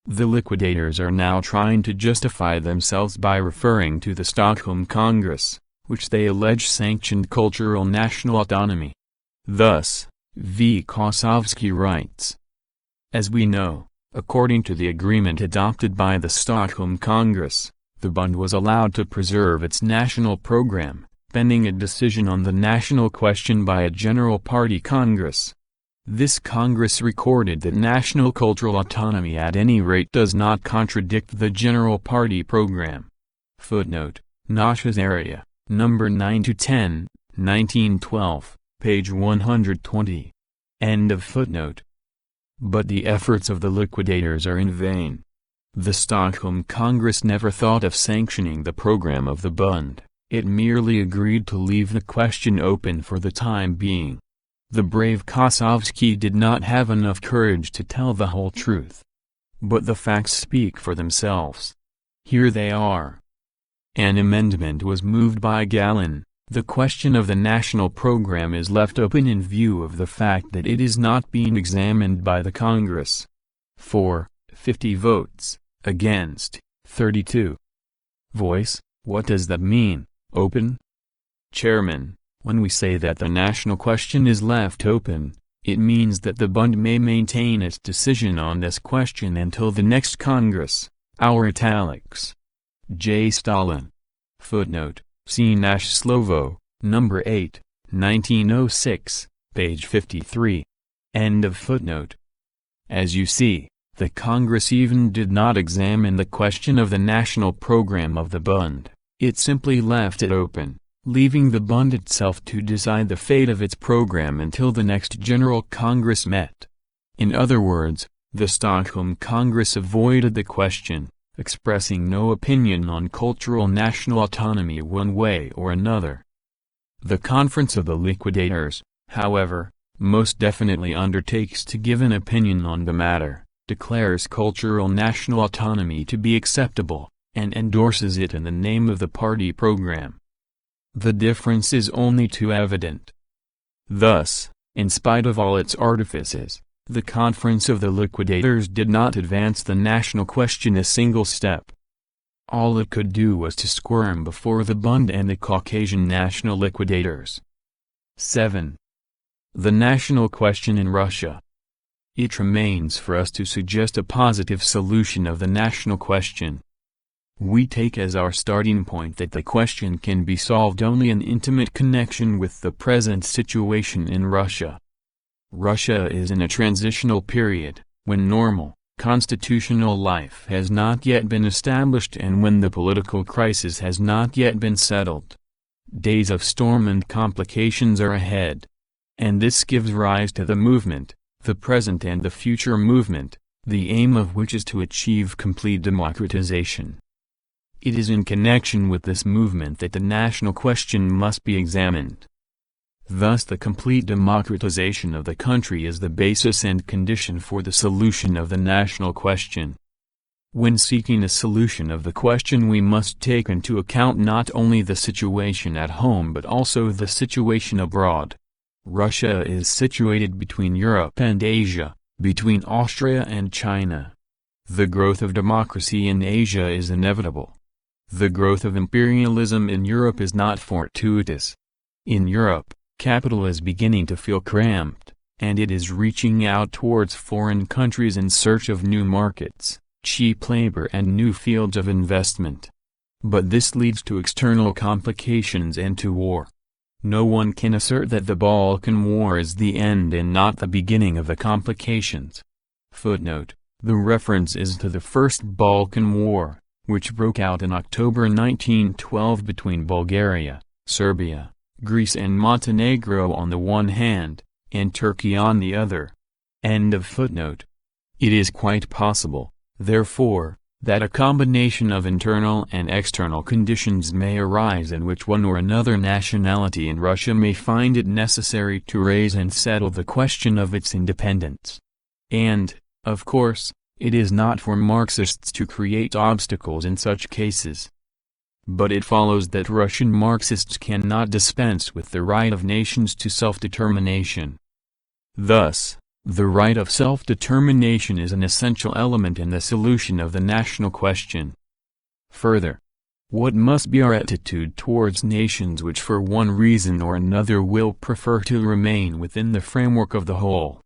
The liquidators are now trying to justify themselves by referring to the Stockholm Congress, which they allege sanctioned cultural national autonomy. Thus, V. Kosovsky writes, as we know, according to the agreement adopted by the Stockholm Congress, the Bund was allowed to preserve its national program, pending a decision on the national question by a General Party Congress. This Congress recorded that national cultural autonomy at any rate does not contradict the General Party program. Footnote, Nosh's area, number 9-10, 1912, page 120. End of footnote. But the efforts of the liquidators are in vain. The Stockholm Congress never thought of sanctioning the program of the Bund, it merely agreed to leave the question open for the time being. The brave Kosovsky did not have enough courage to tell the whole truth. But the facts speak for themselves. Here they are. An amendment was moved by Galin. The question of the national program is left open in view of the fact that it is not being examined by the Congress. For, 50 votes, against, 32. Voice, what does that mean, open? Chairman, when we say that the national question is left open, it means that the Bund may maintain its decision on this question until the next Congress, our italics. J. Stalin. Footnote, see Nash Slovo, number 8, 1906, page 53. End of footnote. As you see, the Congress even did not examine the question of the national program of the Bund, it simply left it open, leaving the Bund itself to decide the fate of its program until the next General Congress met. In other words, the Stockholm Congress avoided the question, expressing no opinion on cultural national autonomy one way or another. The Conference of the Liquidators, however, most definitely undertakes to give an opinion on the matter, declares cultural national autonomy to be acceptable, and endorses it in the name of the party program. The difference is only too evident. Thus, in spite of all its artifices, the Conference of the Liquidators did not advance the national question a single step. All it could do was to squirm before the Bund and the Caucasian national liquidators. 7. The national question in Russia. It remains for us to suggest a positive solution of the national question. We take as our starting point that the question can be solved only in intimate connection with the present situation in Russia. Russia is in a transitional period, when normal, constitutional life has not yet been established and when the political crisis has not yet been settled. Days of storm and complications are ahead. And this gives rise to the movement, the present and the future movement, the aim of which is to achieve complete democratization. It is in connection with this movement that the national question must be examined. Thus the complete democratization of the country is the basis and condition for the solution of the national question. When seeking a solution of the question, we must take into account not only the situation at home but also the situation abroad. Russia is situated between Europe and Asia, between Austria and China. The growth of democracy in Asia is inevitable. The growth of imperialism in Europe is not fortuitous. In Europe, capital is beginning to feel cramped, and it is reaching out towards foreign countries in search of new markets, cheap labor and new fields of investment. But this leads to external complications and to war. No one can assert that the Balkan War is the end and not the beginning of the complications. Footnote: the reference is to the First Balkan War, which broke out in October 1912 between Bulgaria, Serbia, Greece and Montenegro on the one hand, and Turkey on the other. End of footnote. It is quite possible, therefore, that a combination of internal and external conditions may arise in which one or another nationality in Russia may find it necessary to raise and settle the question of its independence. And, of course, it is not for Marxists to create obstacles in such cases. But it follows that Russian Marxists cannot dispense with the right of nations to self-determination. Thus, the right of self-determination is an essential element in the solution of the national question. Further, what must be our attitude towards nations which for one reason or another will prefer to remain within the framework of the whole?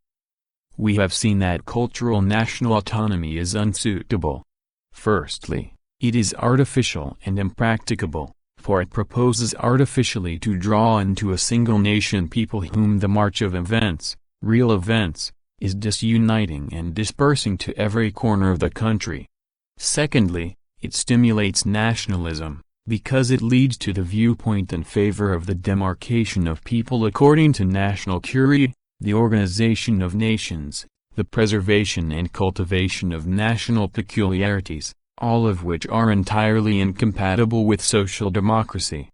We have seen that cultural national autonomy is unsuitable. Firstly, it is artificial and impracticable, for it proposes artificially to draw into a single nation people whom the march of events, real events, is disuniting and dispersing to every corner of the country. Secondly, it stimulates nationalism, because it leads to the viewpoint in favor of the demarcation of people according to national curia, the organization of nations, the preservation and cultivation of national peculiarities, all of which are entirely incompatible with social democracy.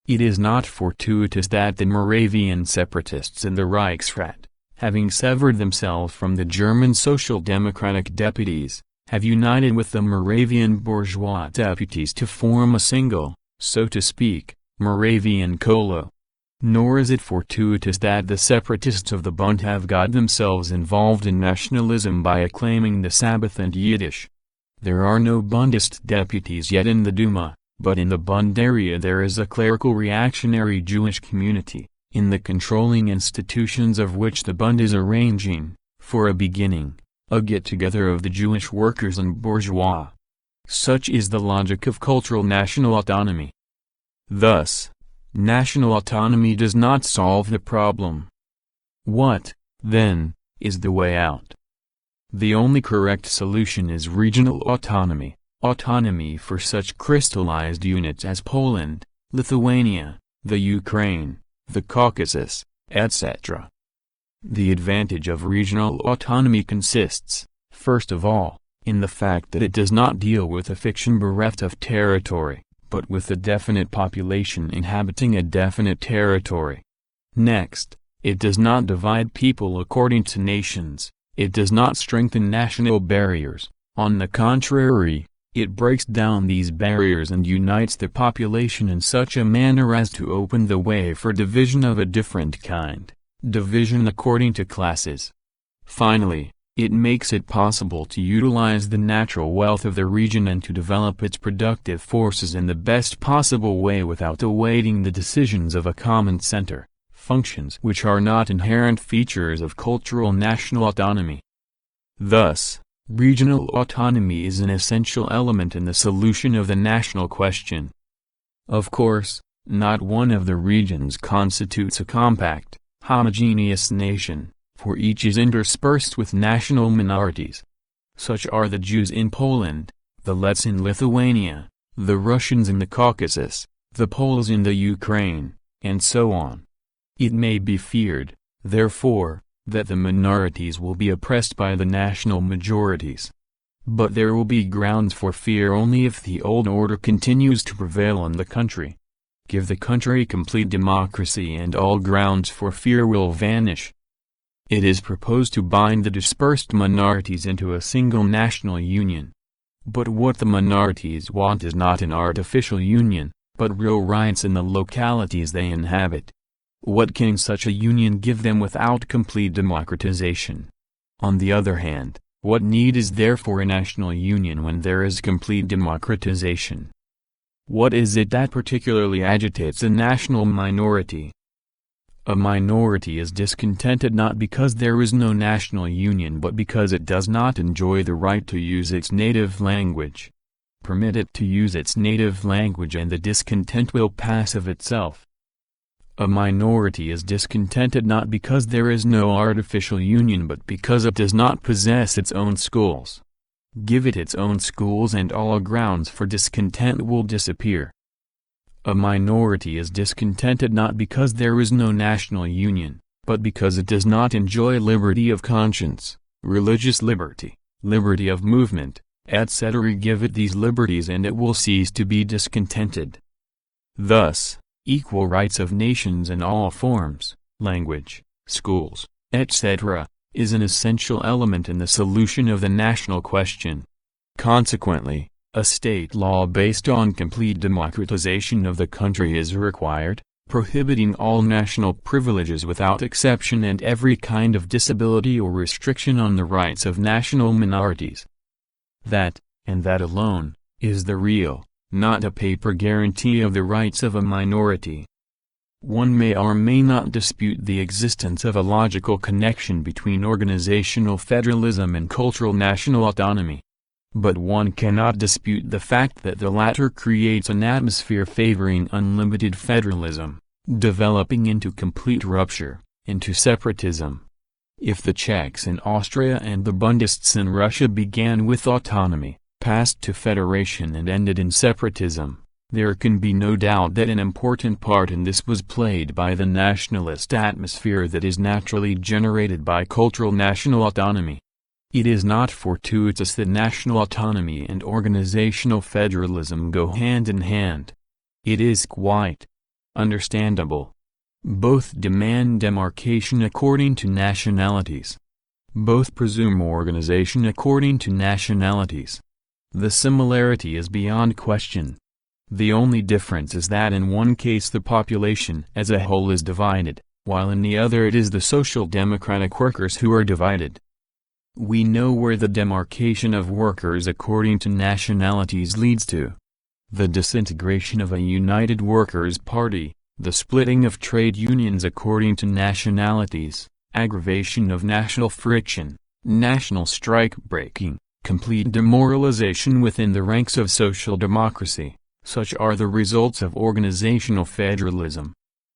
It is not fortuitous that the Moravian separatists in the Reichsrat, having severed themselves from the German Social Democratic deputies, have united with the Moravian bourgeois deputies to form a single, so to speak, Moravian Kolo. Nor is it fortuitous that the separatists of the Bund have got themselves involved in nationalism by acclaiming the Sabbath and Yiddish. There are no Bundist deputies yet in the Duma, but in the Bund area there is a clerical reactionary Jewish community, in the controlling institutions of which the Bund is arranging, for a beginning, a get-together of the Jewish workers and bourgeois. Such is the logic of cultural national autonomy. Thus, national autonomy does not solve the problem. What, then, is the way out? The only correct solution is regional autonomy, autonomy for such crystallized units as Poland, Lithuania, the Ukraine, the Caucasus, etc. The advantage of regional autonomy consists, first of all, in the fact that it does not deal with a fiction bereft of territory, but with a definite population inhabiting a definite territory. Next, it does not divide people according to nations, it does not strengthen national barriers, on the contrary, it breaks down these barriers and unites the population in such a manner as to open the way for division of a different kind, division according to classes. Finally, it makes it possible to utilize the natural wealth of the region and to develop its productive forces in the best possible way without awaiting the decisions of a common center, functions which are not inherent features of cultural national autonomy. Thus, regional autonomy is an essential element in the solution of the national question. Of course, not one of the regions constitutes a compact, homogeneous nation, for each is interspersed with national minorities. Such are the Jews in Poland, the Lets in Lithuania, the Russians in the Caucasus, the Poles in the Ukraine, and so on. It may be feared, therefore, that the minorities will be oppressed by the national majorities. But there will be grounds for fear only if the old order continues to prevail in the country. give the country complete democracy and all grounds for fear will vanish. It is proposed to bind the dispersed minorities into a single national union. But what the minorities want is not an artificial union, but real rights in the localities they inhabit. What can such a union give them without complete democratization? On the other hand, what need is there for a national union when there is complete democratization? What is it that particularly agitates a national minority? A minority is discontented not because there is no national union but because it does not enjoy the right to use its native language. Permit it to use its native language and the discontent will pass of itself. A minority is discontented not because there is no artificial union but because it does not possess its own schools. Give it its own schools and all grounds for discontent will disappear. A minority is discontented not because there is no national union, but because it does not enjoy liberty of conscience, religious liberty, liberty of movement, etc. Give it these liberties and it will cease to be discontented. Thus, equal rights of nations in all forms, language, schools, etc., is an essential element in the solution of the national question. Consequently, a state law based on complete democratization of the country is required, prohibiting all national privileges without exception and every kind of disability or restriction on the rights of national minorities. That, and that alone, is the real, not a paper guarantee of the rights of a minority. One may or may not dispute the existence of a logical connection between organizational federalism and cultural national autonomy. But one cannot dispute the fact that the latter creates an atmosphere favoring unlimited federalism, developing into complete rupture, into separatism. If the Czechs in Austria and the Bundists in Russia began with autonomy, passed to federation and ended in separatism, there can be no doubt that an important part in this was played by the nationalist atmosphere that is naturally generated by cultural national autonomy. It is not fortuitous that national autonomy and organizational federalism go hand in hand. It is quite understandable. Both demand demarcation according to nationalities. Both presume organization according to nationalities. The similarity is beyond question. The only difference is that in one case the population as a whole is divided, while in the other it is the social democratic workers who are divided. We know where the demarcation of workers according to nationalities leads to. The disintegration of a united workers' party, the splitting of trade unions according to nationalities, aggravation of national friction, national strike-breaking, complete demoralization within the ranks of social democracy, such are the results of organizational federalism.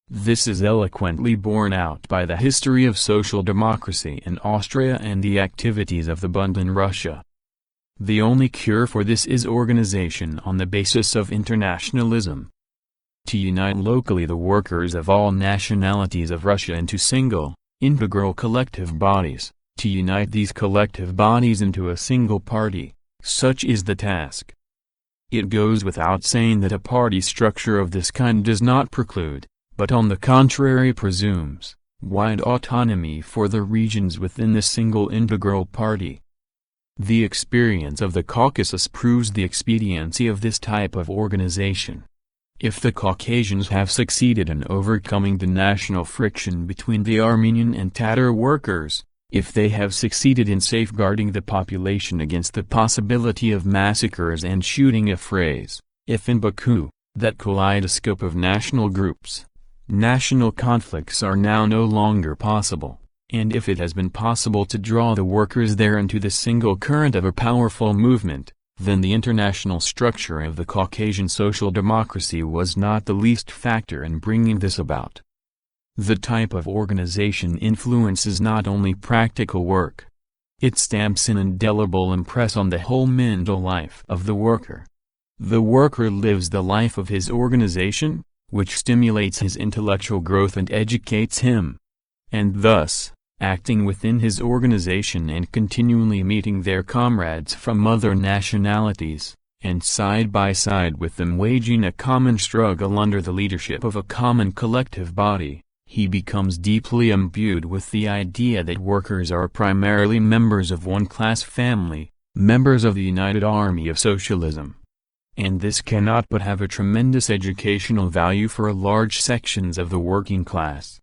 This is eloquently borne out by the history of social democracy in Austria and the activities of the Bund in Russia. The only cure for this is organization on the basis of internationalism. To unite locally the workers of all nationalities of Russia into single, integral collective bodies, to unite these collective bodies into a single party, such is the task. It goes without saying that a party structure of this kind does not preclude, but on the contrary presumes, wide autonomy for the regions within the single integral party. The experience of the Caucasus proves the expediency of this type of organization. If the Caucasians have succeeded in overcoming the national friction between the Armenian and Tatar workers, if they have succeeded in safeguarding the population against the possibility of massacres and shooting affrays, if in Baku, that kaleidoscope of national groups, national conflicts are now no longer possible, and if it has been possible to draw the workers there into the single current of a powerful movement, then the international structure of the Caucasian social democracy was not the least factor in bringing this about. The type of organization influences not only practical work. It stamps an indelible impress on the whole mental life of the worker. The worker lives the life of his organization, which stimulates his intellectual growth and educates him. And thus, acting within his organization and continually meeting their comrades from other nationalities, and side by side with them waging a common struggle under the leadership of a common collective body, he becomes deeply imbued with the idea that workers are primarily members of one class family, members of the United Army of Socialism. And this cannot but have a tremendous educational value for large sections of the working class.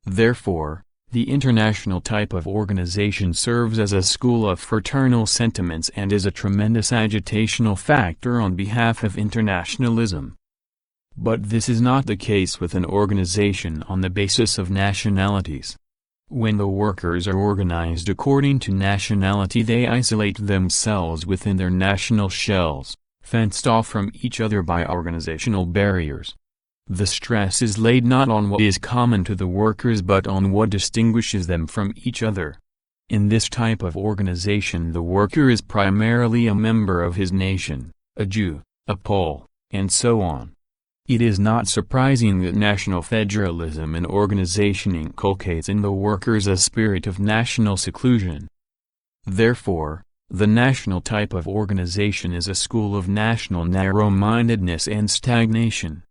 Therefore, the international type of organization serves as a school of fraternal sentiments and is a tremendous agitational factor on behalf of internationalism. But this is not the case with an organization on the basis of nationalities. When the workers are organized according to nationality, they isolate themselves within their national shells, fenced off from each other by organizational barriers. The stress is laid not on what is common to the workers but on what distinguishes them from each other. In this type of organization, the worker is primarily a member of his nation, a Jew, a Pole, and so on. It is not surprising that national federalism in organization inculcates in the workers a spirit of national seclusion. Therefore, the national type of organization is a school of national narrow-mindedness and stagnation.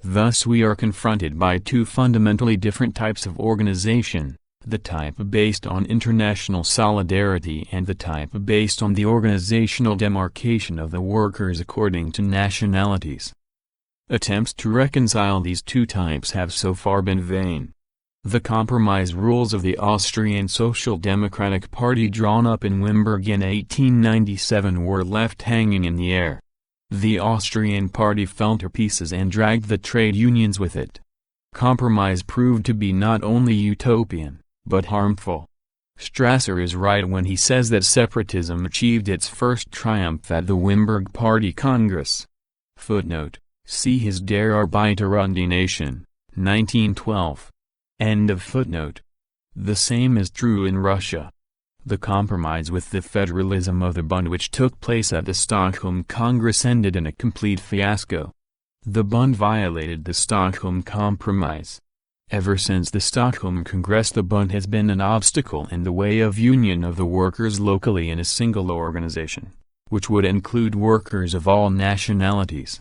Thus we are confronted by two fundamentally different types of organization, the type based on international solidarity and the type based on the organizational demarcation of the workers according to nationalities. Attempts to reconcile these two types have so far been vain. The compromise rules of the Austrian Social Democratic Party drawn up in Wimberg in 1897 were left hanging in the air. The Austrian party fell to pieces and dragged the trade unions with it. Compromise proved to be not only utopian, but harmful. Strasser is right when he says that separatism achieved its first triumph at the Wimberg Party Congress. Footnote: see his Der Arbeiter und die Nation, 1912. End of footnote. The same is true in Russia. The compromise with the federalism of the Bund which took place at the Stockholm Congress ended in a complete fiasco. The Bund violated the Stockholm Compromise. Ever since the Stockholm Congress, the Bund has been an obstacle in the way of union of the workers locally in a single organization, which would include workers of all nationalities.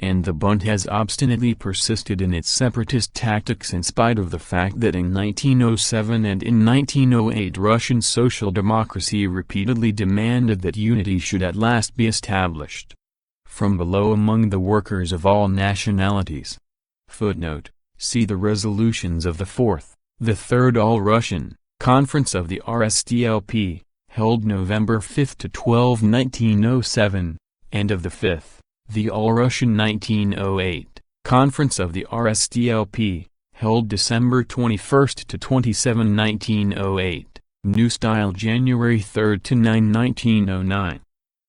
And the Bund has obstinately persisted in its separatist tactics in spite of the fact that in 1907 and in 1908 Russian social democracy repeatedly demanded that unity should at last be established from below among the workers of all nationalities. Footnote: see the resolutions of the 4th, the 3rd All-Russian Conference of the RSDLP, held November 5 to 12, 1907, and of the 5th. The All-Russian 1908 Conference of the RSDLP, held December 21 to 27, 1908, New Style January 3 to 9, 1909.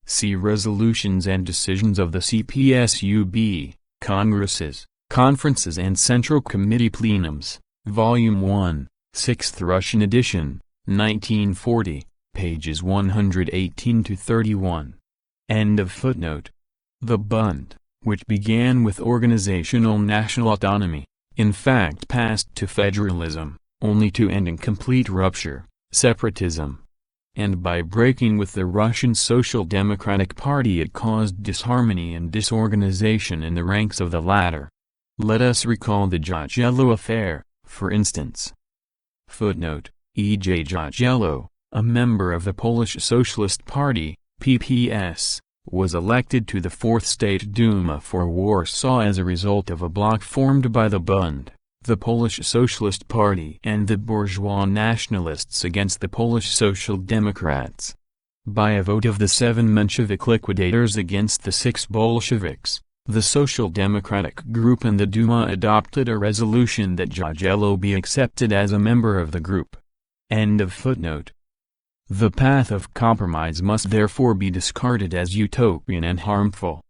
See resolutions and decisions of the CPSUB, Congresses, Conferences and Central Committee Plenums, Volume 1, 6th Russian edition, 1940, pages 118 to 31. End of footnote. The Bund, which began with organizational national autonomy, in fact passed to federalism, only to end in complete rupture, separatism. And by breaking with the Russian Social Democratic Party it caused disharmony and disorganization in the ranks of the latter. Let us recall the Jagiello affair, for instance. Footnote: E. J. Jagiello, a member of the Polish Socialist Party, PPS, was elected to the 4th State Duma for Warsaw as a result of a bloc formed by the Bund, the Polish Socialist Party and the bourgeois nationalists against the Polish Social Democrats. By a vote of the 7 Menshevik liquidators against the 6 Bolsheviks, the Social Democratic group and the Duma adopted a resolution that Jagiello be accepted as a member of the group. End of footnote. The path of compromise must therefore be discarded as utopian and harmful.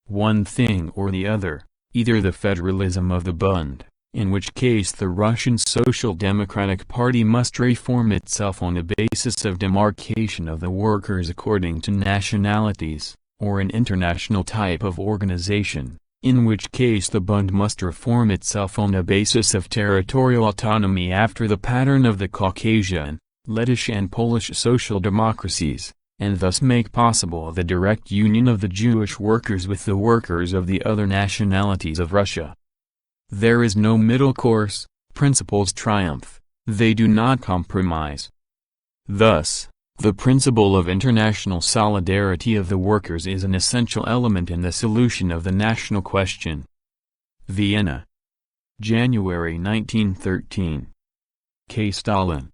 One thing or the other, either the federalism of the Bund, in which case the Russian Social Democratic Party must reform itself on a basis of demarcation of the workers according to nationalities, or an international type of organization, in which case the Bund must reform itself on a basis of territorial autonomy after the pattern of the Caucasian, Lettish and Polish social democracies, and thus make possible the direct union of the Jewish workers with the workers of the other nationalities of Russia. There is no middle course, principles triumph, they do not compromise. Thus, the principle of international solidarity of the workers is an essential element in the solution of the national question. Vienna, January 1913. K. Stalin.